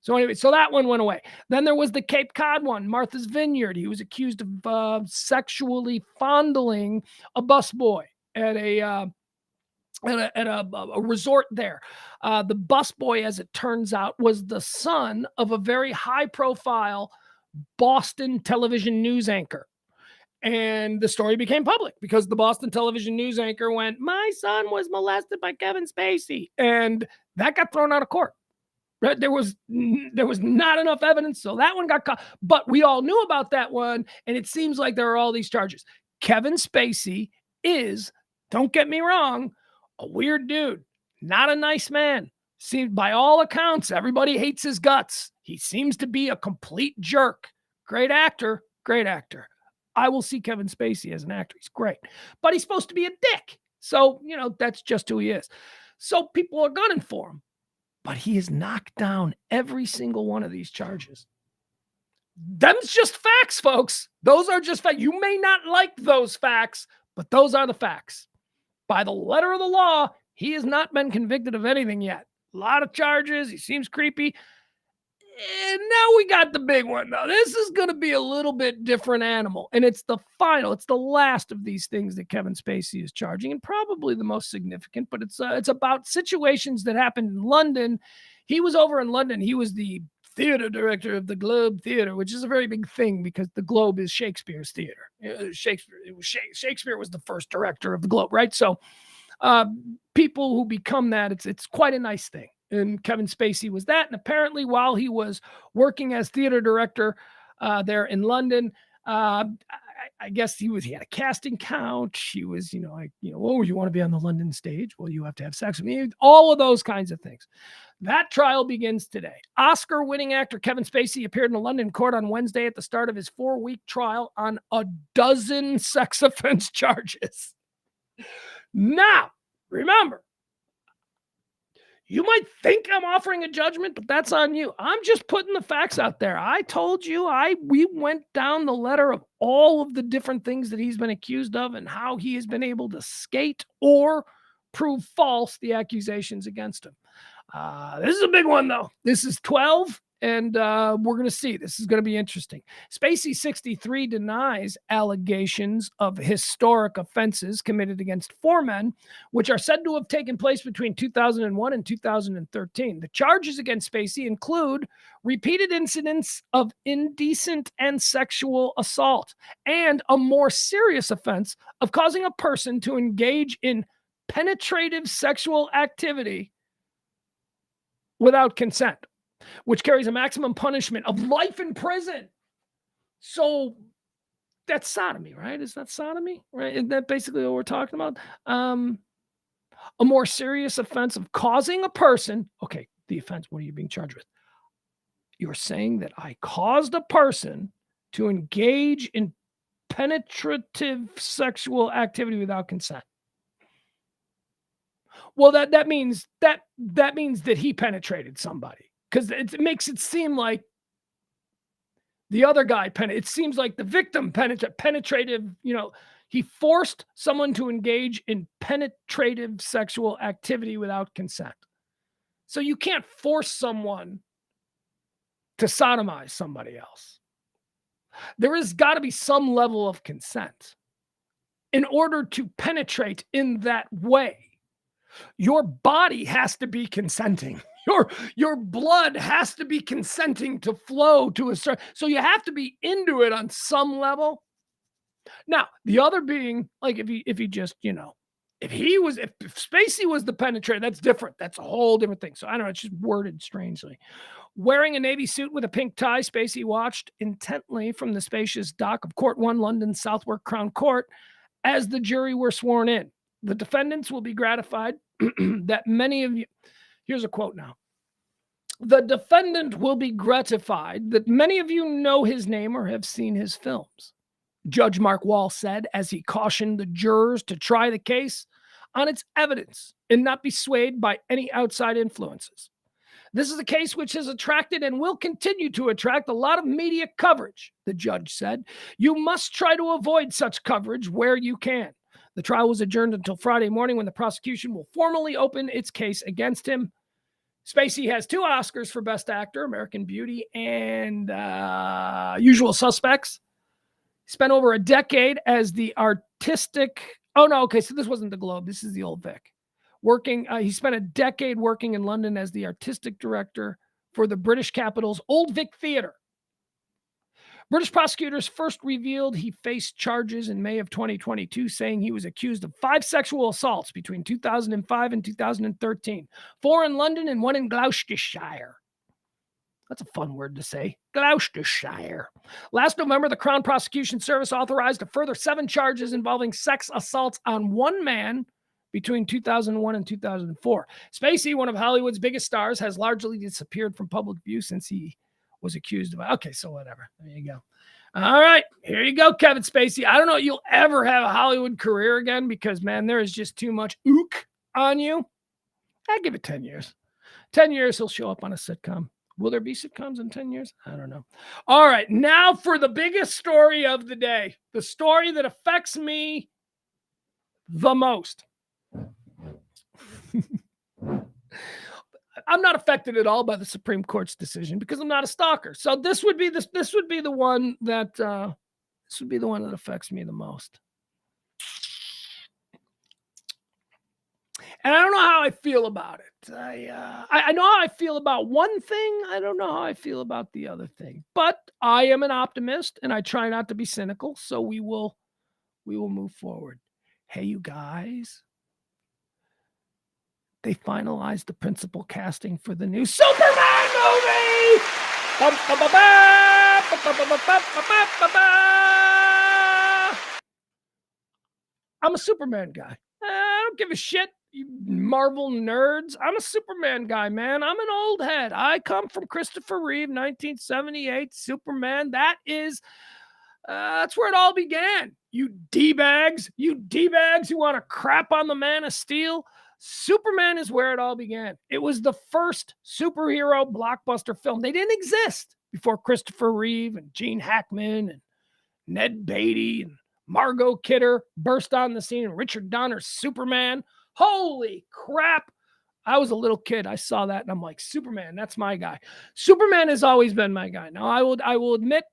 So anyway, so that one went away. Then there was the Cape Cod one, Martha's Vineyard. He was accused of sexually fondling a busboy at a resort there. The busboy, as it turns out, was the son of a very high-profile Boston television news anchor. And the story became public because the Boston television news anchor went, my son was molested by Kevin Spacey. And that got thrown out of court. Right? There was not enough evidence, so that one got caught. But we all knew about that one, and it seems like there are all these charges. Kevin Spacey is, don't get me wrong, a weird dude, not a nice man. See, by all accounts, everybody hates his guts. He seems to be a complete jerk. Great actor, great actor. I will see Kevin Spacey as an actor. He's great. But he's supposed to be a dick. So, that's just who he is. So people are gunning for him, but he has knocked down every single one of these charges. Them's just facts, folks. Those are just facts. You may not like those facts, but those are the facts. By the letter of the law, he has not been convicted of anything yet. A lot of charges. He seems creepy. And now we got the big one, though. This is going to be a little bit different animal. And it's the last of these things that Kevin Spacey is charging, and probably the most significant, but it's about situations that happened in London. He was over in London. He was the theater director of the Globe Theater, which is a very big thing because the Globe is Shakespeare's theater. Shakespeare was the first director of the Globe, right? So people who become that, it's quite a nice thing. And Kevin Spacey was that. And apparently while he was working as theater director there in London, I guess he had a casting couch. He was, oh, you want to be on the London stage? Well, you have to have sex with me. All of those kinds of things. That trial begins today. Oscar-winning actor Kevin Spacey appeared in a London court on Wednesday at the start of his 4-week trial on a dozen sex offense charges. Now, remember, you might think I'm offering a judgment, but that's on you. I'm just putting the facts out there. I told you we went down the letter of all of the different things that he's been accused of and how he has been able to skate or prove false the accusations against him. This is a big one, though. This is 12, and we're going to see. This is going to be interesting. Spacey, 63, denies allegations of historic offenses committed against 4 men, which are said to have taken place between 2001 and 2013. The charges against Spacey include repeated incidents of indecent and sexual assault and a more serious offense of causing a person to engage in penetrative sexual activity without consent, which carries a maximum punishment of life in prison. So that's sodomy, right? Is that sodomy? Right? Isn't that basically what we're talking about? A more serious offense of causing a person. Okay, the offense, what are you being charged with? You're saying that I caused a person to engage in penetrative sexual activity without consent. Well, that means that he penetrated somebody, because it makes it seem like the other guy it seems like the victim penetrative, he forced someone to engage in penetrative sexual activity without consent. So you can't force someone to sodomize somebody else. There has got to be some level of consent in order to penetrate in that way. Your body has to be consenting. Your blood has to be consenting to flow to a certain. So you have to be into it on some level. Now, the other being, like, if he just, if Spacey was the penetrator, that's different. That's a whole different thing. So I don't know. It's just worded strangely. Wearing a navy suit with a pink tie, Spacey watched intently from the spacious dock of Court 1, London's Southwark Crown Court, as the jury were sworn in. The defendants will be gratified that many of you, here's a quote now. The defendant will be gratified that many of you know his name or have seen his films, Judge Mark Wall said as he cautioned the jurors to try the case on its evidence and not be swayed by any outside influences. This is a case which has attracted and will continue to attract a lot of media coverage, the judge said. You must try to avoid such coverage where you can. The trial was adjourned until Friday morning when the prosecution will formally open its case against him. Spacey has 2 Oscars for Best Actor, American Beauty and Usual Suspects. He spent over a decade as the artistic... Oh, no, okay, so this wasn't the Globe. This is the Old Vic. He spent a decade working in London as the artistic director for the British capital's Old Vic Theatre. British prosecutors first revealed he faced charges in May of 2022, saying he was accused of 5 sexual assaults between 2005 and 2013, 4 in London and 1 in Gloucestershire. That's a fun word to say, Gloucestershire. Last November, the Crown Prosecution Service authorized a further 7 charges involving sex assaults on 1 man between 2001 and 2004. Spacey, one of Hollywood's biggest stars, has largely disappeared from public view since he was accused of. Okay, so whatever. There you go. All right, here you go, Kevin Spacey. I don't know if you'll ever have a Hollywood career again because, man, there is just too much ook on you. I'd give it 10 years. 10 years, he'll show up on a sitcom. Will there be sitcoms in 10 years? I don't know. All right, now for the biggest story of the day, the story that affects me the most. I'm not affected at all by the Supreme Court's decision because I'm not a stalker. So this would be the one that affects me the most. And I don't know how I feel about it. I know how I feel about one thing. I don't know how I feel about the other thing. But I am an optimist, and I try not to be cynical. So we will move forward. Hey, you guys. They finalized the principal casting for the new Superman movie. I'm a Superman guy. I don't give a shit, you Marvel nerds. I'm a Superman guy, man. I'm an old head. I come from Christopher Reeve, 1978 Superman. That's where it all began. You D-bags who want to crap on the Man of Steel. Superman is where it all began. It was the first superhero blockbuster film. They didn't exist before Christopher Reeve and Gene Hackman and Ned Beatty and Margot Kidder burst on the scene and Richard Donner's Superman. Holy crap. I was a little kid. I saw that and I'm like, Superman, that's my guy. Superman has always been my guy. Now, I will admit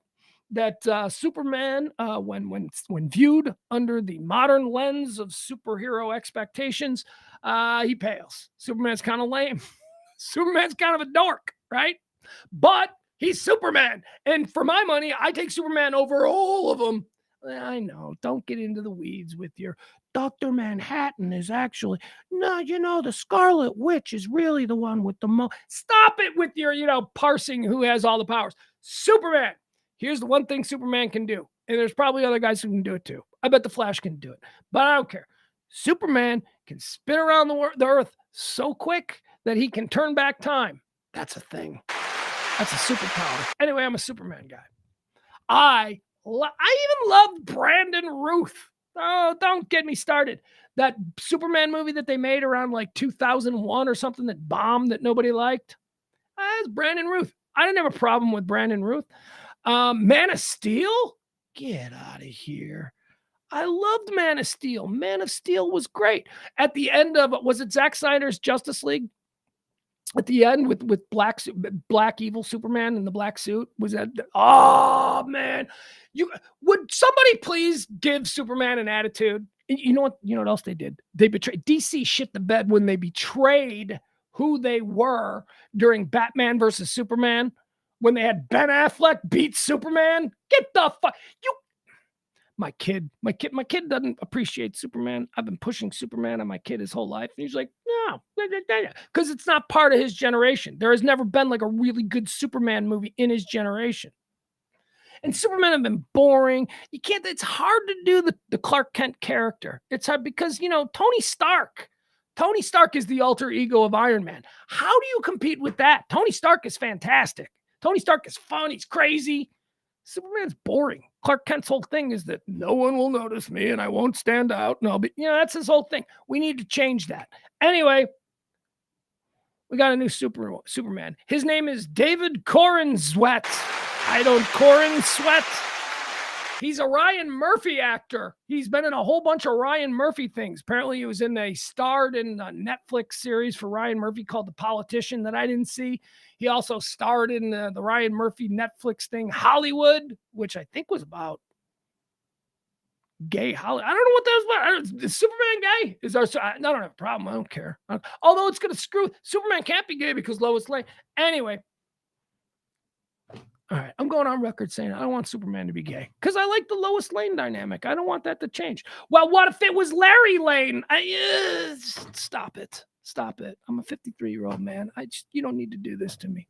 that Superman, when viewed under the modern lens of superhero expectations, he pales. Superman's kind of lame. Superman's kind of a dork, right? But he's Superman. And for my money, I take Superman over all of them. I know. Don't get into the weeds with your Dr. Manhattan is actually, no, the Scarlet Witch is really the one with the most. Stop it with your, parsing who has all the powers. Superman. Here's the one thing Superman can do. And there's probably other guys who can do it too. I bet the Flash can do it. But I don't care. Superman can spin around the earth so quick that he can turn back time. That's a thing. That's a superpower. Anyway, I'm a Superman guy. I even love Brandon Routh. Oh, don't get me started. That Superman movie that they made around like 2001 or something that bombed that nobody liked. That's Brandon Routh. I didn't have a problem with Brandon Routh. Man of Steel? Get out of here. I loved Man of Steel. Man of Steel was great. At the end of, was it Zack Snyder's Justice League? At the end with black evil Superman in the black suit? Was that, oh man. Would somebody please give Superman an attitude? You know what else they did? They betrayed, DC shit the bed when they betrayed who they were during Batman versus Superman. When they had Ben Affleck beat Superman, get the fuck my kid doesn't appreciate Superman. I've been pushing Superman on my kid his whole life. And he's like, no, because it's not part of his generation. There has never been like a really good Superman movie in his generation. And Superman have been boring. It's hard to do the Clark Kent character. It's hard because, Tony Stark is the alter ego of Iron Man. How do you compete with that? Tony Stark is fantastic. Tony Stark is fun. He's crazy. Superman's boring. Clark Kent's whole thing is that no one will notice me and I won't stand out. No, but that's his whole thing. We need to change that. Anyway, we got a new Superman. His name is David Corenswet. I don't Corenswet. He's a Ryan Murphy actor. He's been in a whole bunch of Ryan Murphy things. Apparently he starred in a Netflix series for Ryan Murphy called The Politician that I didn't see. He also starred in the Ryan Murphy Netflix thing, Hollywood, which I think was about gay Hollywood. I don't know what that was about. Is Superman gay? I don't have a problem. I don't care. Although it's going to screw. Superman can't be gay because Lois Lane. Anyway. All right, I'm going on record saying I don't want Superman to be gay because I like the Lois Lane dynamic. I don't want that to change. Well, what if it was Larry Lane? Stop it. Stop it. I'm a 53-year-old man. You don't need to do this to me.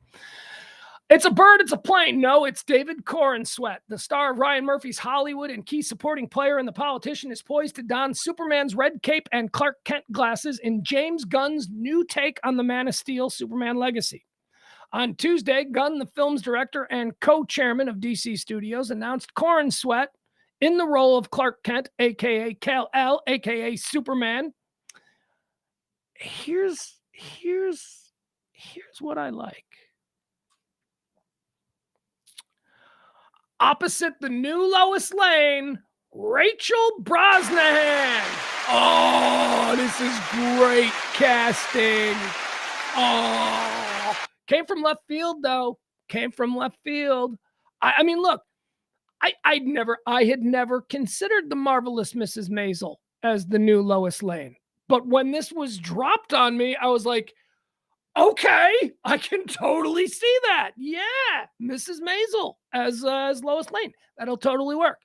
It's a bird, it's a plane. No, it's David Corenswet, the star of Ryan Murphy's Hollywood and key supporting player in The Politician, is poised to don Superman's red cape and Clark Kent glasses in James Gunn's new take on the Man of Steel Superman legacy. On Tuesday, Gunn, the film's director and co-chairman of DC Studios, announced Corrin Sweat in the role of Clark Kent, aka Kal-El, aka Superman. Here's what I like. Opposite the new Lois Lane, Rachel Brosnahan. Oh, this is great casting. Oh, came from left field though. Came from left field. I mean, look, I had never considered the marvelous Mrs. Maisel as the new Lois Lane. But when this was dropped on me, I was like, okay, I can totally see that. Yeah, Mrs. Maisel as Lois Lane. That'll totally work.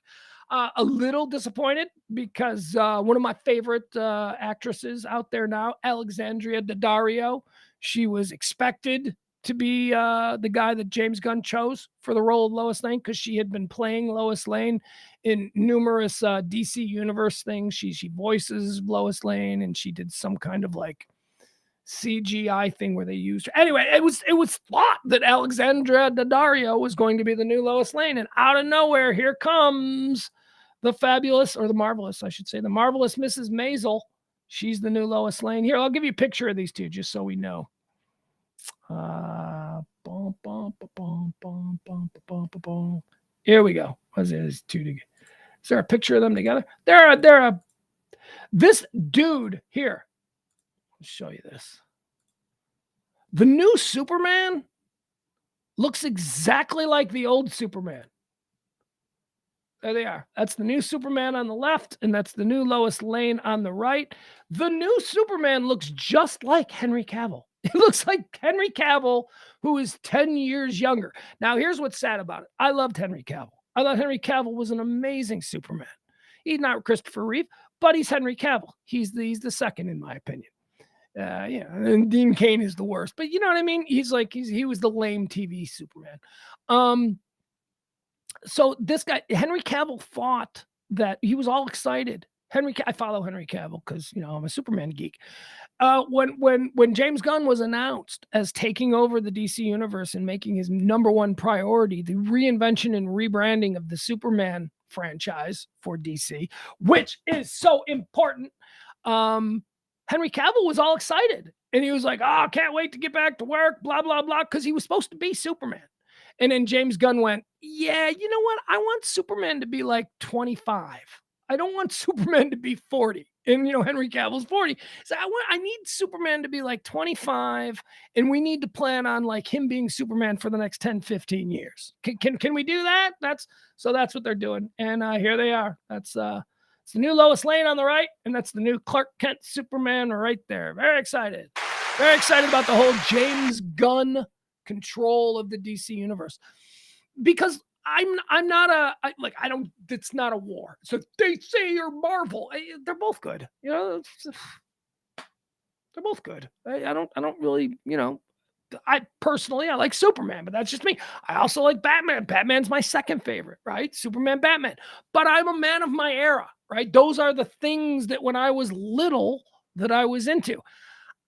A little disappointed because one of my favorite actresses out there now, Alexandria Daddario, she was expected to be the guy that James Gunn chose for the role of Lois Lane because she had been playing Lois Lane in numerous DC Universe things. She voices Lois Lane, and she did some kind of like CGI thing where they used her. Anyway, it was thought that Alexandra Daddario was going to be the new Lois Lane, and out of nowhere, here comes the fabulous, or the marvelous, I should say, the marvelous Mrs. Maisel. She's the new Lois Lane. Here, I'll give you a picture of these two just so we know. Here we go. What's these two together? Is there a picture of them together? This dude here. Let's show you this. The new Superman looks exactly like the old Superman. There they are. That's the new Superman on the left, and that's the new Lois Lane on the right. The new Superman looks just like Henry Cavill. It looks like Henry Cavill, who is 10 years younger. Now, here's what's sad about it. I loved Henry Cavill. I thought Henry Cavill was an amazing Superman. He's not Christopher Reeve, but he's Henry Cavill. He's the second, in my opinion. Yeah, and Dean Cain is the worst. But you know what I mean? He was the lame TV Superman. So this guy, Henry Cavill, thought that he was all excited. I follow Henry Cavill because I'm a Superman geek. When James Gunn was announced as taking over the DC universe and making his number one priority the reinvention and rebranding of the Superman franchise for DC, which is so important, Henry Cavill was all excited. And he was like, oh, can't wait to get back to work, blah, blah, blah, because he was supposed to be Superman. And then James Gunn went, yeah, you know what? I want Superman to be like 25. I don't want Superman to be 40. And, Henry Cavill's 40. So I need Superman to be like 25, and we need to plan on like him being Superman for the next 10, 15 years. Can we do that? That's what they're doing. And here they are. It's the new Lois Lane on the right, and that's the new Clark Kent Superman right there. Very excited. Very excited about the whole James Gunn control of the DC universe. Because it's not a war. So they say you're Marvel. They're both good. They're both good. I don't really, I like Superman, but that's just me. I also like Batman. Batman's my second favorite, right? Superman, Batman. But I'm a man of my era, right? Those are the things that when I was little that I was into.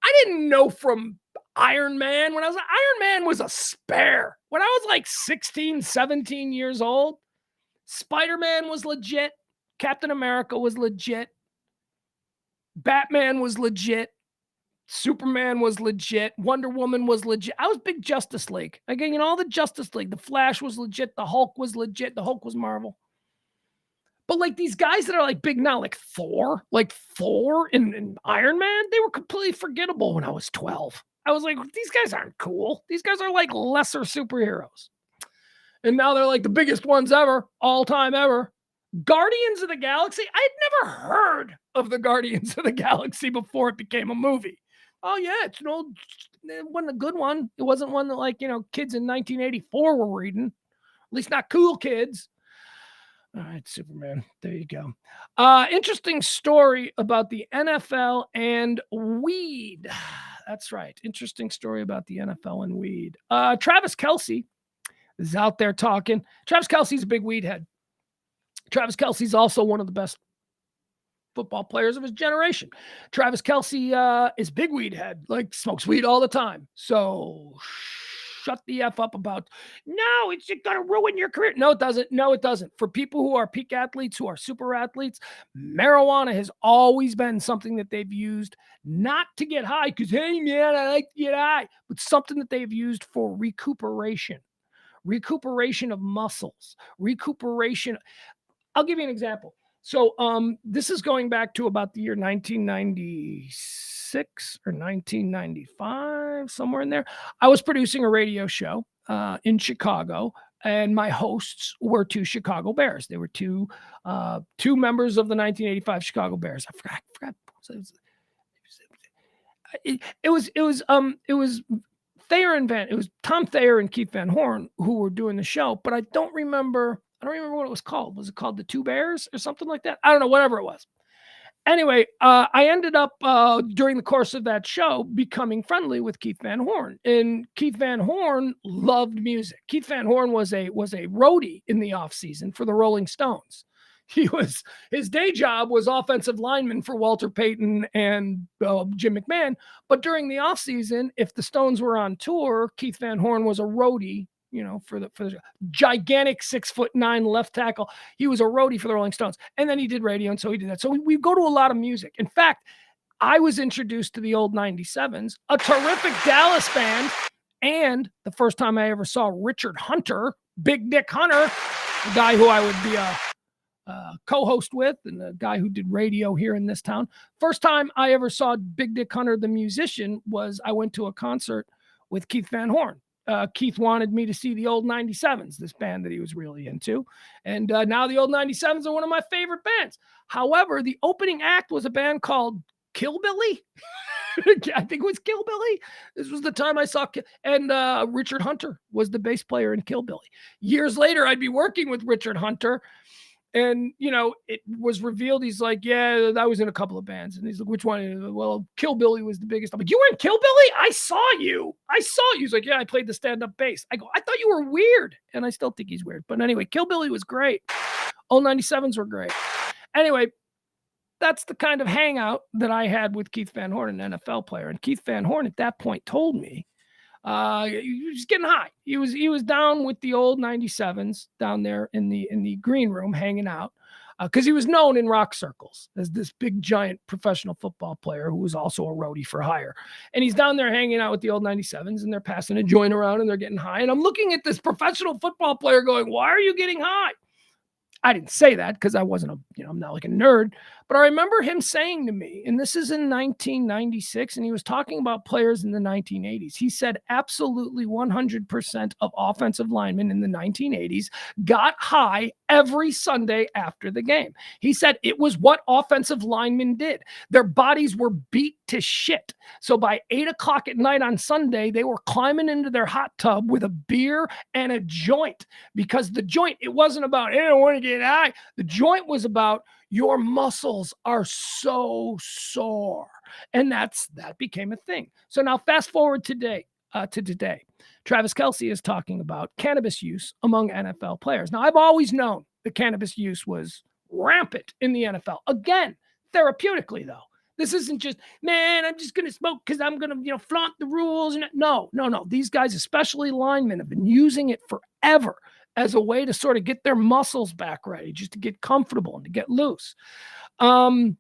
I didn't know from Iron Man. Iron Man was a spare. When I was like 16, 17 years old, Spider-Man was legit. Captain America was legit. Batman was legit. Superman was legit. Wonder Woman was legit. I was big Justice League. Again, all the Justice League. The Flash was legit. The Hulk was legit. The Hulk was Marvel. But like these guys that are like big now, like Thor and Iron Man, they were completely forgettable when I was 12. I was like, these guys aren't cool. These guys are like lesser superheroes. And now they're like the biggest ones ever, all time ever. Guardians of the Galaxy. I had never heard of the Guardians of the Galaxy before it became a movie. Oh yeah, it wasn't a good one. It wasn't one that kids in 1984 were reading. At least not cool kids. All right, Superman. There you go. Interesting story about the NFL and weed. That's right. Interesting story about the NFL and weed. Travis Kelce is out there talking. Travis Kelce's a big weed head. Travis Kelce's also one of the best football players of his generation. Travis Kelce is big weed head, like smokes weed all the time. So shut the F up about, no, it's going to ruin your career. No, it doesn't. No, it doesn't. For people who are peak athletes, who are super athletes, marijuana has always been something that they've used not to get high because, hey, man, I like to get high, but something that they've used for recuperation of muscles, recuperation. I'll give you an example. So this is going back to about the year 1996 or 1995, somewhere in there. I was producing a radio show in Chicago, and my hosts were two Chicago Bears. They were two members of the 1985 Chicago Bears. I forgot. It was Thayer and it was Tom Thayer and Keith Van Horn who were doing the show, but I don't remember what it was called. Was it called The Two Bears or something like that? I don't know, whatever it was. Anyway, I ended up during the course of that show becoming friendly with Keith Van Horn, and Keith Van Horn loved music. Keith Van Horn was a roadie in the off season for the Rolling Stones. His day job was offensive lineman for Walter Payton and Jim McMahon. But during the off season, if the Stones were on tour, Keith Van Horn was a roadie, for the gigantic 6'9" left tackle. He was a roadie for the Rolling Stones. And then he did radio. And so he did that. So we go to a lot of music. In fact, I was introduced to the old 97s, a terrific Dallas band. And the first time I ever saw Richard Hunter, Big Dick Hunter, the guy who I would be a co-host with, and the guy who did radio here in this town. First time I ever saw Big Dick Hunter, the musician, was I went to a concert with Keith Van Horn. Keith wanted me to see the old 97s, this band that he was really into. And now the old 97s are one of my favorite bands. However, the opening act was a band called Killbilly. I think it was Killbilly. This was the time I saw, and Richard Hunter was the bass player in Killbilly. Years later, I'd be working with Richard Hunter, and, it was revealed, he's like, yeah, I was in a couple of bands. And he's like, which one? Well, Killbilly was the biggest. I'm like, you were in Killbilly? I saw you. He's like, yeah, I played the stand-up bass. I go, I thought you were weird. And I still think he's weird. But anyway, Killbilly was great. Old 97s were great. Anyway, that's the kind of hangout that I had with Keith Van Horn, an NFL player. And Keith Van Horn at that point told me, he was getting high. He was down with the old 97s down there in the green room hanging out, because he was known in rock circles as this big giant professional football player who was also a roadie for hire. And he's down there hanging out with the old 97s, and they're passing a joint around and they're getting high. And I'm looking at this professional football player going, why are you getting high? I didn't say that because I wasn't I'm not like a nerd, but I remember him saying to me, and this is in 1996, and he was talking about players in the 1980s. He said absolutely 100% of offensive linemen in the 1980s got high every Sunday after the game. He said it was what offensive linemen did. Their bodies were beat to shit. So by 8:00 at night on Sunday, they were climbing into their hot tub with a beer and a joint, because the joint, it wasn't about, hey, I want to get high. The joint was about, your muscles are so sore. And that became a thing. So now fast forward to today. Travis Kelce is talking about cannabis use among NFL players. Now, I've always known that cannabis use was rampant in the NFL. Again, therapeutically, though. This isn't just, man, I'm just going to smoke because I'm going to, flaunt the rules. No. These guys, especially linemen, have been using it forever as a way to sort of get their muscles back ready, just to get comfortable and to get loose. And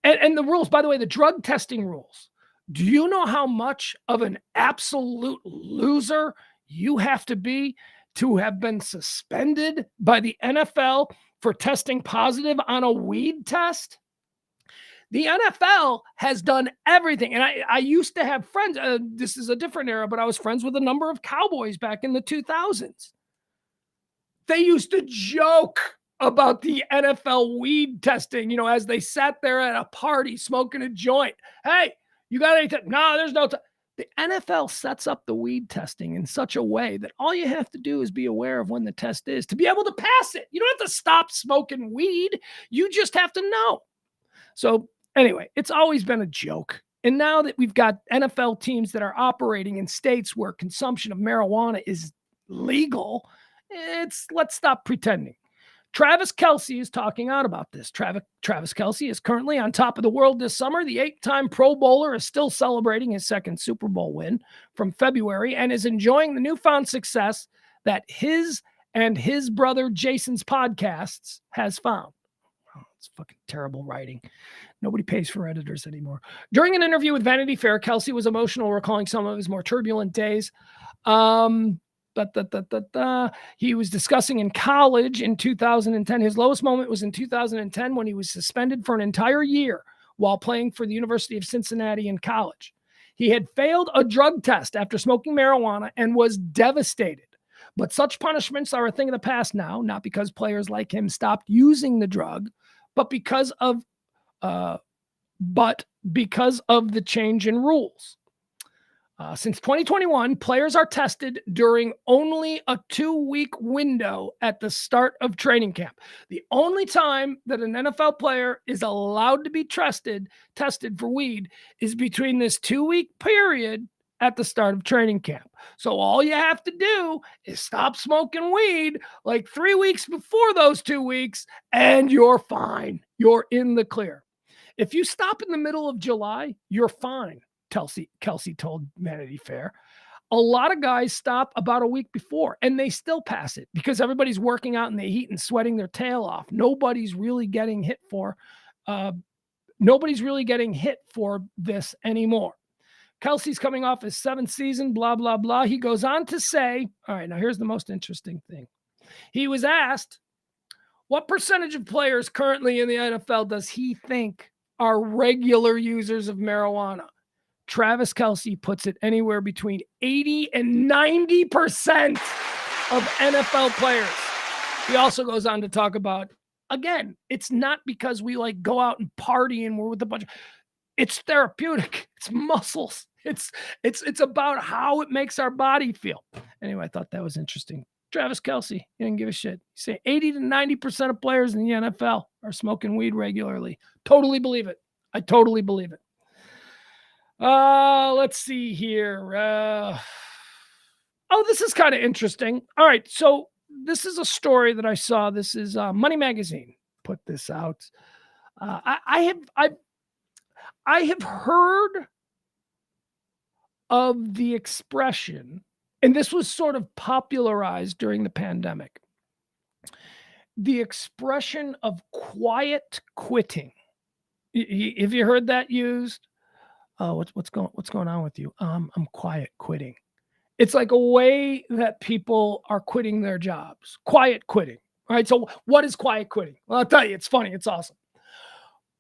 the rules, by the way, the drug testing rules. Do you know how much of an absolute loser you have to be to have been suspended by the NFL for testing positive on a weed test? The NFL has done everything. And I used to have friends. This is a different era, but I was friends with a number of Cowboys back in the 2000s. They used to joke about the NFL weed testing, as they sat there at a party smoking a joint. Hey, you got any? No, there's no. The NFL sets up the weed testing in such a way that all you have to do is be aware of when the test is to be able to pass it. You don't have to stop smoking weed. You just have to know. So anyway, it's always been a joke. And now that we've got NFL teams that are operating in states where consumption of marijuana is legal, let's stop pretending. Travis Kelce is talking out about this. Travis Kelce is currently on top of the world this summer. The 8-time Pro Bowler is still celebrating his second Super Bowl win from February and is enjoying the newfound success that his and his brother Jason's podcasts has found. Oh, it's fucking terrible writing. Nobody pays for editors anymore. During an interview with Vanity Fair, Kelce was emotional, recalling some of his more turbulent days. He was discussing in college in 2010. His lowest moment was in 2010 when he was suspended for an entire year while playing for the University of Cincinnati in college. He had failed a drug test after smoking marijuana and was devastated. But such punishments are a thing of the past now, not because players like him stopped using the drug, but because of the change in rules. Since 2021, players are tested during only a 2-week window at the start of training camp. The only time that an NFL player is allowed to be tested for weed is between this 2-week period at the start of training camp. So all you have to do is stop smoking weed like 3 weeks before those 2 weeks, and you're fine. You're in the clear. If you stop in the middle of July, you're fine. Kelce told Vanity Fair. A lot of guys stop about a week before and they still pass it because everybody's working out in the heat and sweating their tail off. Nobody's really getting hit for this anymore. Kelce's coming off his 7th season, blah, blah, blah. He goes on to say, all right, now here's the most interesting thing. He was asked, what percentage of players currently in the NFL does he think are regular users of marijuana? Travis Kelce puts it anywhere between 80 and 90% of NFL players. He also goes on to talk about, again, it's not because we like go out and party and we're with a bunch of, it's therapeutic. It's muscles. It's about how it makes our body feel. Anyway, I thought that was interesting. Travis Kelce, he didn't give a shit. He said 80 to 90% of players in the NFL are smoking weed regularly. Totally believe it. I totally believe it. Let's see here. This is kind of interesting. All right, so this is a story that I saw. This is Money Magazine put this out. I have heard of the expression, and this was sort of popularized during the pandemic. The expression of quiet quitting. Have you heard that used? What's going on with you? I'm quiet quitting. It's like a way that people are quitting their jobs. Quiet quitting. All right. So what is quiet quitting? Well, I'll tell you, it's funny. It's awesome.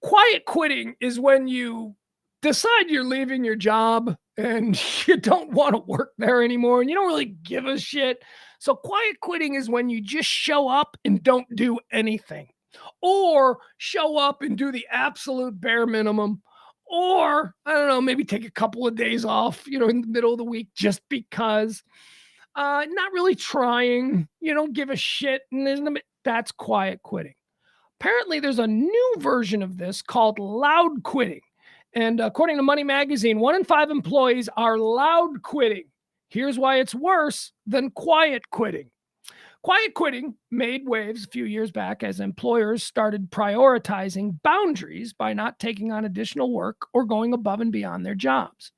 Quiet quitting is when you decide you're leaving your job and you don't want to work there anymore and you don't really give a shit. So quiet quitting is when you just show up and don't do anything, or show up and do the absolute bare minimum. Or, I don't know, maybe take a couple of days off, in the middle of the week just because. Not really trying. You don't give a shit. And that's quiet quitting. Apparently, there's a new version of this called loud quitting. And according to Money Magazine, 1 in 5 employees are loud quitting. Here's why it's worse than quiet quitting. Quiet quitting made waves a few years back as employers started prioritizing boundaries by not taking on additional work or going above and beyond their jobs.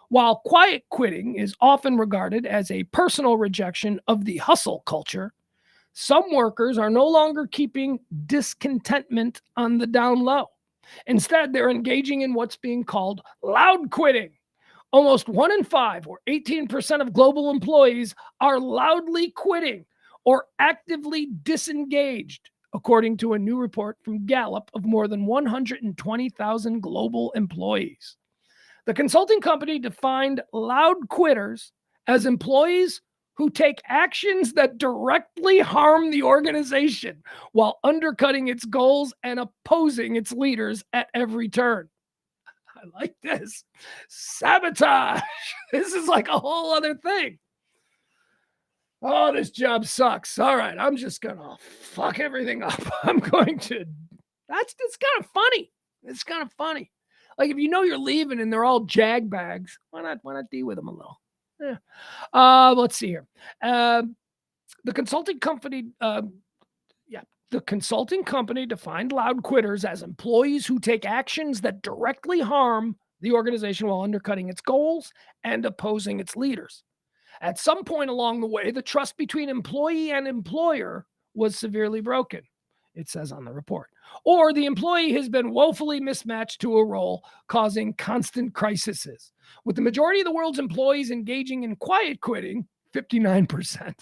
While quiet quitting is often regarded as a personal rejection of the hustle culture, some workers are no longer keeping discontentment on the down low. Instead, they're engaging in what's being called loud quitting. Almost 1 in 5, or 18% of global employees, are loudly quitting or actively disengaged, according to a new report from Gallup of more than 120,000 global employees. The consulting company defined loud quitters as employees who take actions that directly harm the organization while undercutting its goals and opposing its leaders at every turn. I like this. Sabotage. This is like a whole other thing. Oh, this job sucks. All right, I'm just going to fuck everything up. It's kind of funny. It's kind of funny. Like if you know you're leaving and they're all jag bags, why not deal with them a little? Yeah. Let's see here. The consulting company, The consulting company defined loud quitters as employees who take actions that directly harm the organization while undercutting its goals and opposing its leaders. At some point along the way, the trust between employee and employer was severely broken, it says on the report. Or the employee has been woefully mismatched to a role, causing constant crises. With the majority of the world's employees engaging in quiet quitting, 59%.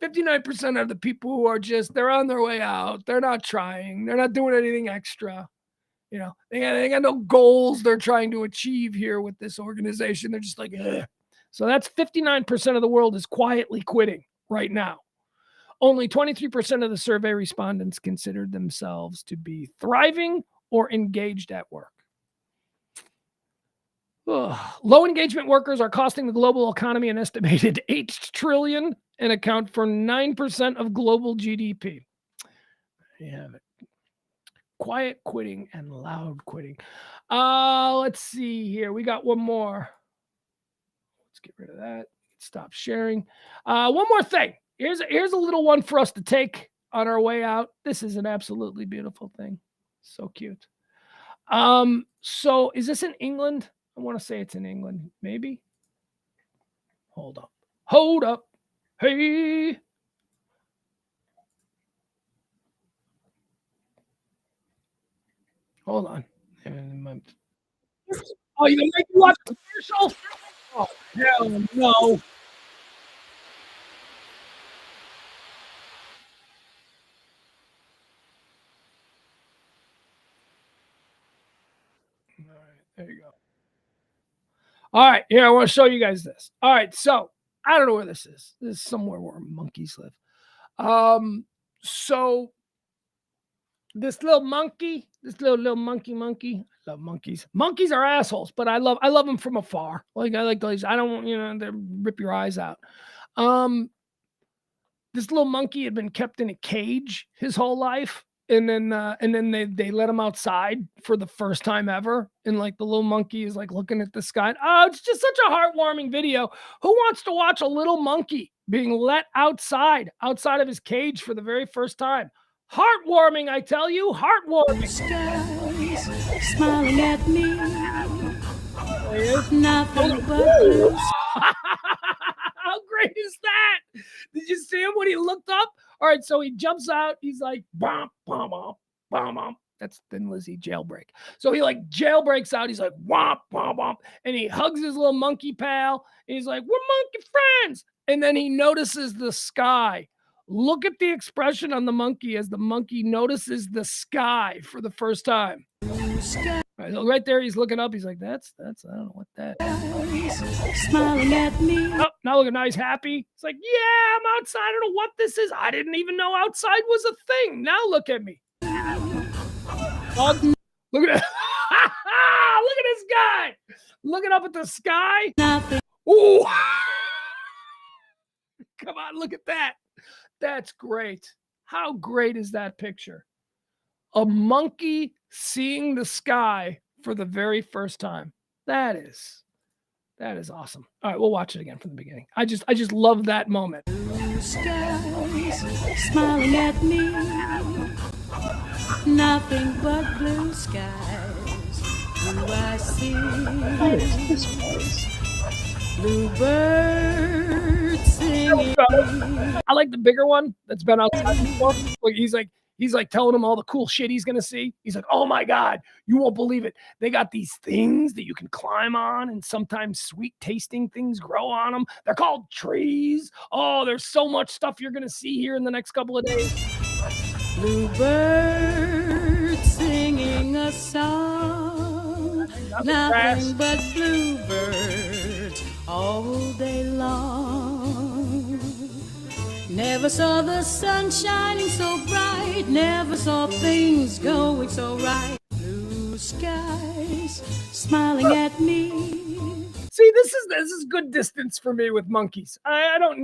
59% of the people who are just, they're on their way out. They're not trying. They're not doing anything extra. They got no goals they're trying to achieve here with this organization. They're just like, ugh. So that's 59% of the world is quietly quitting right now. Only 23% of the survey respondents considered themselves to be thriving or engaged at work. Ugh. Low engagement workers are costing the global economy an estimated $8 trillion and account for 9% of global GDP. Yeah, quiet quitting and loud quitting. Let's see here. We got one more. Let's get rid of that. Stop sharing. One more thing. Here's a little one for us to take on our way out. This is an absolutely beautiful thing. So cute. So is this in England? I want to say it's in England. Maybe. Hold up. Hold up. Hey. Hold on. Oh, you like to watch the commercial? Oh, hell no. All right, there you go. All right, here, I want to show you guys this. All right, so I don't know where this is. This is somewhere where monkeys live. So this little monkey, this little monkey, I love monkeys. Monkeys are assholes, but I love them from afar. Like I like those. I don't, they rip your eyes out. This little monkey had been kept in a cage his whole life, and then they let him outside for the first time ever, and like the little monkey is like looking at the sky. Oh, it's just such a heartwarming video. Who wants to watch a little monkey being let outside of his cage for the very first time? Heartwarming, I tell you, heartwarming. Skies smiling at me. Nothing but blue. How great is that? Did you see him when he looked up? All right, so he jumps out. He's like, bom, bom, bom, bom, bom. That's Thin Lizzy jailbreak. So he like jailbreaks out. He's like, womp, womp, womp. And he hugs his little monkey pal. And he's like, we're monkey friends. And then he notices the sky. Look at the expression on the monkey as the monkey notices the sky for the first time. Right there, he's looking up. He's like, that's, I don't know what that is. Smiling at me. Oh, now look, now he's happy. It's like, yeah, I'm outside. I don't know what this is. I didn't even know outside was a thing. Now look at me. Look at it. Look at this guy. Looking up at the sky. Nothing. Ooh. Come on, look at that. That's great. How great is that picture? A monkey seeing the sky for the very first time. That is awesome. All right, we'll watch it again from the beginning. I just love that moment. Blue skies smiling at me. Nothing but blue skies. Do I see? What is this place? Bluebirds singing. I like the bigger one that's been outside before. Like he's like telling him all the cool shit he's gonna see. He's like, oh my God, you won't believe it. They got these things that you can climb on, and sometimes sweet tasting things grow on them. They're called trees. Oh, there's so much stuff you're gonna see here in the next couple of days. Bluebirds singing a song. Nothing but bluebirds all day long. Never saw the sun shining so bright. Never saw things going so right. Blue skies smiling at me. See, this is good distance for me with monkeys. I don't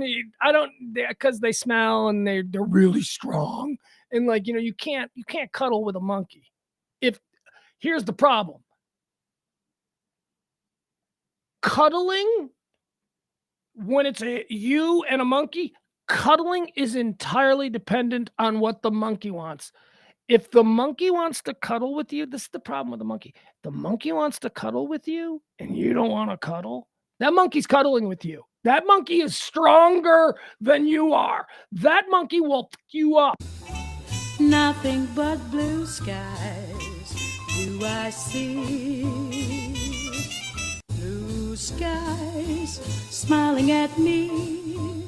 because they smell and they're really strong. And like, you can't cuddle with a monkey. Here's the problem. Cuddling when it's you and a monkey, cuddling is entirely dependent on what the monkey wants. If the monkey wants to cuddle with you, this is the problem with the monkey. The monkey wants to cuddle with you and you don't want to cuddle. That monkey's cuddling with you. That monkey is stronger than you are. That monkey will pick you up. Nothing but blue skies do I see. Blue skies smiling at me.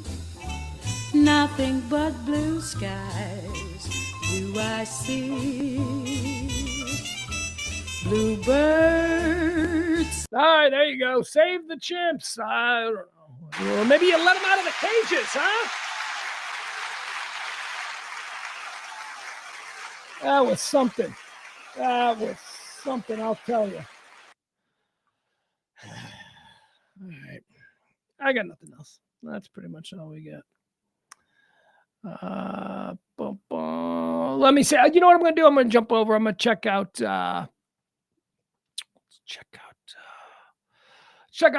Nothing but blue skies do I see. Bluebirds. All right, there you go. Save the chimps. I don't know. Or maybe you let them out of the cages, huh? That was something. That was something, I'll tell you. All right. I got nothing else. That's pretty much all we got. Let me say, you know what I'm going to do? I'm going to jump over. I'm going to check out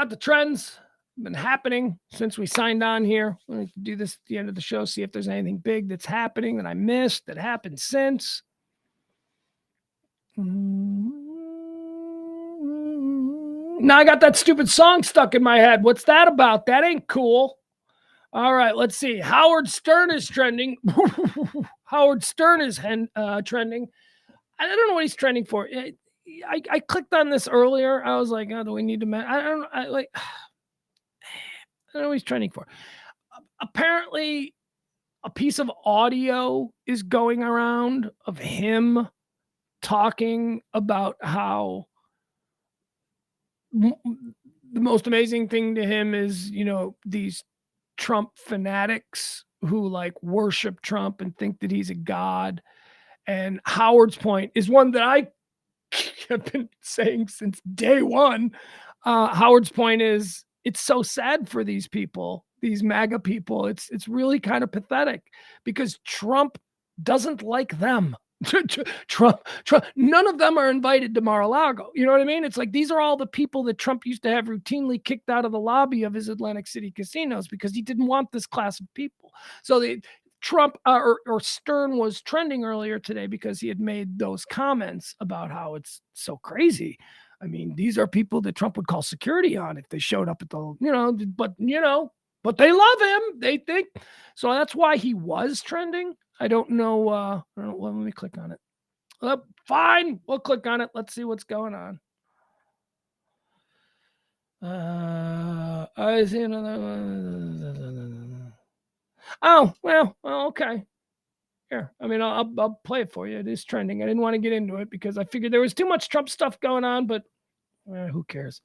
the trends been happening since we signed on here. I'm going to do this at the end of the show, see if there's anything big that's happening that I missed that happened since. Now I got that stupid song stuck in my head. What's that about? That ain't cool. All right, let's see. Howard Stern is trending. Howard Stern is trending. I don't know what he's trending for. I clicked on this earlier. I was like, oh, do we need to? I don't know what he's trending for. Apparently, a piece of audio is going around of him talking about how the most amazing thing to him is, these Trump fanatics who like worship Trump and think that he's a god. And Howard's point is one that I have been saying since day one. Howard's point is it's so sad for these people, these MAGA people. It's really kind of pathetic because Trump doesn't like them. Trump, none of them are invited to Mar-a-Lago. You know what I mean? It's like these are all the people that Trump used to have routinely kicked out of the lobby of his Atlantic City casinos because he didn't want this class of people. So Trump or Stern was trending earlier today because he had made those comments about how it's so crazy. I mean, these are people that Trump would call security on if they showed up at the, but they love him. They think so. That's why he was trending. I don't know. Well, let me click on it. Fine. We'll click on it. Let's see what's going on. I see another one. Oh, well, okay. Here. I mean, I'll play it for you. It is trending. I didn't want to get into it because I figured there was too much Trump stuff going on, but who cares?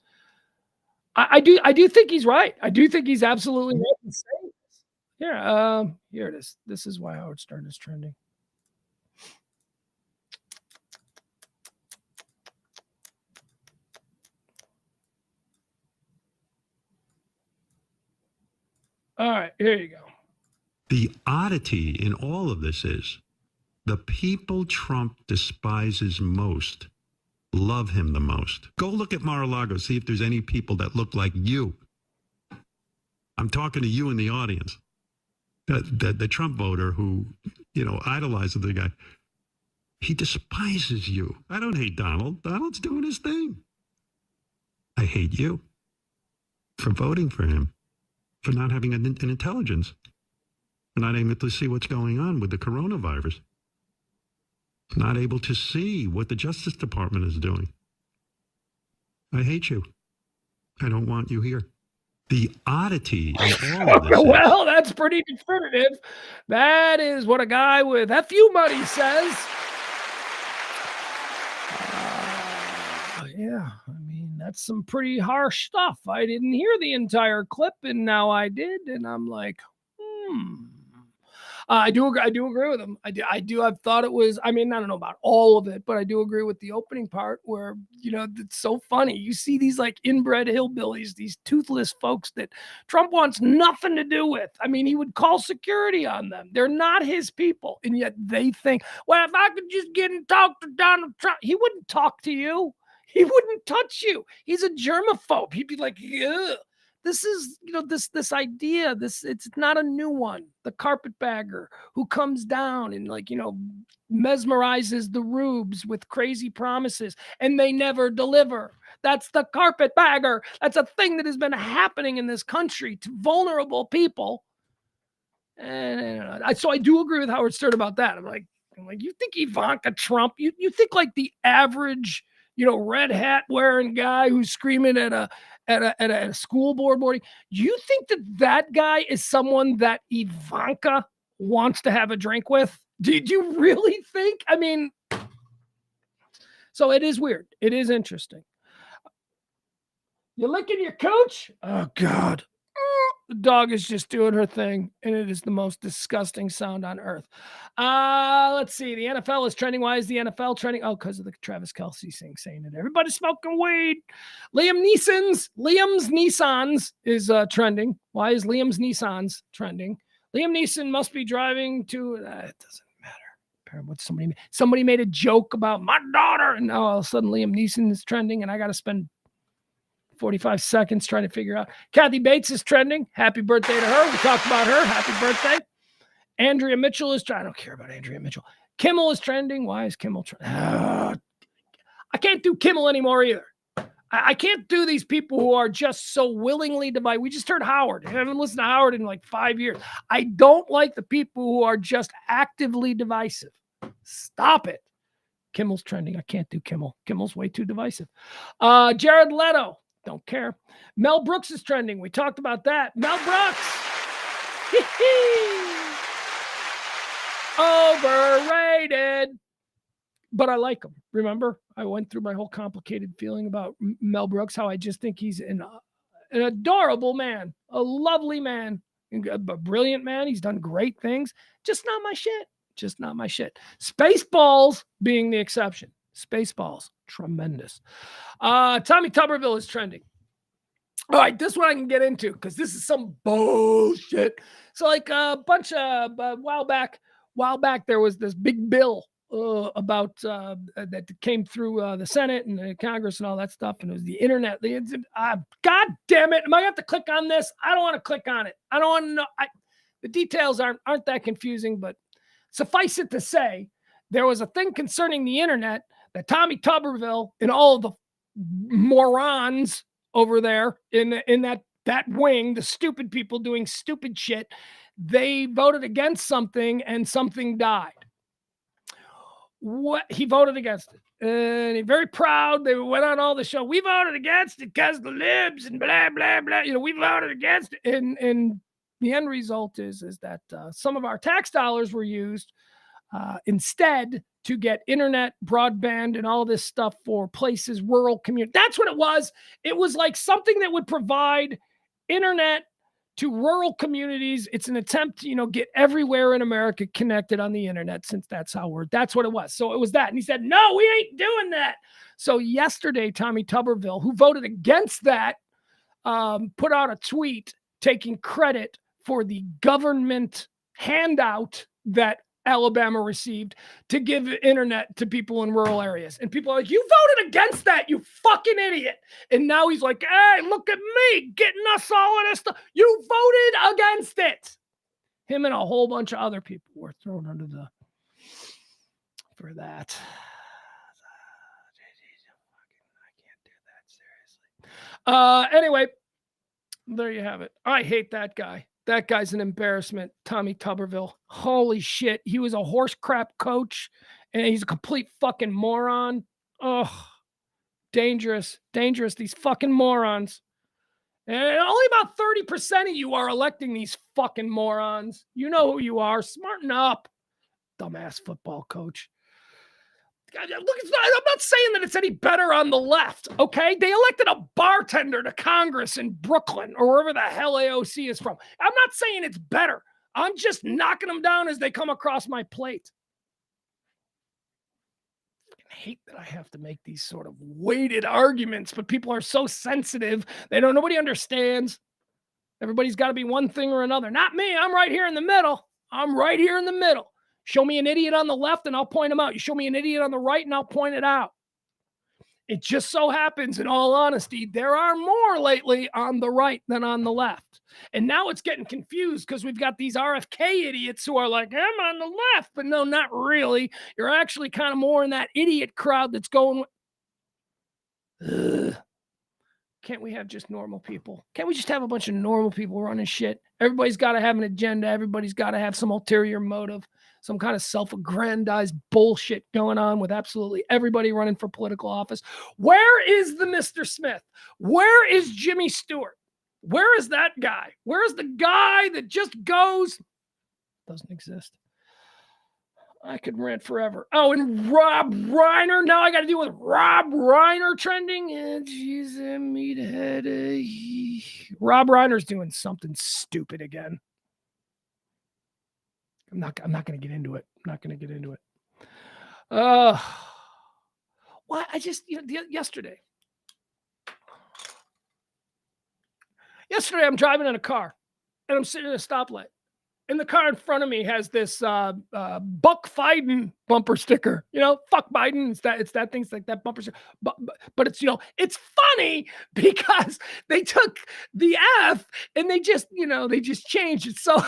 I do think he's right. I do think he's absolutely right in saying this. Here it is. This is why Howard Stern is trending. All right, here you go. The oddity in all of this is the people Trump despises most love him the most. Go look at Mar-a-Lago, see if there's any people that look like you. I'm talking to you in the audience. The Trump voter who, idolizes the guy, he despises you. I don't hate Donald. Donald's doing his thing. I hate you for voting for him, for not having an intelligence, for not able to see what's going on with the coronavirus, not able to see what the Justice Department is doing. I hate you. I don't want you here. The oddity in all of this. Well, that's pretty definitive. That is what a guy with FU money says. Yeah, I mean, that's some pretty harsh stuff. I didn't hear the entire clip, and now I did, and I'm like, I do agree with him. I've thought it was, I mean, I don't know about all of it, but I do agree with the opening part where, it's so funny. You see these like inbred hillbillies, these toothless folks that Trump wants nothing to do with. I mean, he would call security on them. They're not his people. And yet they think, well, if I could just get and talk to Donald Trump, he wouldn't talk to you. He wouldn't touch you. He's a germaphobe. He'd be like, ugh. this idea, it's not a new one. The carpetbagger who comes down and mesmerizes the rubes with crazy promises and they never deliver. That's the carpetbagger. That's a thing that has been happening in this country to vulnerable people. And so I do agree with Howard Stern about that. I'm like, you think Ivanka Trump, you think like the average, red hat wearing guy who's screaming at a school board morning, you think that guy is someone that Ivanka wants to have a drink with? Did you really think? I mean, so it is weird. It is interesting. You licking your cooch? Oh, God. The dog is just doing her thing, and it is the most disgusting sound on earth. Let's see. The NFL is trending. Why is the NFL trending? Oh, because of the Travis Kelce saying it. Everybody's smoking weed. Liam's Nissans is trending. Why is Liam's Nissans trending? Liam Neeson must be driving to. It doesn't matter. What somebody made a joke about my daughter, and now all of a sudden Liam Neeson is trending, and I got to spend 45 seconds trying to figure out. Kathy Bates is trending. Happy birthday to her. We talked about her. Happy birthday. Andrea Mitchell is trending. I don't care about Andrea Mitchell. Kimmel is trending. Why is Kimmel trending? I can't do Kimmel anymore either. I can't do these people who are just so willingly divisive. We just heard Howard. I haven't listened to Howard in like 5 years. I don't like the people who are just actively divisive. Stop it. Kimmel's trending. I can't do Kimmel. Kimmel's way too divisive. Jared Leto. Don't care. Mel Brooks is trending. We talked about that. Mel Brooks. Overrated. But I like him. Remember, I went through my whole complicated feeling about Mel Brooks, how I just think he's an adorable man, a lovely man, a brilliant man. He's done great things. Just not my shit. Just not my shit. Spaceballs being the exception. Spaceballs. Tremendous. Tommy Tuberville is trending. All right, this one I can get into because this is some bullshit. So like a bunch of while back there was this big bill about that came through the Senate and the Congress and all that stuff, and it was the internet. God damn it! Am I gonna have to click on this? I don't want to click on it. I don't want to know. The details aren't that confusing, but suffice it to say, there was a thing concerning the internet that Tommy Tuberville and all of the morons over there in that wing, the stupid people doing stupid shit, they voted against something and something died. What he voted against it, and he's very proud. They went on all the show. We voted against it because the libs and blah blah blah. We voted against it, and the end result is that some of our tax dollars were used instead to get internet, broadband, and all this stuff for places, rural communities. That's what it was. It was like something that would provide internet to rural communities. It's an attempt to, get everywhere in America connected on the internet, since that's what it was. So it was that. And he said, no, we ain't doing that. So yesterday, Tommy Tuberville, who voted against that, put out a tweet taking credit for the government handout that Alabama received to give internet to people in rural areas. And people are like, you voted against that, you fucking idiot. And now he's like, hey, look at me getting us all of this stuff. You voted against it. Him and a whole bunch of other people were thrown under the for that. I can't do that, seriously. Anyway, there you have it. I hate that guy. That guy's an embarrassment, Tommy Tuberville. Holy shit. He was a horse crap coach, and he's a complete fucking moron. Oh, dangerous, these fucking morons. And only about 30% of you are electing these fucking morons. You know who you are. Smarten up, dumbass football coach. Look, I'm not saying that it's any better on the left, okay? They elected a bartender to Congress in Brooklyn or wherever the hell AOC is from. I'm not saying it's better. I'm just knocking them down as they come across my plate. I hate that I have to make these sort of weighted arguments, but people are so sensitive. Nobody understands. Everybody's got to be one thing or another. Not me. I'm right here in the middle. Show me an idiot on the left and I'll point him out. You show me an idiot on the right and I'll point it out. It just so happens, in all honesty, there are more lately on the right than on the left. And now it's getting confused because we've got these RFK idiots who are like, I'm on the left, but no, not really. You're actually kind of more in that idiot crowd that's going, ugh. Can't we have just normal people? Can't we just have a bunch of normal people running shit? Everybody's got to have an agenda. Everybody's got to have some ulterior motive, some kind of self-aggrandized bullshit going on with absolutely everybody running for political office. Where is the Mr. Smith? Where is Jimmy Stewart? Where is that guy? Where is the guy that just goes? Doesn't exist. I could rant forever. Oh, and Rob Reiner. Now I got to deal with Rob Reiner trending. And she's a meathead. Rob Reiner's doing something stupid again. I'm not going to get into it. I'm not going to get into it. Well, I just, yesterday I'm driving in a car and I'm sitting at a stoplight. And the car in front of me has this Buck Biden bumper sticker. Fuck Biden. It's that thing. It's like that bumper sticker. But it's, it's funny because they took the F and they just changed it. So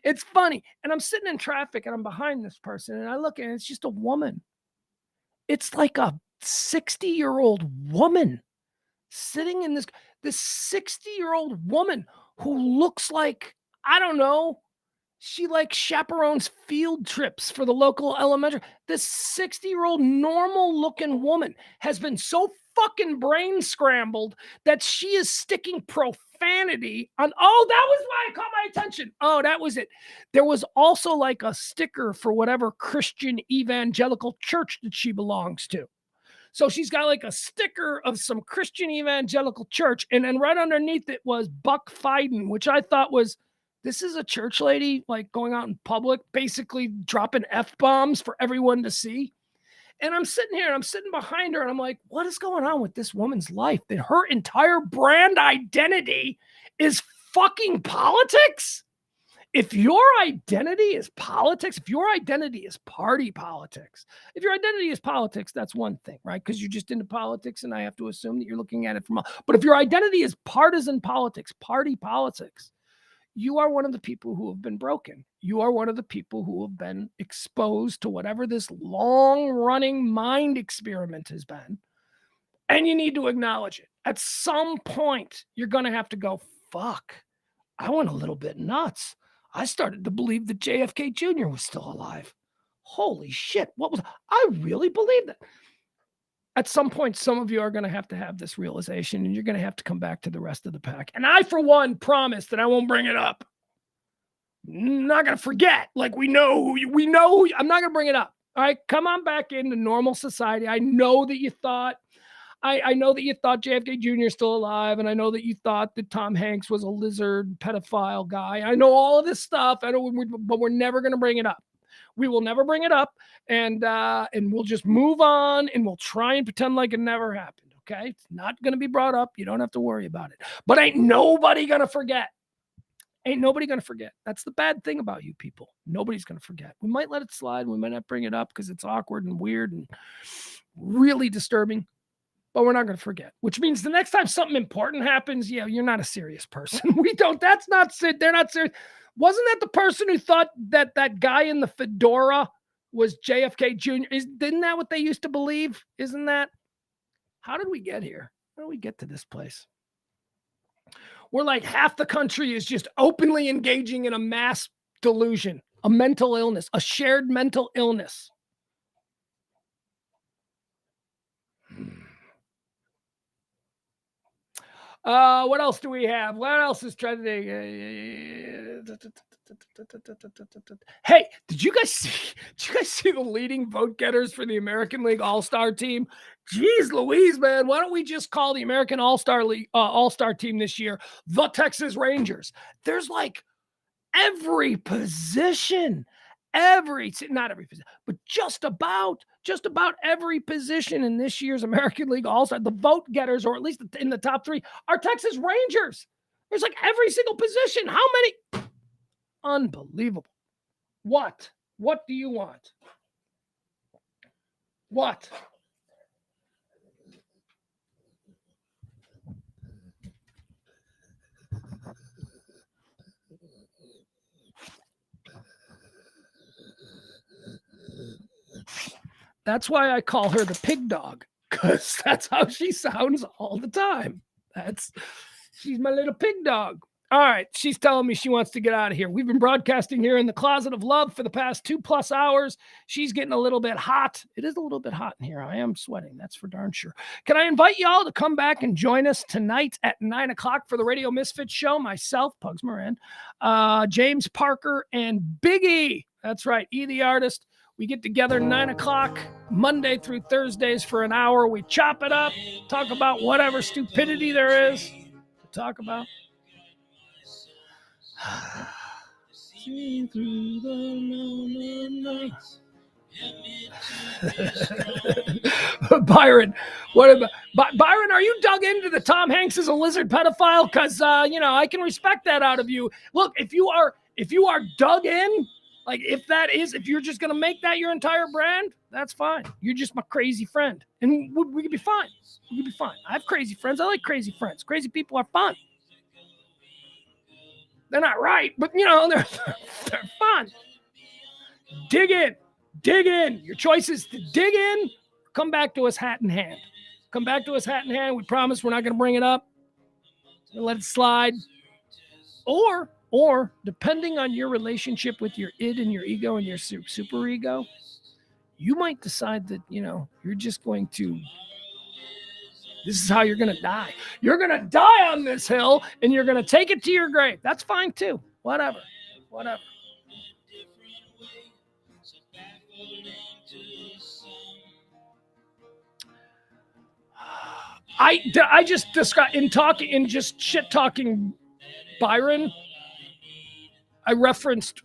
it's funny. And I'm sitting in traffic and I'm behind this person and I look and it's just a woman. It's like a 60-year-old woman sitting in this 60-year-old woman who looks like, I don't know, she like chaperones field trips for the local elementary. This 60-year-old normal looking woman has been so fucking brain scrambled that she is sticking profanity on. Oh, that was why it caught my attention. Oh, that was it. There was also like a sticker for whatever Christian evangelical church that she belongs to. So she's got like a sticker of some Christian evangelical church. And then right underneath it was Buck Biden, which I thought was, this is a church lady like going out in public, basically dropping F-bombs for everyone to see. And I'm sitting here and I'm sitting behind her and I'm like, what is going on with this woman's life? That her entire brand identity is fucking politics? If your identity is politics, if your identity is party politics, if your identity is politics, that's one thing, right? Because you're just into politics and I have to assume that you're looking at it from, but if your identity is partisan politics, party politics, you are one of the people who have been broken. You are one of the people who have been exposed to whatever this long-running mind experiment has been. And you need to acknowledge it. At some point, you're going to have to go, fuck, I went a little bit nuts. I started to believe that JFK Jr. was still alive. Holy shit. I really believe that. At some point, some of you are going to have this realization and you're going to have to come back to the rest of the pack. And I, for one, promise that I won't bring it up. I'm not going to forget. Like I'm not going to bring it up. All right. Come on back into normal society. I know that you thought, I know that you thought JFK Jr. is still alive. And I know that you thought that Tom Hanks was a lizard pedophile guy. I know all of this stuff. But we're never going to bring it up. We will never bring it up, and we'll just move on, and we'll try and pretend like it never happened, okay? It's not going to be brought up. You don't have to worry about it. But ain't nobody going to forget. Ain't nobody going to forget. That's the bad thing about you people. Nobody's going to forget. We might let it slide. We might not bring it up because it's awkward and weird and really disturbing, but we're not going to forget, which means the next time something important happens, you're not a serious person. They're not serious. Wasn't that the person who thought that that guy in the fedora was JFK Jr.? Isn't that what they used to believe? Isn't that? How did we get here? How did we get to this place? We're like half the country is just openly engaging in a mass delusion, a mental illness, a shared mental illness. What else do we have? What else is trending? Hey, did you guys see the leading vote getters for the American League All-Star team? Jeez Louise, man. Why don't we just call the American All-Star League All-Star team this year the Texas Rangers? There's like every position. Not every position, but just about every position in this year's American League All-Star, the vote getters, or at least in the top 3, are Texas Rangers. There's like every single position. How many? Unbelievable. What do you want? What? That's why I call her the pig dog, because that's how she sounds all the time. She's my little pig dog. All right, she's telling me she wants to get out of here. We've been broadcasting here in the Closet of Love for the past 2+ hours. She's getting a little bit hot. It is a little bit hot in here. I am sweating. That's for darn sure. Can I invite y'all to come back and join us tonight at 9 o'clock for the Radio Misfits show? Myself, Pugs Moran, James Parker, and Biggie. That's right, E the Artist. We get together 9 o'clock Monday through Thursdays for an hour. We chop it up, talk about whatever stupidity there is to talk about. See through the Byron, what about Byron? Are you dug into the Tom Hanks is a lizard pedophile? Because I can respect that out of you. Look, if you are dug in, like if you're just gonna make that your entire brand, that's fine. You're just my crazy friend, and we could be fine. We could be fine. I have crazy friends. I like crazy friends. Crazy people are fun. They're not right, but they're fun. Dig in. Your choice is to dig in. Come back to us hat in hand. We promise we're not going to bring it up. We'll let it slide. Or depending on your relationship with your id and your ego and your super ego, you might decide that, you're just going to, this is how you're going to die. You're going to die on this hill and you're going to take it to your grave. That's fine too. Whatever. I just described in just shit talking Byron. I referenced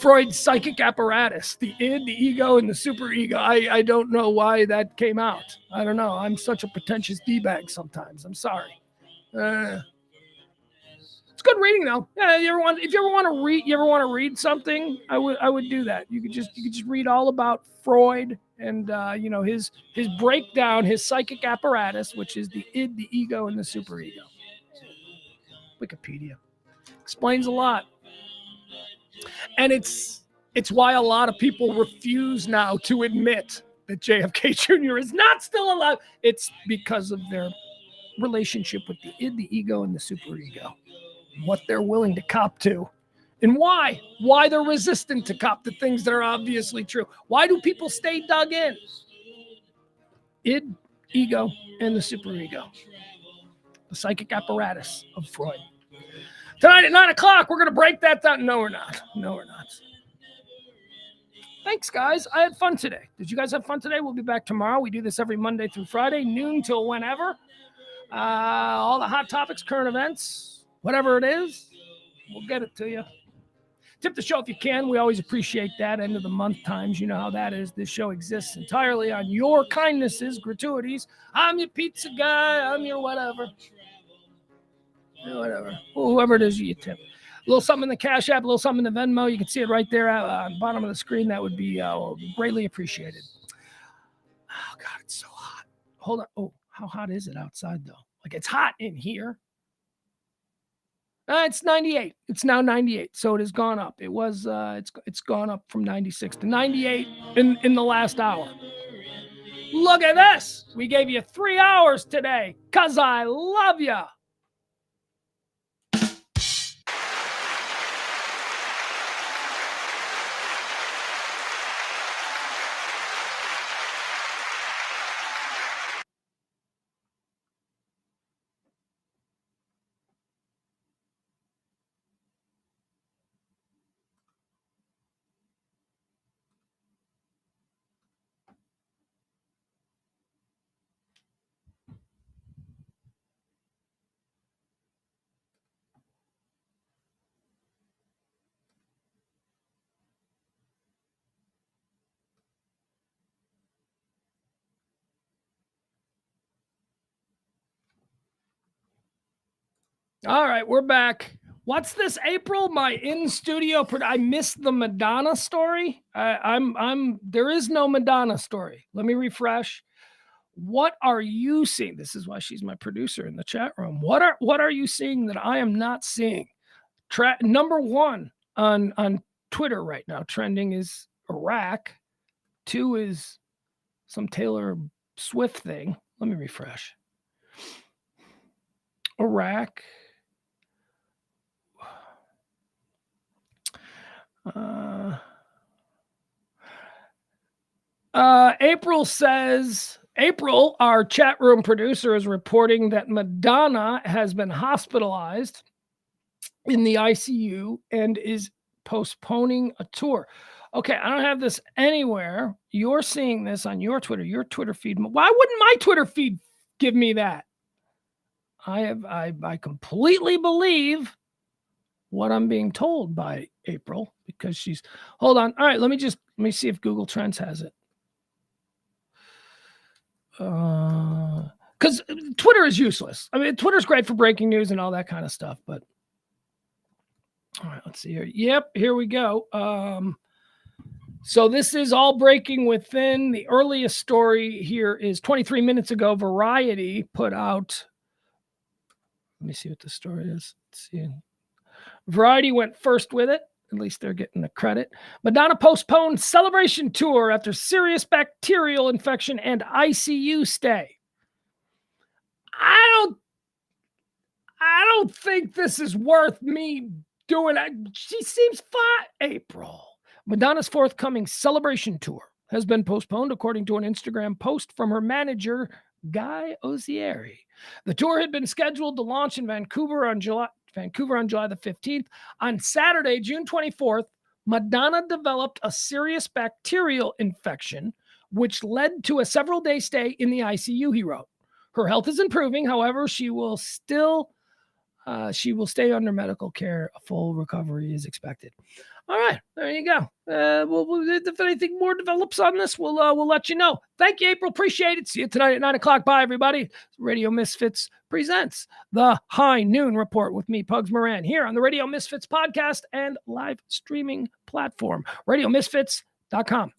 Freud's psychic apparatus, the id, the ego, and the superego. I don't know why that came out. I don't know. I'm such a pretentious D-bag sometimes. I'm sorry. It's good reading though. If you ever want to read something, I would do that. You could just read all about Freud and his breakdown, his psychic apparatus, which is the id, the ego, and the superego. Wikipedia explains a lot. And it's why a lot of people refuse now to admit that JFK Jr. is not still alive. It's because of their relationship with the id, the ego, and the superego. What they're willing to cop to. And why they're resistant to cop to things that are obviously true. Why do people stay dug in? Id, ego, and the superego. The psychic apparatus of Freud. Tonight at 9 o'clock, we're going to break that down. No, we're not. Thanks, guys. I had fun today. Did you guys have fun today? We'll be back tomorrow. We do this every Monday through Friday, noon till whenever. All the hot topics, current events, whatever it is, we'll get it to you. Tip the show if you can. We always appreciate that. End of the month times. You know how that is. This show exists entirely on your kindnesses, gratuities. I'm your pizza guy. I'm your whatever. Whatever. Whoever it is you tip. A little something in the Cash App, a little something in the Venmo. You can see it right there on the bottom of the screen. That would be greatly appreciated. Oh, God, it's so hot. Hold on. Oh, how hot is it outside, though? Like, it's hot in here. It's 98. It's now 98. So it has gone up. It was, it's gone up from 96 to 98 in the last hour. Look at this. We gave you 3 hours today because I love you. All right, we're back. What's this, April? My in-studio. I missed the Madonna story. There is no Madonna story. Let me refresh. What are you seeing? This is why she's my producer in the chat room. What are you seeing that I am not seeing? Number one on Twitter right now, trending is Iraq. 2 is some Taylor Swift thing. Let me refresh. Iraq. April, our chat room producer, is reporting that Madonna has been hospitalized in the ICU and is postponing a tour. Okay, I don't have this anywhere. You're seeing this on your Twitter feed. Why wouldn't my Twitter feed give me that? I completely believe what I'm being told by April because she's, hold on. All right, let me see if Google Trends has it. Because Twitter is useless. I mean, Twitter's great for breaking news and all that kind of stuff, but all right, let's see here. Yep, here we go. So this is all breaking within. The earliest story here is 23 minutes ago. Variety put out, let me see what the story is. Let's see. Variety went first with it. At least they're getting the credit. Madonna postponed celebration tour after serious bacterial infection and ICU stay. I don't think this is worth me doing it. She seems fine. April. Madonna's forthcoming celebration tour has been postponed, according to an Instagram post from her manager, Guy Ozieri. The tour had been scheduled to launch in Vancouver on July the 15th. On Saturday, June 24th, Madonna developed a serious bacterial infection, which led to a several-day stay in the ICU, he wrote. Her health is improving. However, she will stay under medical care. A full recovery is expected. All right, there you go. If anything more develops on this, we'll let you know. Thank you, April. Appreciate it. See you tonight at 9 o'clock. Bye, everybody. Radio Misfits presents the High Noon Report with me, Pugs Moran, here on the Radio Misfits podcast and live streaming platform, RadioMisfits.com.